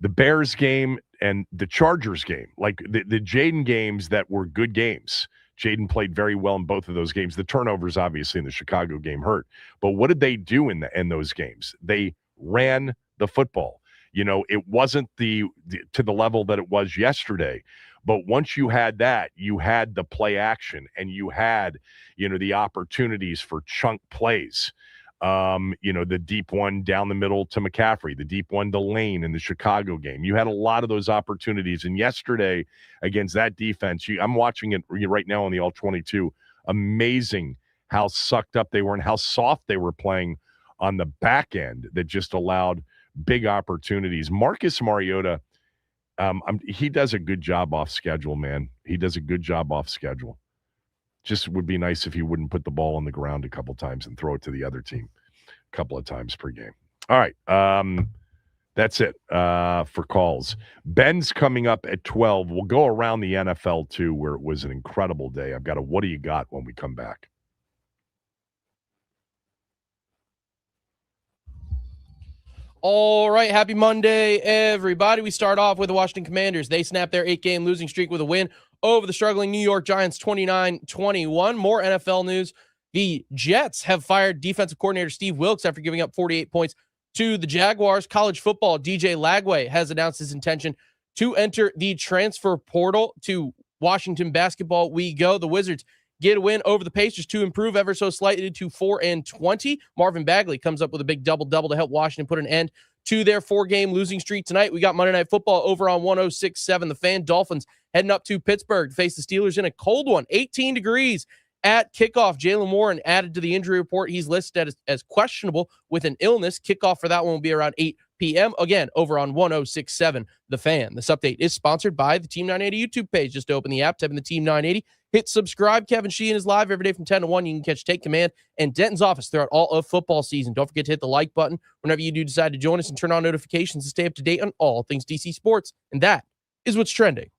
the Bears game and the Chargers game, like the Jaden games that were good games. Jaden played very well in both of those games. The turnovers, obviously, in the Chicago game hurt. But what did they do in those games? They ran the football. It wasn't to the level that it was yesterday. But once you had that, you had the play action, and you had, the opportunities for chunk plays. The deep one down the middle to McCaffrey, the deep one to Lane in the Chicago game. You had a lot of those opportunities. And yesterday against that defense, I'm watching it right now on the All-22. Amazing how sucked up they were and how soft they were playing on the back end that just allowed big opportunities. Marcus Mariota, he does a good job off schedule, man. He does a good job off schedule. Just would be nice if he wouldn't put the ball on the ground a couple times and throw it to the other team a couple of times per game. All right. That's it for calls. Ben's coming up at 12. We'll go around the NFL, too, where it was an incredible day. I've got a what do you got when we come back? All right, happy Monday, everybody. We start off with the Washington Commanders. They snapped their 8-game losing streak with a win over the struggling New York Giants 29-21. More NFL news. The Jets have fired defensive coordinator Steve Wilks after giving up 48 points to the Jaguars. College football, DJ Lagway has announced his intention to enter the transfer portal. To Washington basketball we go. The Wizards get a win over the Pacers to improve ever so slightly to 4-20. Marvin Bagley comes up with a big double-double to help Washington put an end to their 4-game losing streak tonight. We got Monday Night Football over on 106.7. The Fan. Dolphins heading up to Pittsburgh to face the Steelers in a cold one. 18 degrees at kickoff. Jalen Warren added to the injury report. He's listed as questionable with an illness. Kickoff for that one will be around 8 p.m. Again, over on 106.7 The Fan. This update is sponsored by the Team 980 YouTube page. Just open the app, type in the Team 980. Hit subscribe. Kevin Sheehan is live every day from 10 to 1. You can catch Take Command and Denton's Office throughout all of football season. Don't forget to hit the like button whenever you do decide to join us, and turn on notifications to stay up to date on all things DC sports. And that is what's trending.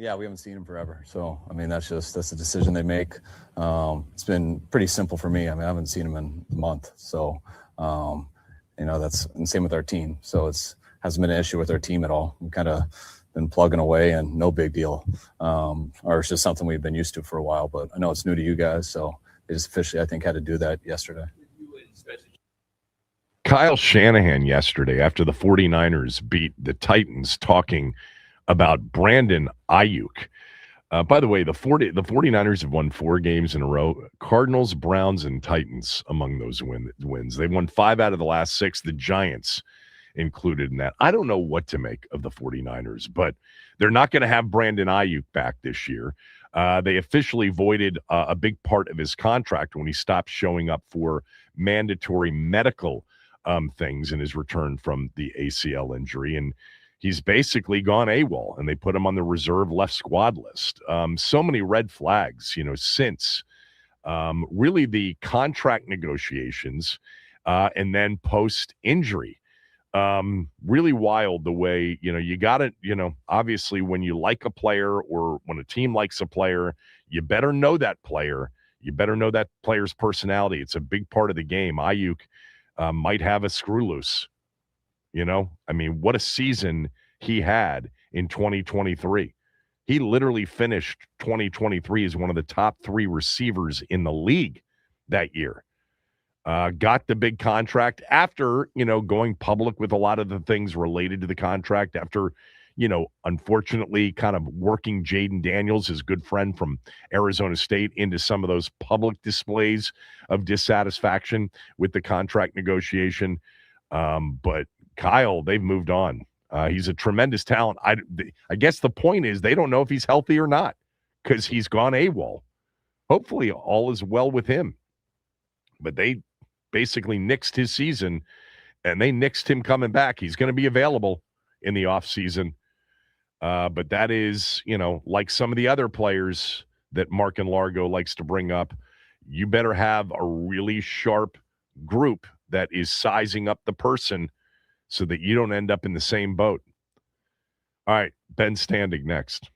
Yeah, we haven't seen him forever. So, I mean, that's a decision they make. It's been pretty simple for me. I mean, I haven't seen him in a month. So, that's and same with our team. So hasn't been an issue with our team at all. We kind of been plugging away and no big deal. Or it's just something we've been used to for a while, but I know it's new to you guys. So they just officially, I think, had to do that yesterday. Kyle Shanahan yesterday after the 49ers beat the Titans talking about Brandon Ayuk. By the way, the 49ers have won 4 games in a row. Cardinals, Browns, and Titans among those wins. They won 5 out of the last 6. The Giants included in that. I don't know what to make of the 49ers, but they're not going to have Brandon Ayuk back this year. They officially voided a big part of his contract when he stopped showing up for mandatory medical things in his return from the ACL injury. And he's basically gone AWOL, and they put him on the reserve left squad list. So many red flags, since really the contract negotiations and then post-injury. Really wild the way, you got it, obviously when you like a player or when a team likes a player, you better know that player. You better know that player's personality. It's a big part of the game. Ayuk might have a screw loose. I mean, what a season he had in 2023. He literally finished 2023 as one of the top 3 receivers in the league that year. Got the big contract after, going public with a lot of the things related to the contract after, unfortunately kind of working Jaden Daniels, his good friend from Arizona State, into some of those public displays of dissatisfaction with the contract negotiation. But Kyle, they've moved on. He's a tremendous talent. I guess the point is they don't know if he's healthy or not because he's gone AWOL. Hopefully all is well with him. But they basically nixed his season, and they nixed him coming back. He's going to be available in the offseason. But that is, like some of the other players that Mark and Largo likes to bring up, you better have a really sharp group that is sizing up the person so that you don't end up in the same boat. All right, Ben Standing next.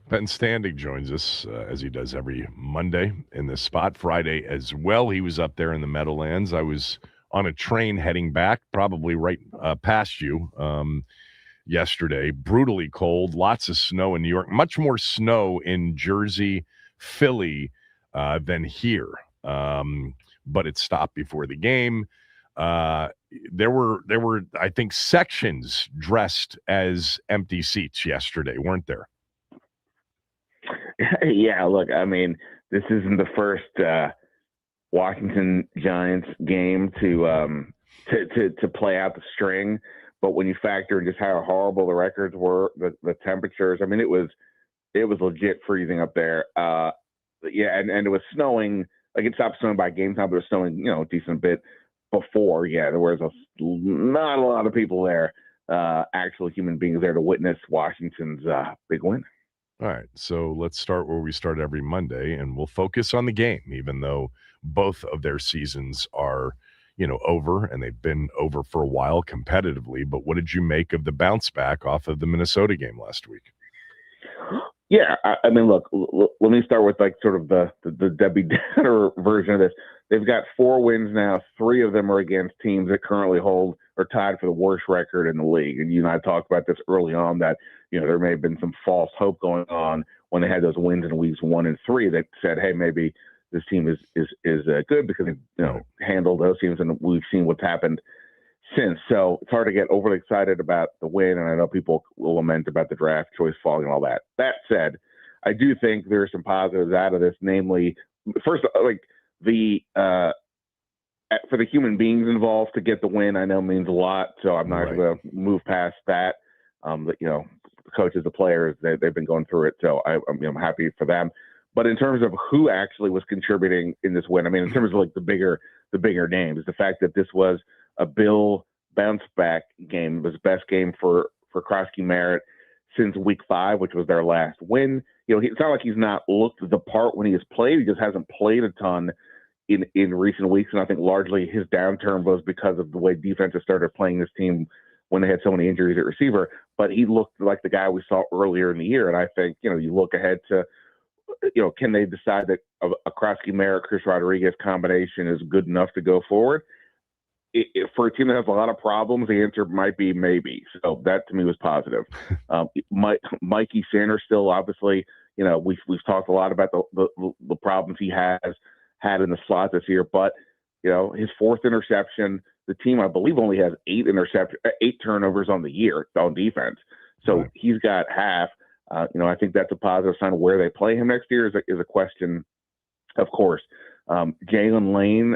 Ben Standing joins us as he does every Monday in this spot. Friday as well. He was up there in the Meadowlands. I was on a train heading back, probably right past you yesterday. Brutally cold, lots of snow in New York, much more snow in Jersey, Philly than here. But it stopped before the game. There were, I think, sections dressed as empty seats yesterday, weren't there? Yeah, look, I mean, this isn't the first Washington Giants game to play out the string, but when you factor in just how horrible the records were, the temperatures, I mean, it was legit freezing up there. Yeah, and it was snowing. Like, it stopped snowing by game time, but it was snowing, a decent bit before. Yeah, there was not a lot of people there, actual human beings there to witness Washington's big win. All right, so let's start where we start every Monday, and we'll focus on the game, even though both of their seasons are, over, and they've been over for a while competitively. But what did you make of the bounce back off of the Minnesota game last week? Yeah, I mean, look, let me start with like sort of the Debbie Downer version of this. They've got 4 wins now. 3 of them are against teams that currently hold or tied for the worst record in the league. And you and I talked about this early on that, there may have been some false hope going on when they had those wins in weeks 1 and 3 that said, hey, maybe this team is good because they handled those teams, and we've seen what's happened since. So it's hard to get overly excited about the win, and I know people will lament about the draft choice falling and all that. That said, I do think there are some positives out of this, namely, first, like the for the human beings involved to get the win, I know means a lot. So I'm not going to move past that. But the coaches, the players, they've been going through it, so I'm happy for them. But in terms of who actually was contributing in this win, I mean, in terms of like the bigger names, the fact that this was a Bill bounce back game, it was the best game for Krosky Merritt since week 5, which was their last win. It's not like he's not looked the part when he has played. He just hasn't played a ton in recent weeks. And I think largely his downturn was because of the way defenses started playing this team when they had so many injuries at receiver. But he looked like the guy we saw earlier in the year. And I think, you look ahead to, can they decide that a Krosky Merritt, Chris Rodriguez combination is good enough to go forward? For a team that has a lot of problems, the answer might be maybe. So that to me was positive. Mikey Sanders still, obviously, we've talked a lot about the problems he has had in the slot this year, but his 4th interception. The team, I believe, only has 8 turnovers on the year on defense. So he's got half. I think that's a positive sign. Where they play him next year is a question, of course. Jalen Lane,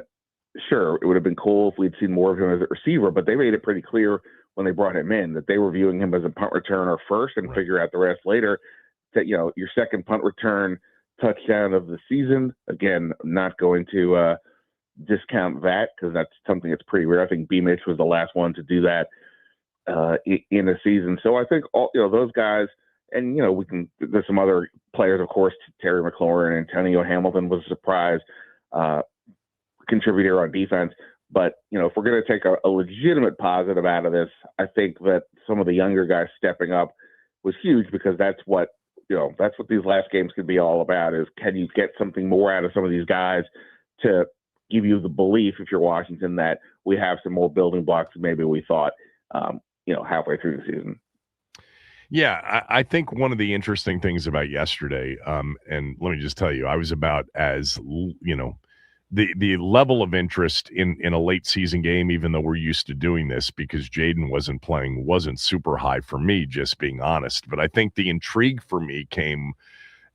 sure, it would have been cool if we'd seen more of him as a receiver, but they made it pretty clear when they brought him in that they were viewing him as a punt returner first and figure out the rest later. That, your second punt return touchdown of the season. Again, not going to discount that because that's something that's pretty rare. I think B. Mitch was the last one to do that in a season. So I think all those guys, and there's some other players, of course. Terry McLaurin and Antonio Hamilton was a surprise contributor on defense. But if we're going to take a legitimate positive out of this, I think that some of the younger guys stepping up was huge because that's what these last games could be all about. Is can you get something more out of some of these guys to give you the belief, if you're Washington, that we have some more building blocks than maybe we thought, halfway through the season. Yeah, I think one of the interesting things about yesterday, and let me just tell you, I was about as, the level of interest in a late season game, even though we're used to doing this because Jaden wasn't playing, wasn't super high for me, just being honest. But I think the intrigue for me came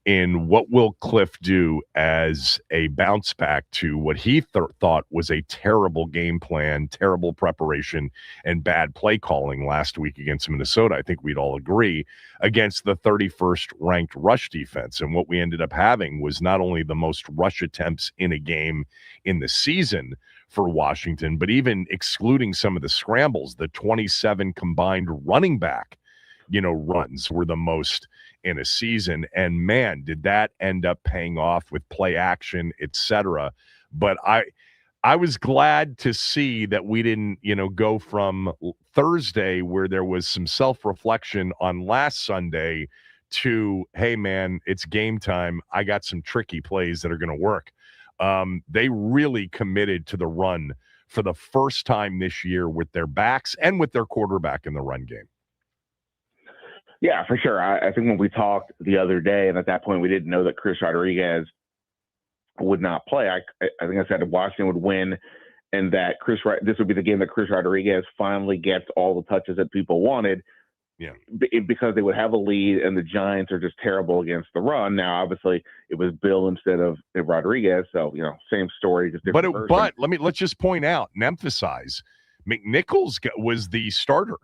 in what will Cliff do as a bounce back to what he thought was a terrible game plan, terrible preparation, and bad play calling last week against Minnesota. I think we'd all agree, against the 31st ranked rush defense. And what we ended up having was not only the most rush attempts in a game in the season for Washington, but even excluding some of the scrambles, the 27 combined running back, runs were the most in a season. And man, did that end up paying off with play action, etc. But I was glad to see that we didn't, go from Thursday where there was some self-reflection on last Sunday to, hey, man, it's game time. I got some tricky plays that are going to work. They really committed to the run for the first time this year with their backs and with their quarterback in the run game. Yeah, for sure. I think when we talked the other day, and at that point we didn't know that Chris Rodriguez would not play. I think I said Washington would win, and that this would be the game that Chris Rodriguez finally gets all the touches that people wanted. Yeah, because they would have a lead, and the Giants are just terrible against the run. Now, obviously, it was Bill instead of Rodriguez, so same story, just different version. But let's just point out and emphasize, McNichols was the starter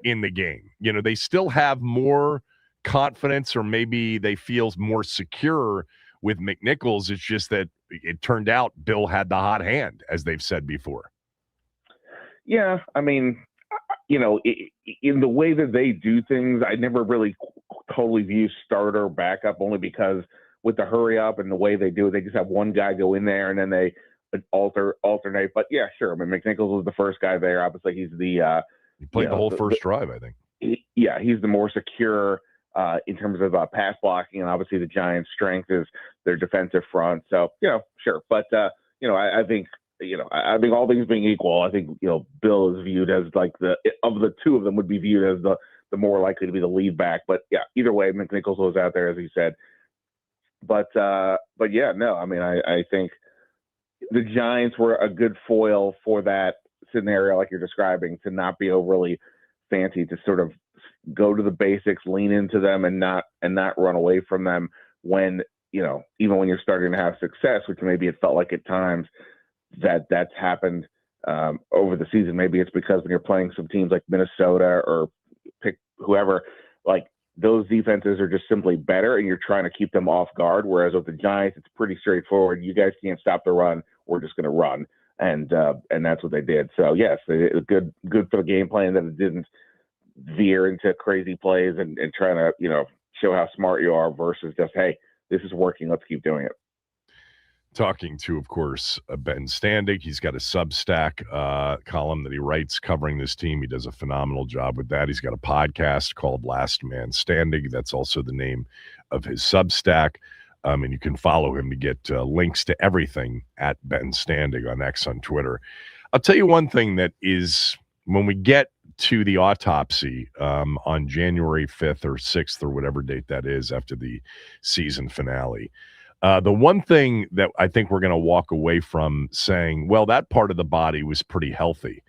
in the game. They still have more confidence, or maybe they feel more secure with McNichols. It's just that it turned out Bill had the hot hand, as they've said before. Yeah, I mean, in the way that they do things, I never really totally view starter backup, only because with the hurry up and the way they do it, they just have one guy go in there and then they alternate. But yeah, sure. I mean, McNichols was the first guy there. Obviously, he's the he played the whole first drive, I think. He's the more secure in terms of pass blocking, and obviously the Giants' strength is their defensive front. So sure. But I think. I think all things being equal, I think Bill is viewed as like of the two of them would be viewed as the more likely to be the lead back. But yeah, either way, McNichols was out there, as he said. But yeah, no, I mean, I think the Giants were a good foil for that scenario, like you're describing, to not be overly fancy, to sort of go to the basics, lean into them, and not run away from them when even when you're starting to have success, which maybe it felt like at times. That's happened over the season. Maybe it's because when you're playing some teams like Minnesota or pick whoever, like those defenses are just simply better, and you're trying to keep them off guard. Whereas with the Giants, it's pretty straightforward. You guys can't stop the run. We're just going to run, and that's what they did. So yes, it was good for the game plan that it didn't veer into crazy plays and trying to show how smart you are versus just, hey, this is working. Let's keep doing it. Talking to, of course, Ben Standig. He's got a Substack column that he writes covering this team. He does a phenomenal job with that. He's got a podcast called Last Man Standing. That's also the name of his Substack. And you can follow him to get links to everything at Ben Standig on X on Twitter. I'll tell you one thing that is, when we get to the autopsy on January 5th or 6th or whatever date that is after the season finale, the one thing that I think we're going to walk away from saying, well, that part of the body was pretty healthy,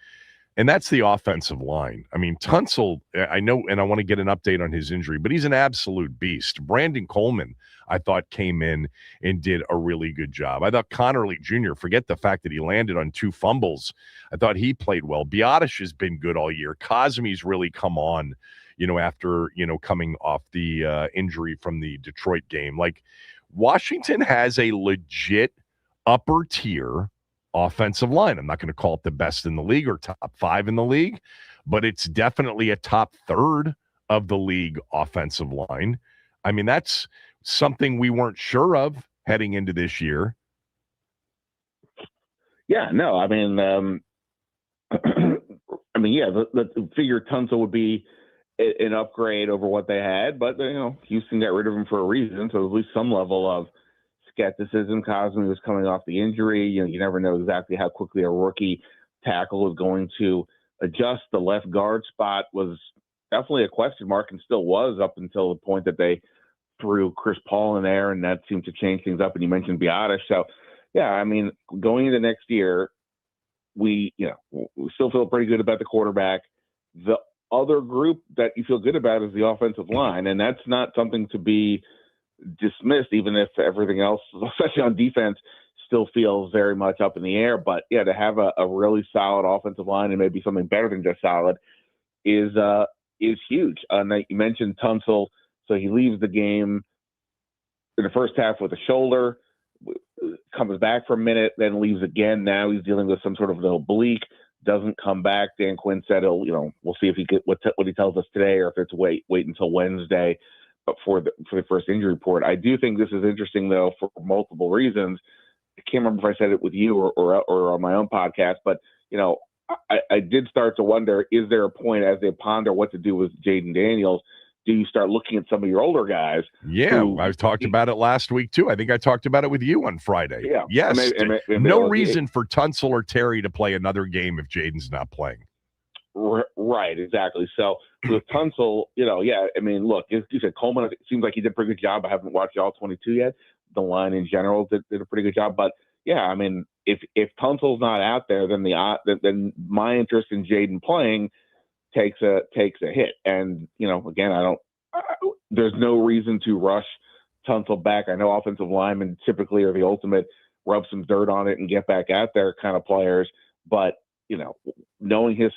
and that's the offensive line. I mean, Tunsil, I know, and I want to get an update on his injury, but he's an absolute beast. Brandon Coleman, I thought, came in and did a really good job. I thought Connerly Jr., forget the fact that he landed on 2 fumbles, I thought he played well. Biotish has been good all year. Cosme's really come on, after, coming off the injury from the Detroit game. Like, Washington has a legit upper tier offensive line. I'm not going to call it the best in the league or top 5 in the league, but it's definitely a top 3rd of the league offensive line. I mean, that's something we weren't sure of heading into this year. Yeah, no, I mean, the figure Tunsil would be an upgrade over what they had, but Houston got rid of him for a reason, so at least some level of skepticism. Cosme was coming off the injury. You never know exactly how quickly a rookie tackle is going to adjust. The left guard spot was definitely a question mark, and still was up until the point that they threw Chris Paul in there, and that seemed to change things up. And you mentioned Biotish, so yeah, I mean, going into next year, we still feel pretty good about the quarterback. The other group that you feel good about is the offensive line, and that's not something to be dismissed, even if everything else, especially on defense, still feels very much up in the air. But yeah, to have a really solid offensive line, and maybe something better than just solid, is huge. You mentioned Tunsil, so he leaves the game in the first half with a shoulder, comes back for a minute, then leaves again. Now he's dealing with some sort of an oblique. Doesn't come back. Dan Quinn said we'll see if he get what he tells us today, or if it's wait until Wednesday for the first injury report. I do think this is interesting, though, for multiple reasons. I can't remember if I said it with you or on my own podcast, but I did start to wonder, is there a point as they ponder what to do with Jaden Daniels? do you start looking at some of your older guys? Yeah, I talked about it last week too. I think I talked about it with you on Friday. Yeah. Yes. And no reason for Tunsil or Terry to play another game if Jaden's not playing. Right, exactly. So with Tunsil, I mean, look, you said Coleman, it seems like he did a pretty good job. I haven't watched all 22 yet. The line in general did a pretty good job. But, yeah, I mean, if Tunsil's not out there, then my interest in Jaden playing takes a hit. And, again, there's no reason to rush Tunsil back. I know offensive linemen typically are the ultimate rub some dirt on it and get back out there kind of players. But, knowing his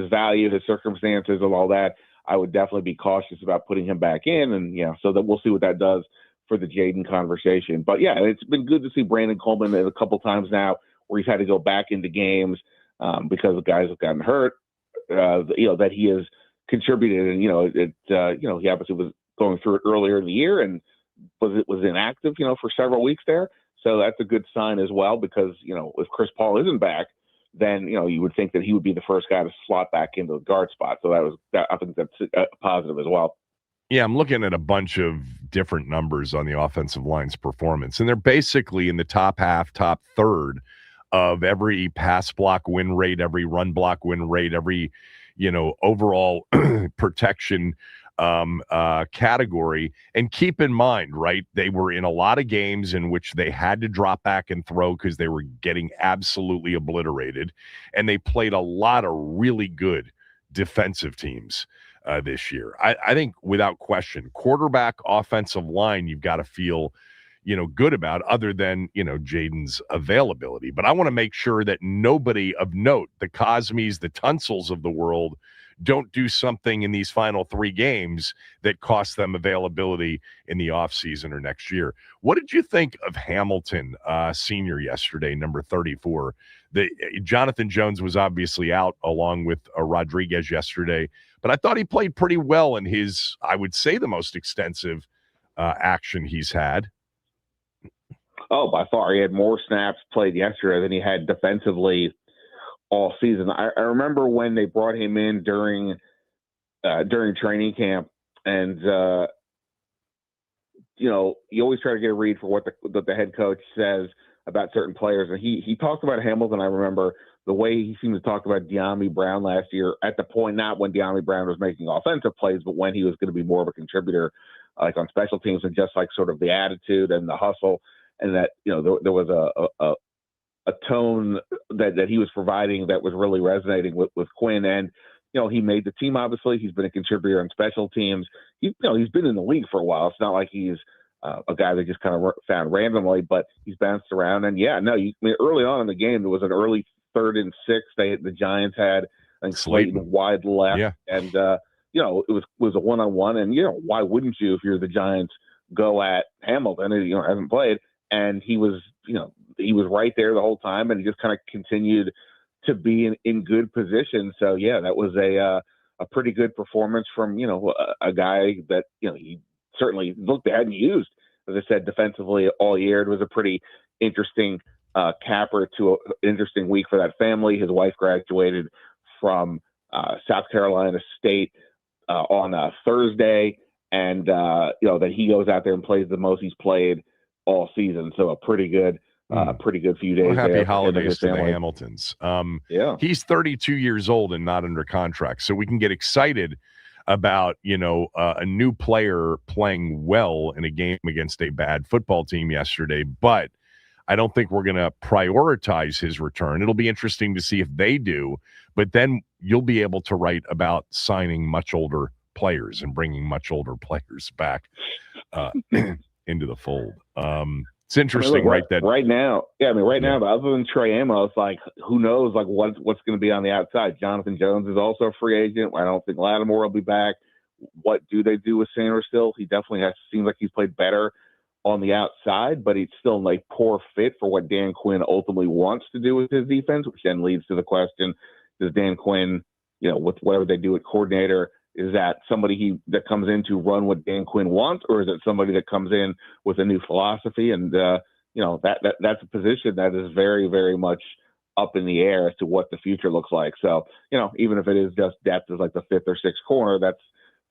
value, his circumstances, and all that, I would definitely be cautious about putting him back in. And so that we'll see what that does for the Jaden conversation. But yeah, it's been good to see Brandon Coleman a couple times now where he's had to go back into games because the guys have gotten hurt. That he has contributed, and he obviously was going through it earlier in the year and was inactive, for several weeks there. So that's a good sign as well because if Chris Paul isn't back, then you would think that he would be the first guy to slot back into the guard spot. So I think that's a positive as well. Yeah, I'm looking at a bunch of different numbers on the offensive line's performance, and they're basically in the top half, top third of every pass block win rate, every run block win rate, every overall protection category. And keep in mind, right, they were in a lot of games in which they had to drop back and throw because they were getting absolutely obliterated, and they played a lot of really good defensive teams this year. I think without question, quarterback, offensive line, you've got to feel good about, other than Jaden's availability. But I want to make sure that nobody of note, the Cosmes, the Tunsils of the world, don't do something in these final 3 games that costs them availability in the offseason or next year. What did you think of Hamilton, senior, yesterday, number 34? Jonathan Jones was obviously out along with Rodriguez yesterday, but I thought he played pretty well in his, I would say, the most extensive action he's had. Oh, by far. He had more snaps played yesterday than he had defensively all season. I remember when they brought him in during training camp, and you always try to get a read for what the head coach says about certain players. And he talked about Hamilton. I remember the way he seemed to talk about De'Ami Brown last year, at the point not when De'Ami Brown was making offensive plays, but when he was going to be more of a contributor, like on special teams, and just like sort of the attitude and the hustle, and that there was a tone that he was providing that was really resonating with Quinn. And he made the team. Obviously, he's been a contributor on special teams. He's been in the league for a while. It's not like he's a guy that just kind of found randomly, but he's bounced around. And early on in the game, there was an early 3rd and 6. The Giants had, I think, Slayton wide left, and it was a one-on-one. And why wouldn't you, if you're the Giants, go at Hamilton? And hasn't played, and he was right there the whole time, and he just kind of continued to be in good position. So that was a pretty good performance from a guy that he certainly looked hadn't used, as I said, defensively all year. It was a pretty interesting capper to an interesting week for that family. His wife graduated from South Carolina State on Thursday, and that he goes out there and plays the most he's played all season. So a pretty good few days. Well, happy there holidays to the Hamiltons. He's 32 years old and not under contract, so we can get excited about a new player playing well in a game against a bad football team yesterday. But I don't think we're going to prioritize his return. It'll be interesting to see if they do, but then you'll be able to write about signing much older players and bringing much older players back into the fold. It's interesting, right now, but other than Trey Amos, like, who knows, like, what's going to be on the outside? Jonathan Jones is also a free agent. I don't think Lattimore will be back. What do they do with Sanders still? He definitely seems like he's played better on the outside, but he's still like poor fit for what Dan Quinn ultimately wants to do with his defense, which then leads to the question: does Dan Quinn, with whatever they do at coordinator, is that somebody that comes in to run what Dan Quinn wants, or is it somebody that comes in with a new philosophy? And that's a position that is very, very much up in the air as to what the future looks like. So even if it is just depth as like the 5th or 6th corner, that's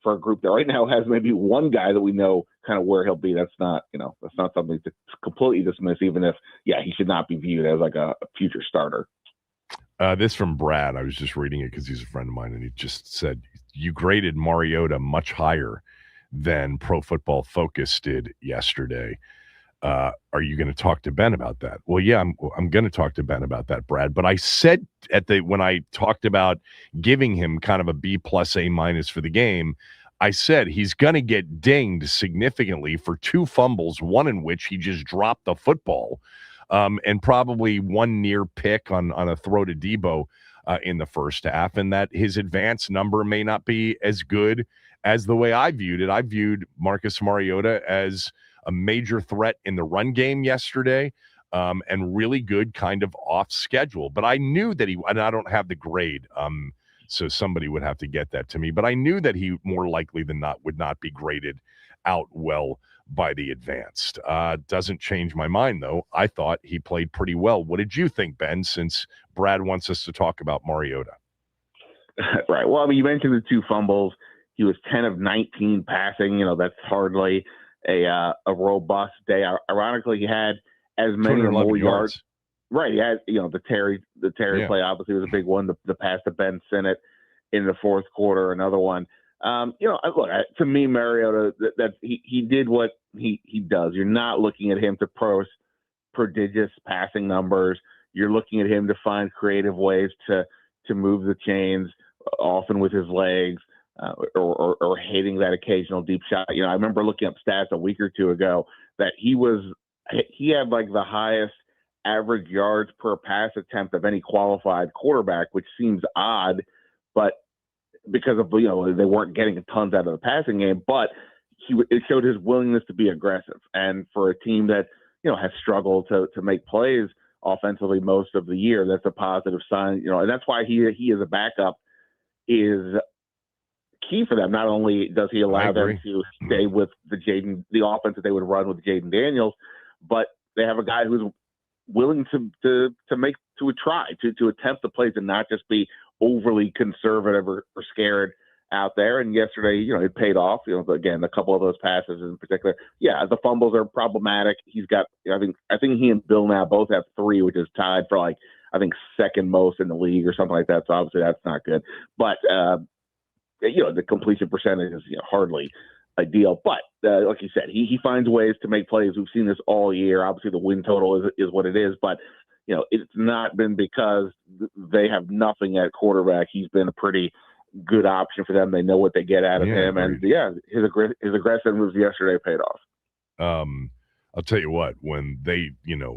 for a group that right now has maybe one guy that we know kind of where he'll be. That's not something to completely dismiss, even if, he should not be viewed as like a future starter. This from Brad. I was just reading it because he's a friend of mine, and he just said, you graded Mariota much higher than Pro Football Focus did yesterday. Are you going to talk to Ben about that? Well, yeah, I'm going to talk to Ben about that, Brad. But I said when I talked about giving him kind of a B plus A minus for the game, I said he's going to get dinged significantly for 2 fumbles, one in which he just dropped the football, and probably one near pick on a throw to Debo in the first half, and that his advanced number may not be as good as the way I viewed it. I viewed Marcus Mariota as a major threat in the run game yesterday, and really good kind of off schedule. But I knew that and I don't have the grade, so somebody would have to get that to me. But I knew that he more likely than not would not be graded out well by the advanced. Doesn't change my mind, though. I thought he played pretty well. What did you think, Ben, since Brad wants us to talk about Mariota? Right. Well, I mean, you mentioned the 2 fumbles. He was 10 of 19 passing. That's hardly a robust day. Ironically, he had as many or more yards. Right. He had, the Terry play obviously was a big one. The pass to Ben Sinnott in the fourth quarter, another one. Look, to me, Mariota, that he did what he does. You're not looking at him to post prodigious passing numbers. You're looking at him to find creative ways to move the chains, often with his legs, or hitting that occasional deep shot. I remember looking up stats a week or 2 ago that he had like the highest average yards per pass attempt of any qualified quarterback, which seems odd, but because of, they weren't getting tons out of the passing game, but it showed his willingness to be aggressive. And for a team that, has struggled to make plays offensively most of the year, that's a positive sign, and that's why he as a backup is key for them. Not only does he allow them to stay with the offense that they would run with Jaden Daniels, but they have a guy who's willing to attempt the plays and not just be overly conservative or scared out there. And yesterday, it paid off. Again, a couple of those passes in particular. Yeah, the fumbles are problematic. He's got, I think he and Bill now both have 3, which is tied for I think second most in the league or something like that. So obviously that's not good. But the completion percentage is hardly ideal. But like you said, he finds ways to make plays. We've seen this all year. Obviously, the win total is what it is. But it's not been because they have nothing at quarterback. He's been a pretty good option for them. They know what they get out of him, and his aggressive moves yesterday paid off. I'll tell you what, when they,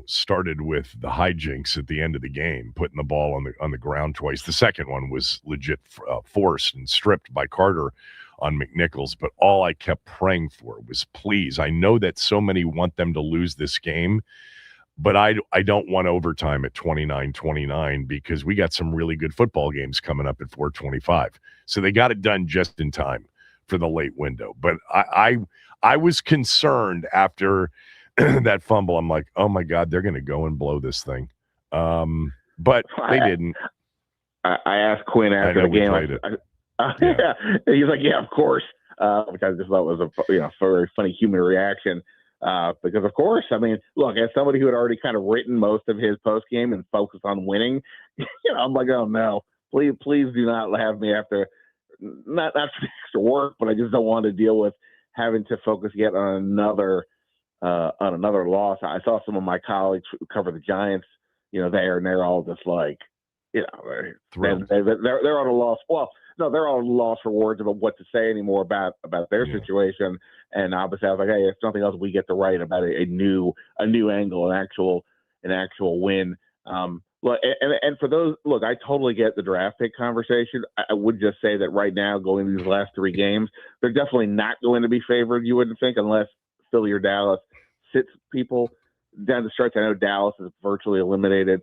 started with the hijinks at the end of the game, putting the ball on the ground twice, the second one was legit forced and stripped by Carter on McNichols. But all I kept praying for was, please, I know that so many want them to lose this game, but I don't want overtime at 29-29 because we got some really good football games coming up at 4:25. So they got it done just in time for the late window. But I was concerned after that fumble. I'm like, oh my God, they're going to go and blow this thing. But they didn't. I asked Quinn after the game. He's like, yeah, of course. Which I just thought was a very funny human reaction. Because of course, I mean, look, as somebody who had already kind of written most of his post game and focused on winning, I'm like, oh no, please do not have me after not for extra work, but I just don't want to deal with having to focus yet on another loss. I saw some of my colleagues who cover the Giants, there, and they're all just like, they're on a loss. Well, no, they're all lost for words about what to say anymore about their situation. And obviously, I was like, hey, if something else, we get to write about a new angle, an actual win. Look, and for those, look, I totally get the draft pick conversation. I would just say that right now, going these last 3 games, they're definitely not going to be favored. You wouldn't think, unless Philly or Dallas sits people down the stretch. I know Dallas is virtually eliminated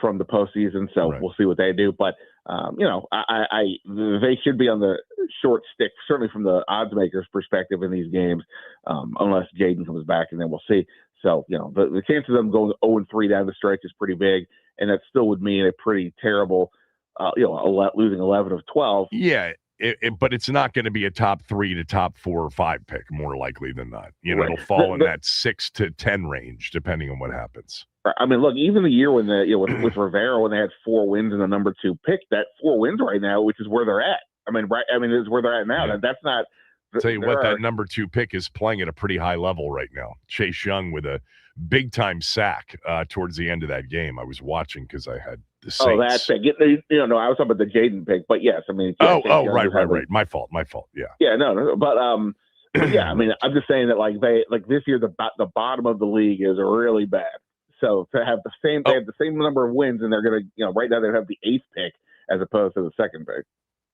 from the postseason, so we'll see what they do. But they should be on the short stick, certainly from the odds makers' perspective in these games, unless Jaden comes back, and then we'll see. So the chances of them going 0-3 down the stretch is pretty big, and that still would mean a pretty terrible, losing 11 of 12. Yeah, but it's not going to be a top 3 to top 4 or 5 pick, more likely than not. Right. It'll fall in that 6 to 10 range, depending on what happens. I mean, look, even the year when with Rivera, when they had 4 wins and the number 2 pick, that 4 wins right now, which is where they're at. I mean, is where they're at now. Yeah. That's not. Tell you what, that number 2 pick is playing at a pretty high level right now. Chase Young with a big time sack towards the end of that game. I was watching because I had the Saints. Oh, that's it. No, I was talking about the Jaden pick, but yes, I mean. Yeah, right. My fault. Yeah. Yeah, no, but yeah, I mean, I'm just saying that like this year the bottom of the league is really bad. So to have they have the same number of wins, and they're gonna, right now they have the 8th pick as opposed to the 2nd pick.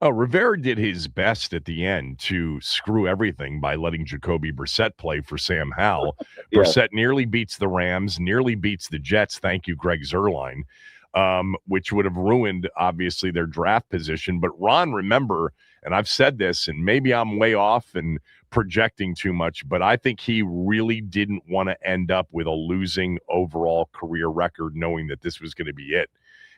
Oh, Rivera did his best at the end to screw everything by letting Jacoby Brissett play for Sam Howell. Yeah. Brissett nearly beats the Rams, nearly beats the Jets. Thank you, Greg Zuerlein, which would have ruined, obviously, their draft position. But Ron, remember, and I've said this, and maybe I'm way off and projecting too much, but I think he really didn't want to end up with a losing overall career record, knowing that this was going to be it.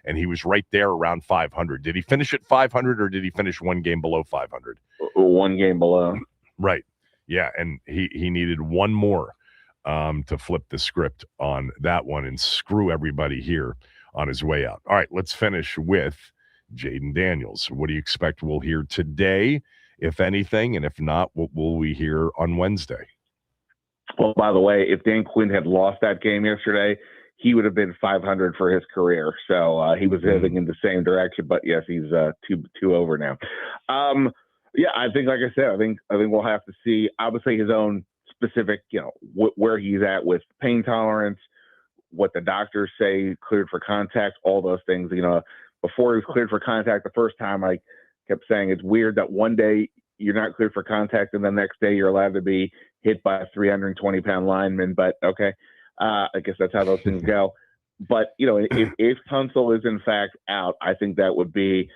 And he was right there around 500. Did he finish at 500 or did he finish 1 game below 500? 1 game below. Right. Yeah. And he needed 1 more to flip the script on that one and screw everybody here on his way out. All right, let's finish with Jaden Daniels. What do you expect we'll hear today, if anything? And if not, what will we hear on Wednesday? Well, by the way, if Dan Quinn had lost that game yesterday, he would have been 500 for his career. So he was heading in the same direction. But yes, he's two over now. Yeah, I think, like I said, I think we'll have to see, obviously, his own specific, where he's at with pain tolerance, what the doctors say cleared for contact, all those things. Before he was cleared for contact the first time, I kept saying it's weird that one day you're not cleared for contact and the next day you're allowed to be hit by a 320-pound lineman. But okay. I guess that's how those things go. But, if Tunsil is in fact out, I think that would be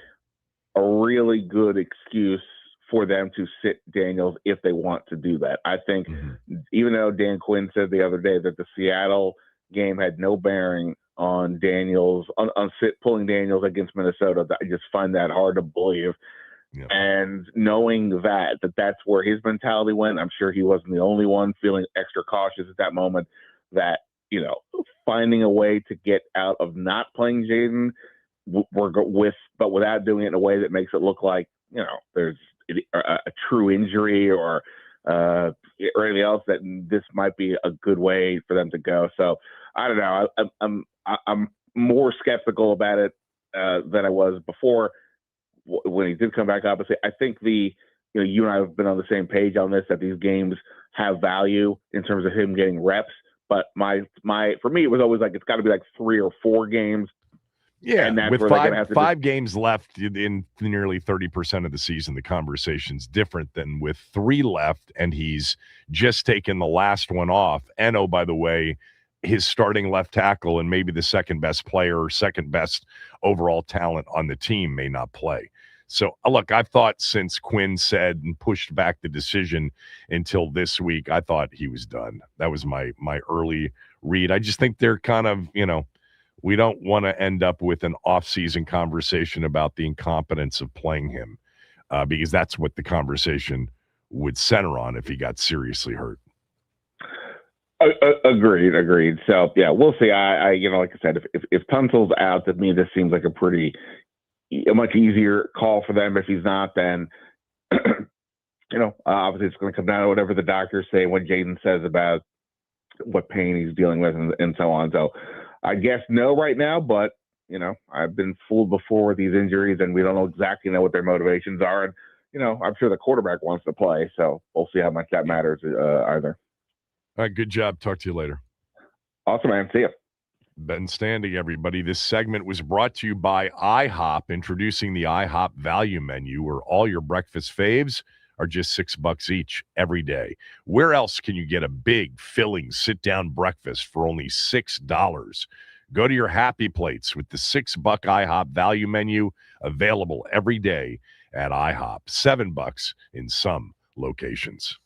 a really good excuse for them to sit Daniels if they want to do that. I think even though Dan Quinn said the other day that the Seattle game had no bearing on Daniels, on pulling Daniels against Minnesota, I just find that hard to believe. Yeah. And knowing that that's where his mentality went, I'm sure he wasn't the only one feeling extra cautious at that moment. That, finding a way to get out of not playing Jaden but without doing it in a way that makes it look like, there's a true injury or anything else, that this might be a good way for them to go. So I don't know. I'm more skeptical about it than I was before when he did come back. Obviously, I think you and I have been on the same page on this, that these games have value in terms of him getting reps. But for me, it was always like, it's got to be like 3 or 4 games. Yeah, and that's with where five games left in nearly 30% of the season, the conversation's different than with 3 left, and he's just taken the last one off. And, oh, by the way, his starting left tackle and maybe the second best player or second best overall talent on the team may not play. So, look, I've thought since Quinn said and pushed back the decision until this week, I thought he was done. That was my early read. I just think they're kind of, we don't want to end up with an off-season conversation about the incompetence of playing him because that's what the conversation would center on if he got seriously hurt. Agreed. So, yeah, we'll see. I like I said, if Tunsil's out, to me, this seems like a much easier call for them. If he's not, then, obviously it's going to come down to whatever the doctors say, what Jaden says about what pain he's dealing with and so on. So I guess no right now, but, I've been fooled before with these injuries and we don't exactly know what their motivations are. And, I'm sure the quarterback wants to play. So we'll see how much that matters either. All right. Good job. Talk to you later. Awesome, man. See you. Ben Standing, everybody. This segment was brought to you by IHOP, introducing the IHOP value menu, where all your breakfast faves are just $6 each every day. Where else can you get a big, filling, sit-down breakfast for only $6? Go to your Happy Plates with the $6 IHOP value menu, available every day at IHOP. $7 in some locations.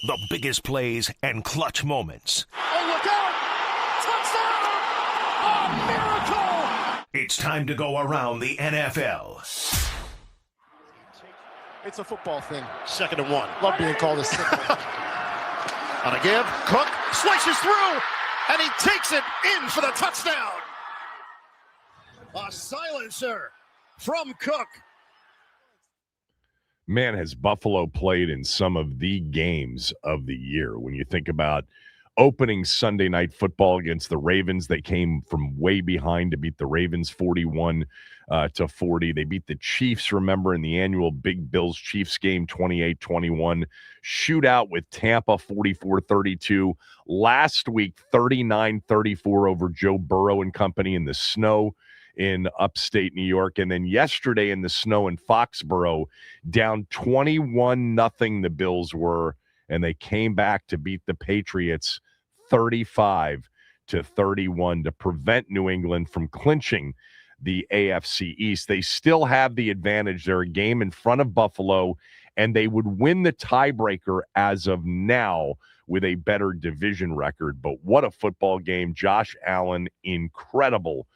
The biggest plays and clutch moments. Oh, look out! Touchdown! A miracle! It's time to go around the NFL. It's a football thing. 2nd and 1. Love being called a sick. On a give, Cook slices through, and he takes it in for the touchdown. A silencer from Cook. Man, has Buffalo played in some of the games of the year. When you think about opening Sunday night football against the Ravens, they came from way behind to beat the Ravens 41 to 40. They beat the Chiefs, remember, in the annual Big Bills Chiefs game 28-21. Shootout with Tampa 44-32. Last week 39-34 over Joe Burrow and company in the snow in upstate New York. And then yesterday in the snow in Foxborough, down 21-0 the Bills were, and they came back to beat the Patriots 35-31 to prevent New England from clinching the AFC East. They still have the advantage. They're a game in front of Buffalo, and they would win the tiebreaker as of now with a better division record. But what a football game. Josh Allen, incredible.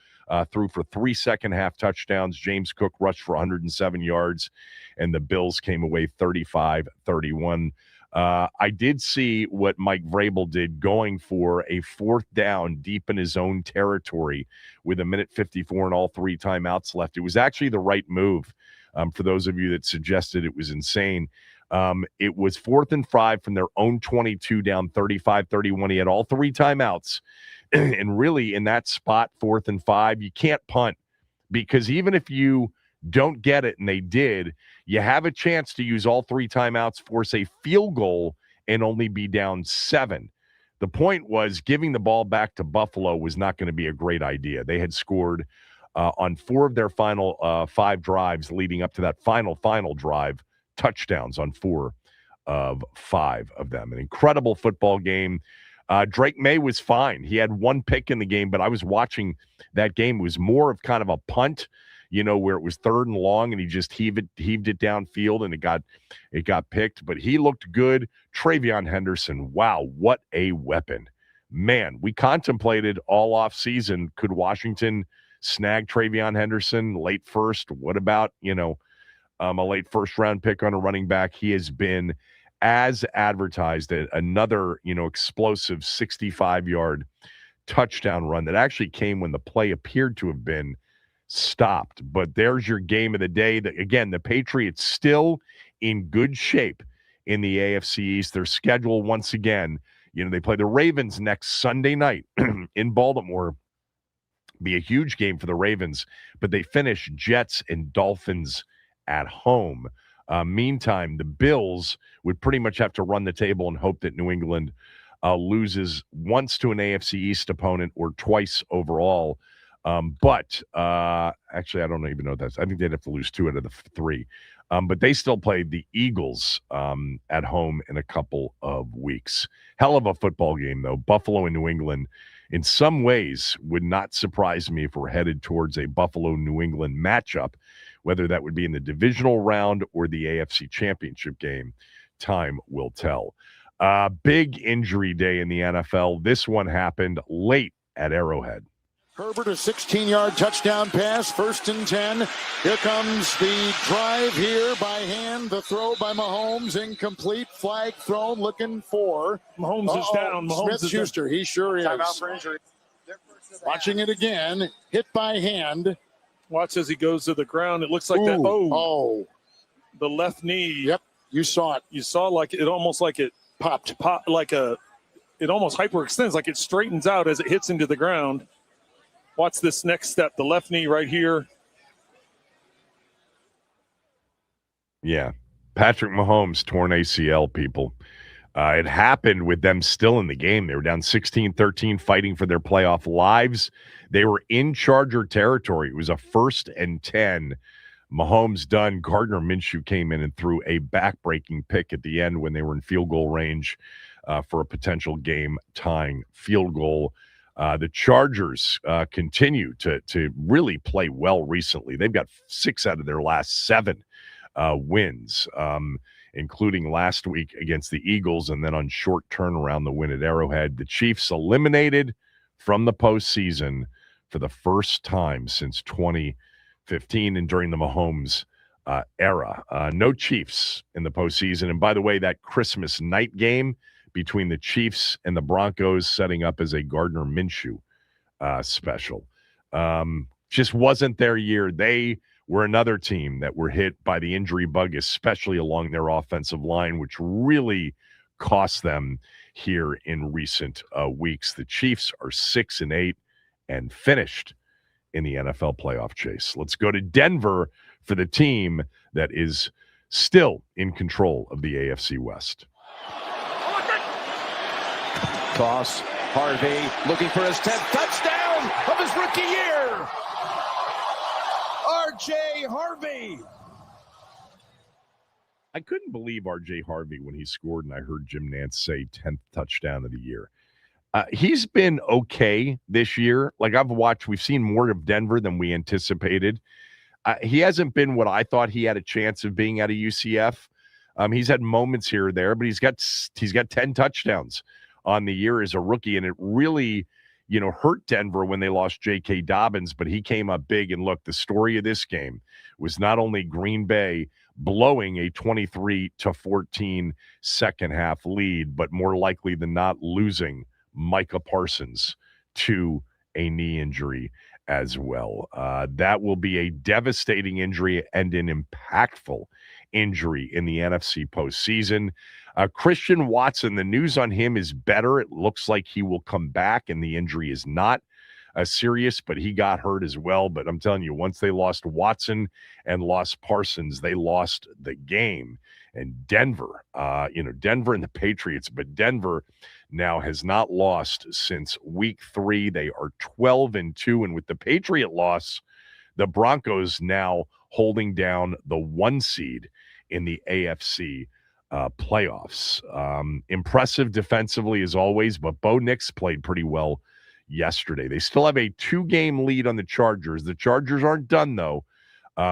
Threw for 3 second-half touchdowns. James Cook rushed for 107 yards, and the Bills came away 35-31. I did see what Mike Vrabel did, going for a 4th down deep in his own territory with 1:54 and all 3 timeouts left. It was actually the right move. For those of you that suggested it was insane, it was 4th and 5 from their own 22, down 35-31. He had all 3 timeouts. And really, in that spot, 4th and 5, you can't punt, because even if you don't get it, and they did, you have a chance to use all 3 timeouts, force a field goal, and only be down 7. The point was, giving the ball back to Buffalo was not going to be a great idea. They had scored on 4 of their final 5 drives leading up to that final drive, touchdowns on 4 of 5 of them. An incredible football game. Drake May was fine. He had 1 pick in the game, but I was watching that game. It was more of kind of a punt, where it was 3rd and long, and he just heaved it downfield, and it got picked. But he looked good. TreVeyon Henderson, wow, what a weapon. Man, we contemplated all off season, could Washington snag TreVeyon Henderson late first? What about, a late first-round pick on a running back? He has been, as advertised, another, explosive 65-yard touchdown run that actually came when the play appeared to have been stopped. But there's your game of the day. Again, the Patriots still in good shape in the AFC East. Their schedule, once again, they play the Ravens next Sunday night in Baltimore. Be a huge game for the Ravens, but they finish Jets and Dolphins at home. Meantime, the Bills would pretty much have to run the table and hope that New England loses once to an AFC East opponent or twice overall. But actually, I don't even know that. I think they'd have to lose 2 out of the 3. But they still play the Eagles at home in a couple of weeks. Hell of a football game, though. Buffalo and New England, in some ways, would not surprise me if we're headed towards a Buffalo-New England matchup, whether that would be in the divisional round or the AFC Championship game. Time will tell. Big injury day in the NFL. This one happened late at Arrowhead. Herbert, a 16-yard touchdown pass, 1st and 10. Here comes the drive here by hand. The throw by Mahomes, incomplete. Flag thrown, looking for. Mahomes is down. Mahomes Smith-Schuster, he sure is. Timeout for injury. Watching it again, hit by hand. Watch as he goes to the ground. It looks like that. Oh, the left knee. Yep, you saw it. You saw almost like it popped, it almost hyperextends, like it straightens out as it hits into the ground. Watch this next step, the left knee right here. Yeah, Patrick Mahomes torn ACL, people. It happened with them still in the game. They were down 16-13, fighting for their playoff lives. They were in Charger territory. It was a 1st and 10. Mahomes done. Gardner Minshew came in and threw a back-breaking pick at the end when they were in field goal range for a potential game-tying field goal. The Chargers continue to really play well recently. They've got 6 out of their last 7 wins. including last week against the Eagles, and then on short turnaround, the win at Arrowhead. The Chiefs eliminated from the postseason for the first time since 2015 and during the Mahomes era. No Chiefs in the postseason. And by the way, that Christmas night game between the Chiefs and the Broncos setting up as a Gardner Minshew special. Just wasn't their year. They were another team that were hit by the injury bug, especially along their offensive line, which really cost them here in recent weeks. The Chiefs are 6-8 and finished in the NFL playoff chase. Let's go to Denver for the team that is still in control of the AFC West. Toss, Harvey looking for his 10th touchdown of his rookie year. R.J. Harvey. I couldn't believe R.J. Harvey when he scored, and I heard Jim Nantz say 10th touchdown of the year. He's been okay this year. Like we've seen more of Denver than we anticipated. He hasn't been what I thought he had a chance of being at a UCF. He's had moments here or there, but he's got 10 touchdowns on the year as a rookie, and it really, hurt Denver when they lost J.K. Dobbins, but he came up big. And look, the story of this game was not only Green Bay blowing a 23-14 second half lead, but more likely than not losing Micah Parsons to a knee injury as well. That will be a devastating injury and an impactful injury in the NFC postseason. Christian Watson, the news on him is better. It looks like he will come back, and the injury is not serious, but he got hurt as well. But I'm telling you, once they lost Watson and lost Parsons, they lost the game. And Denver, Denver and the Patriots, but Denver now has not lost since week 3. They are 12-2, and with the Patriot loss, the Broncos now holding down the 1 seed in the AFC playoffs. Impressive defensively as always, but Bo Nix played pretty well yesterday. They still have a 2-game lead on the Chargers. The Chargers aren't done, though.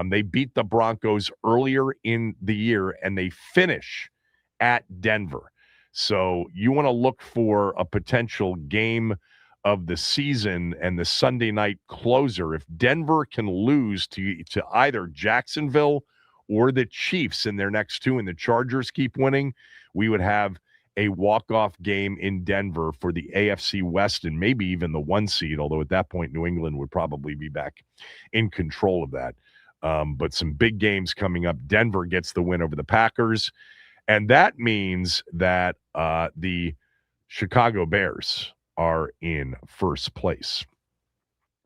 They beat the Broncos earlier in the year, and they finish at Denver. So you want to look for a potential game of the season and the Sunday night closer. If Denver can lose to either Jacksonville or the Chiefs in their next 2 and the Chargers keep winning, we would have a walk-off game in Denver for the AFC West and maybe even the 1 seed, although at that point New England would probably be back in control of that. But some big games coming up. Denver gets the win over the Packers, and that means that the Chicago Bears are in first place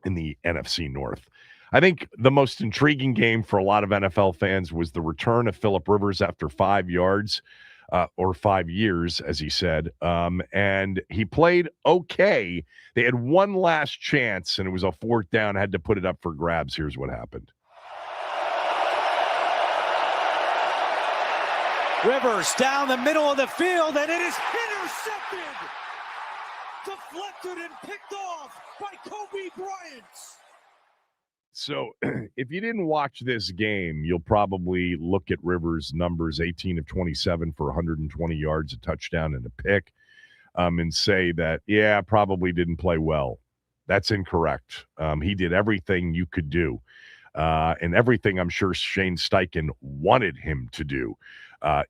in the NFC North. I think the most intriguing game for a lot of NFL fans was the return of Phillip Rivers after 5 years, as he said. And he played okay. They had one last chance, and it was a 4th down, had to put it up for grabs. Here's what happened. Rivers down the middle of the field, and it is intercepted, deflected and picked off by Kobe Bryant. So if you didn't watch this game, you'll probably look at Rivers' numbers, 18 of 27 for 120 yards, a touchdown, and a pick, and say that, probably didn't play well. That's incorrect. He did everything you could do, and everything I'm sure Shane Steichen wanted him to do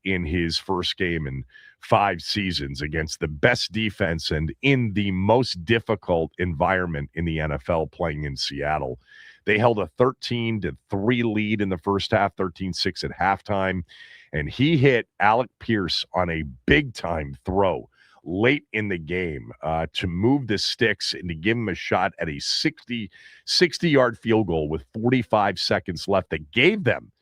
in his first game in 5 seasons against the best defense and in the most difficult environment in the NFL, playing in Seattle. They held a 13-3 lead in the first half, 13-6 at halftime, and he hit Alec Pierce on a big-time throw late in the game to move the sticks and to give him a shot at a 60-yard field goal with 45 seconds left that gave them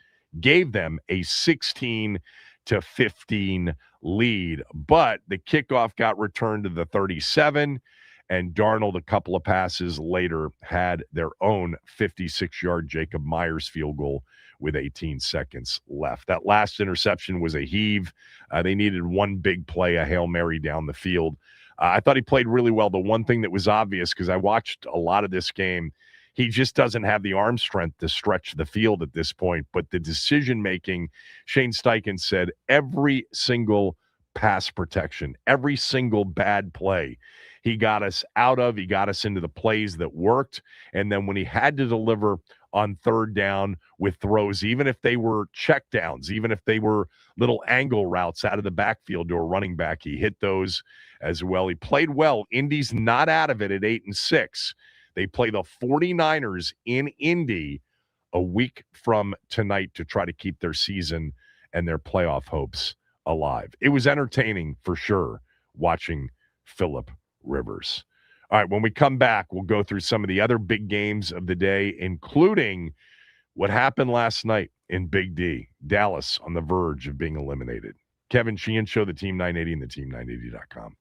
a 16-15 lead. But the kickoff got returned to the 37, and Darnold, a couple of passes later, had their own 56-yard Jacob Myers field goal with 18 seconds left. That last interception was a heave. They needed one big play, a Hail Mary down the field. I thought he played really well. The one thing that was obvious, because I watched a lot of this game, He just doesn't have the arm strength to stretch the field at this point. But the decision making, Shane Steichen said, every single pass protection, every single bad play, he got us out of. He got us into the plays that worked. And then when he had to deliver on third down with throws, even if they were check downs, even if they were little angle routes out of the backfield to a running back, he hit those as well. He played well. Indy's not out of it at 8-6. They play the 49ers in Indy a week from tonight to try to keep their season and their playoff hopes alive. It was entertaining for sure watching Phillip Rivers. All right, when we come back, we'll go through some of the other big games of the day, including what happened last night in Big D. Dallas on the verge of being eliminated. Kevin Sheehan Show, the Team 980 and the team980.com.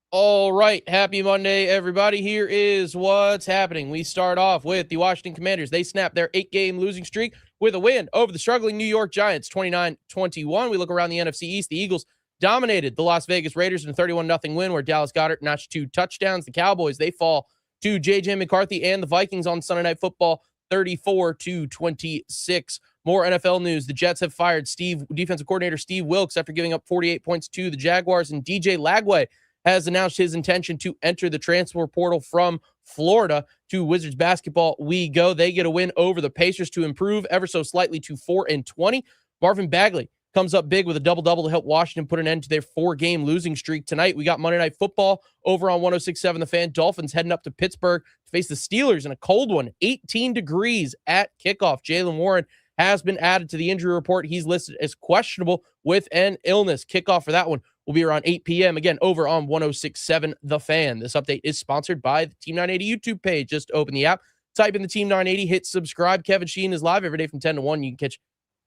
All right. Happy Monday, everybody. Here is what's happening. We start off with the Washington Commanders. They snapped their 8-game losing streak with a win over the struggling New York Giants, 29-21. We look around the NFC East. The Eagles dominated the Las Vegas Raiders in a 31-0 win where Dallas Goedert notched 2 touchdowns. The Cowboys, they fall to J.J. McCarthy and the Vikings on Sunday Night Football, 34-26. More NFL news. The Jets have fired defensive coordinator Steve Wilks after giving up 48 points to the Jaguars, and DJ Lagway has announced his intention to enter the transfer portal from Florida. To Wizards basketball we go. They get a win over the Pacers to improve ever so slightly to 4-20. Marvin Bagley comes up big with a double-double to help Washington put an end to their 4-game losing streak tonight. We got Monday Night Football over on 106.7 The Fan. Dolphins heading up to Pittsburgh to face the Steelers in a cold one, 18 degrees at kickoff. Jaylen Warren has been added to the injury report. He's listed as questionable with an illness. Kickoff for that one will be around 8 p.m. Again, over on 106.7 The Fan. This update is sponsored by the Team 980 YouTube page. Just open the app, type in the Team 980, hit subscribe. Kevin Sheehan is live every day from 10 to 1. You can catch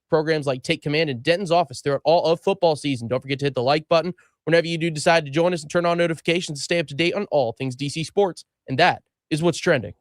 programs like Take Command in Denton's office throughout all of football season. Don't forget to hit the like button whenever you do decide to join us and turn on notifications to stay up to date on all things DC sports. And that is what's trending.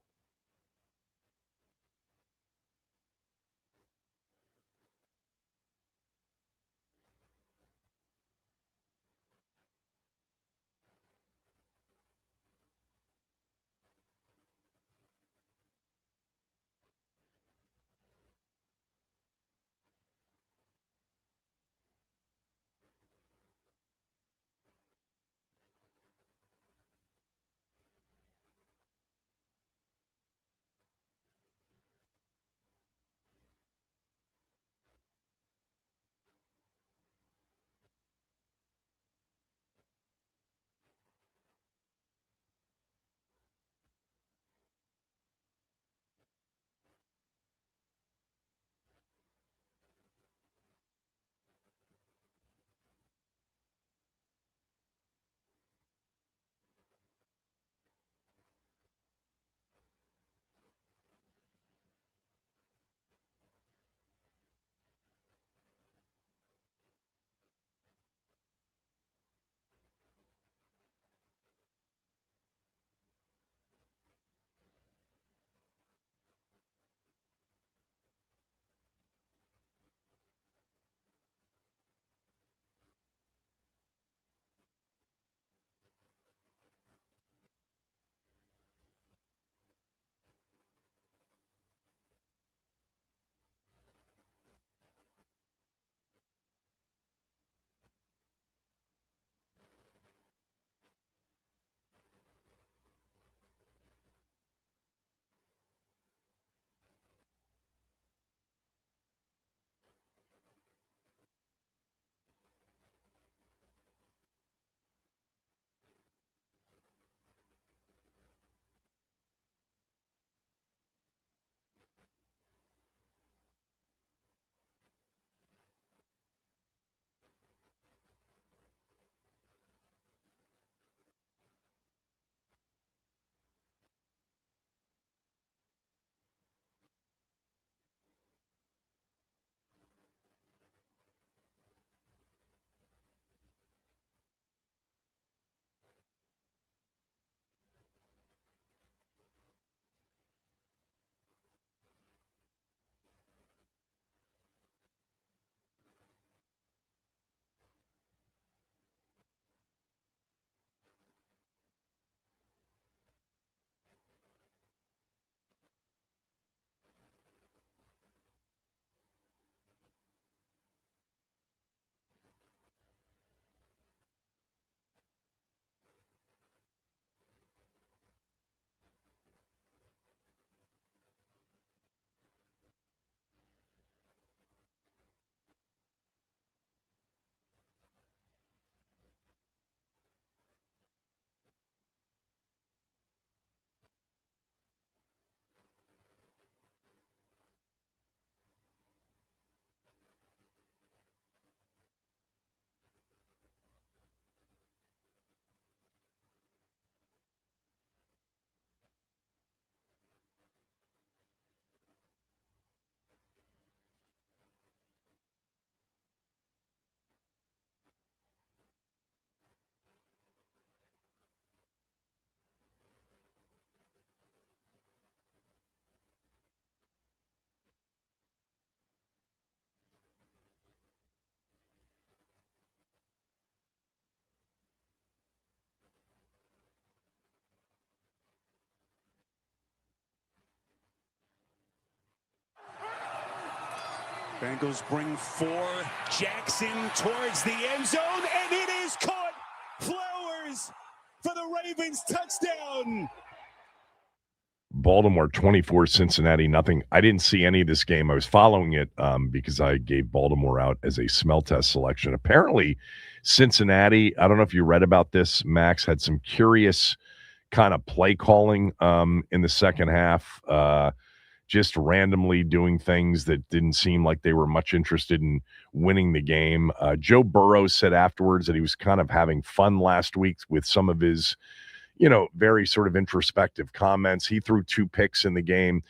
Bengals bring 4. Jackson towards the end zone, and it is caught. Flowers for the Ravens touchdown. Baltimore 24, Cincinnati nothing. I didn't see any of this game. I was following it because I gave Baltimore out as a smell test selection. Apparently, Cincinnati, I don't know if you read about this, Max, had some curious kind of play calling in the second half, just randomly doing things that didn't seem like they were much interested in winning the game. Joe Burrow said afterwards that he was kind of having fun last week with some of his very sort of introspective comments. He threw 2 picks in the game.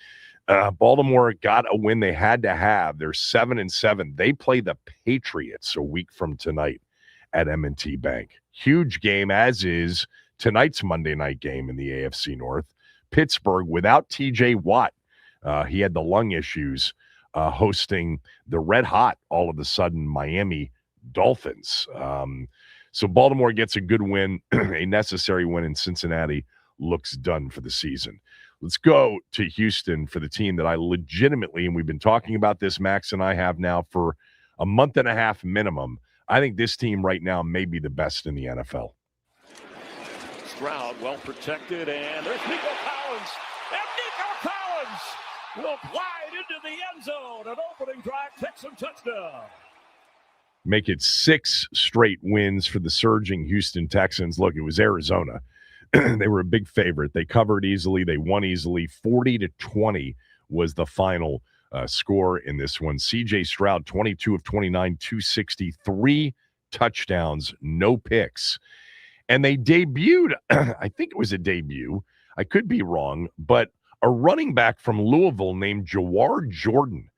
Baltimore got a win they had to have. They're 7-7. They play the Patriots a week from tonight at M&T Bank. Huge game, as is tonight's Monday night game in the AFC North. Pittsburgh without TJ Watt. He had the lung issues hosting the red hot, all of a sudden, Miami Dolphins. So Baltimore gets a good win, a necessary win, and Cincinnati looks done for the season. Let's go to Houston for the team that I legitimately, and we've been talking about this, Max and I have now for a month and a half minimum. I think this team right now may be the best in the NFL. Stroud well protected, and there's Nico Collins. And Nico Collins will glide into the end zone. An opening drive, Texan touchdown. Make it 6 straight wins for the surging Houston Texans. Look, it was Arizona. They were a big favorite. They covered easily. They won easily. 40-20 was the final score in this one. C.J. Stroud, 22 of 29, 263 touchdowns, no picks. And they debuted, I think it was a debut. I could be wrong, but a running back from Louisville named Jawar Jordan.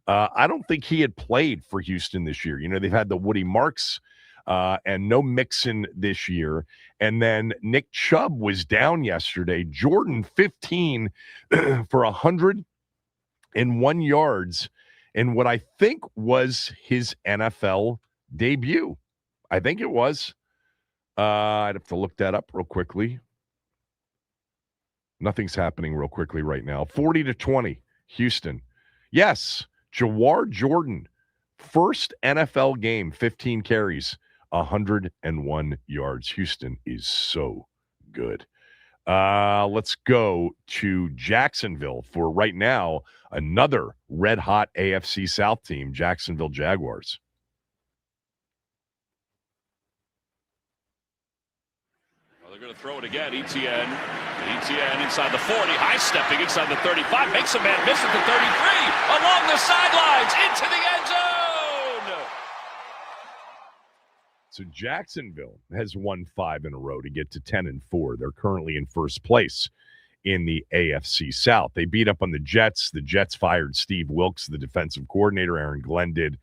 I don't think he had played for Houston this year. They've had the Woody Marks and no Mixon this year. And then Nick Chubb was down yesterday. Jordan, 15 for 101 yards in what I think was his NFL debut. I think it was. I'd have to look that up real quickly. Nothing's happening real quickly right now. 40-20, Houston. Yes. Jawar Jordan, first NFL game, 15 carries, 101 yards. Houston is so good. Let's go to Jacksonville for right now, another red-hot AFC South team, Jacksonville Jaguars. Well, they're going to throw it again. Etienne inside the 40, high-stepping inside the 35, makes a man miss at the 33, along the sidelines, into the end zone. So Jacksonville has won 5 in a row to get to 10-4. They're currently in first place in the AFC South. They beat up on the Jets. The Jets fired Steve Wilks, the defensive coordinator. Aaron Glenn did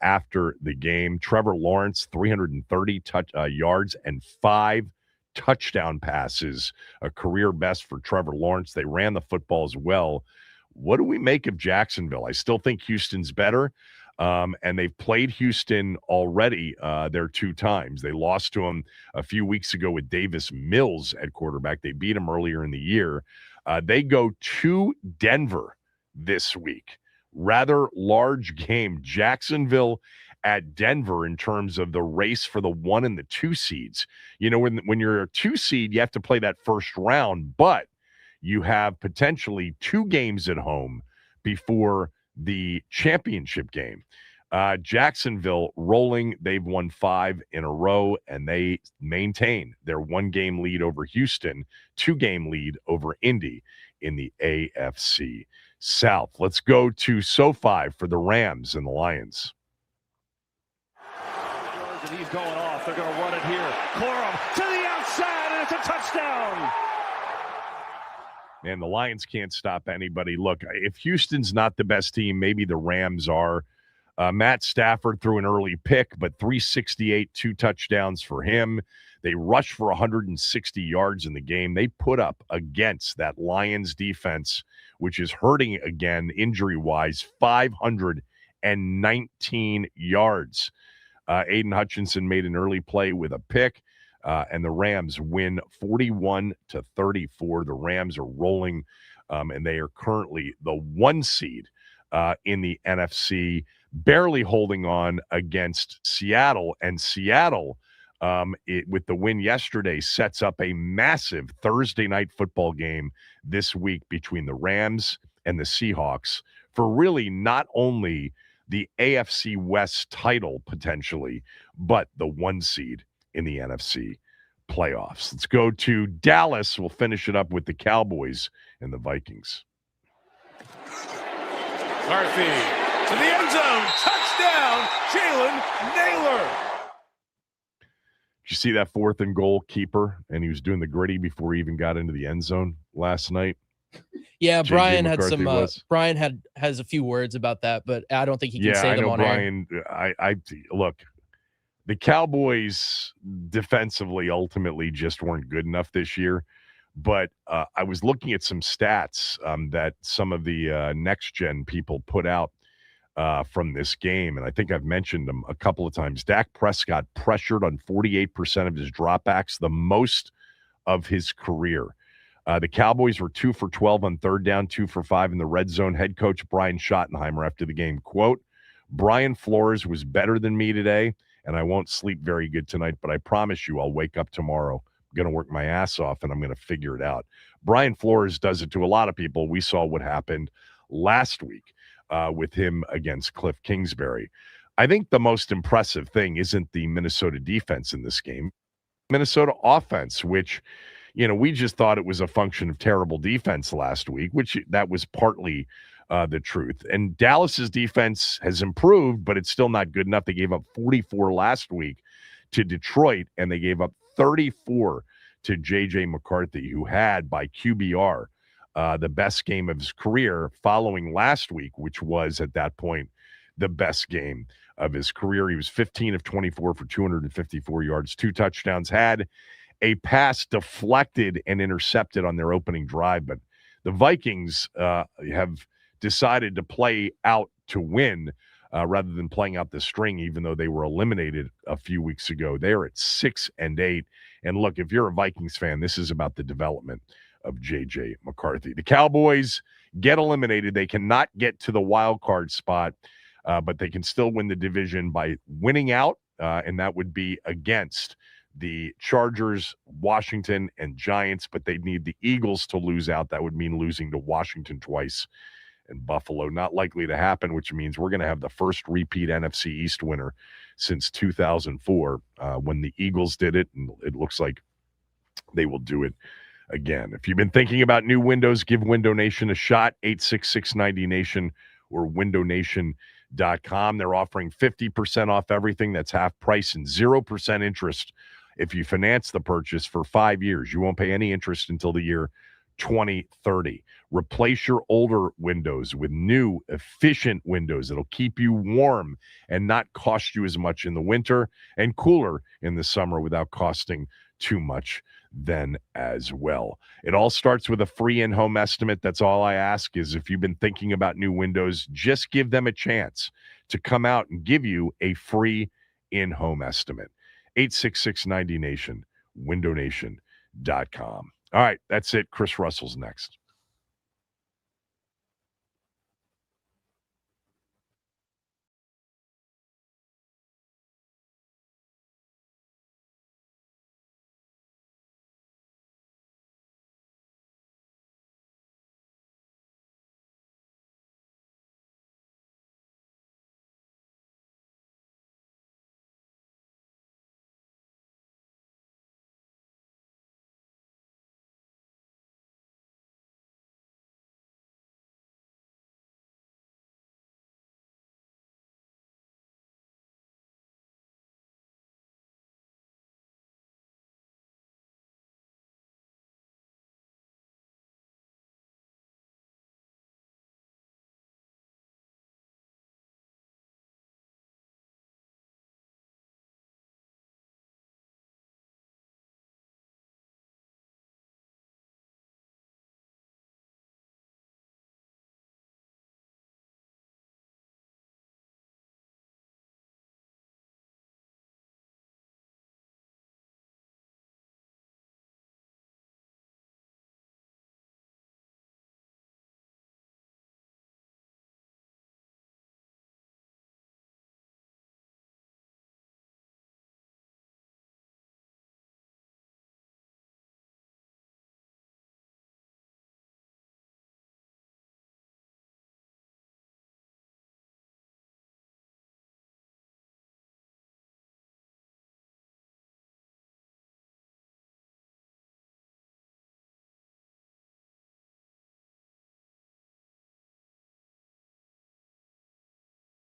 after the game. Trevor Lawrence, 330 yards and 5 touchdown passes, a career best for Trevor Lawrence. They ran the football as well. What do we make of Jacksonville? I still think Houston's better, and they've played Houston already there 2 times. They lost to them a few weeks ago with Davis Mills at quarterback. They beat him earlier in the year. They go to Denver this week. Rather large game. Jacksonville at Denver in terms of the race for the 1 and the 2 seeds. When you're a 2 seed, you have to play that first round, but you have potentially 2 games at home before the championship game. Jacksonville rolling. They've won 5 in a row, and they maintain their 1-game lead over Houston, 2-game lead over Indy in the AFC South. Let's go to SoFi for the Rams and the Lions. And he's going off. They're going to run it here. Corum to the outside, and it's a touchdown. And the Lions can't stop anybody. Look, if Houston's not the best team, maybe the Rams are. Matt Stafford threw an early pick, but 368, 2 touchdowns for him. They rushed for 160 yards in the game. They put up against that Lions defense, which is hurting again injury-wise, 519 yards. Aiden Hutchinson made an early play with a pick, and the Rams win 41-34. The Rams are rolling, and they are currently the 1 seed in the NFC, barely holding on against Seattle. And Seattle, with the win yesterday, sets up a massive Thursday night football game this week between the Rams and the Seahawks for really not only the AFC West title potentially, but the 1 seed in the NFC playoffs. Let's go to Dallas. We'll finish it up with the Cowboys and the Vikings. McCarthy to the end zone. Touchdown, Jalen Naylor. Did you see that 4th and goal keeper? And he was doing the gritty before he even got into the end zone last night. Yeah, J.J. Brian had McCarthy some. Brian has a few words about that, but I don't think he can say I them know on air. Brian. I look. The Cowboys defensively ultimately just weren't good enough this year. But I was looking at some stats that some of the next-gen people put out from this game, and I think I've mentioned them a couple of times. Dak Prescott pressured on 48% of his dropbacks, the most of his career. The Cowboys were 2 for 12 on third down, 2 for 5 in the red zone. Head coach Brian Schottenheimer after the game, quote, "Brian Flores was better than me today, and I won't sleep very good tonight, but I promise you I'll wake up tomorrow. I'm going to work my ass off, and I'm going to figure it out." Brian Flores does it to a lot of people. We saw what happened last week with him against Cliff Kingsbury. I think the most impressive thing isn't the Minnesota defense in this game. Minnesota offense, which, we just thought it was a function of terrible defense last week, which that was partly the truth. And Dallas's defense has improved, but it's still not good enough. They gave up 44 last week to Detroit, and they gave up 34 to J.J. McCarthy, who had, by QBR, the best game of his career following last week, which was, at that point, the best game of his career. He was 15 of 24 for 254 yards, 2 touchdowns, had a pass deflected and intercepted on their opening drive. But the Vikings have decided to play out to win rather than playing out the string, even though they were eliminated a few weeks ago. They're at 6-8. And look, if you're a Vikings fan, this is about the development of J.J. McCarthy. The Cowboys get eliminated. They cannot get to the wild card spot, but they can still win the division by winning out, and that would be against the Chargers, Washington, and Giants, but they'd need the Eagles to lose out. That would mean losing to Washington twice and Buffalo. Not likely to happen, which means we're going to have the first repeat NFC East winner since 2004 when the Eagles did it, and it looks like they will do it again. If you've been thinking about new windows, give Window Nation a shot, 866-90-NATION or windownation.com. They're offering 50% off everything. That's half price and 0% interest if you finance the purchase for 5 years. You won't pay any interest until the year 2030. Replace your older windows with new, efficient windows that'll keep you warm and not cost you as much in the winter, and cooler in the summer without costing too much then as well. It all starts with a free in-home estimate. That's all I ask is, if you've been thinking about new windows, just give them a chance to come out and give you a free in-home estimate. 866-90-NATION, windownation.com. All right, that's it. Chris Russell's next.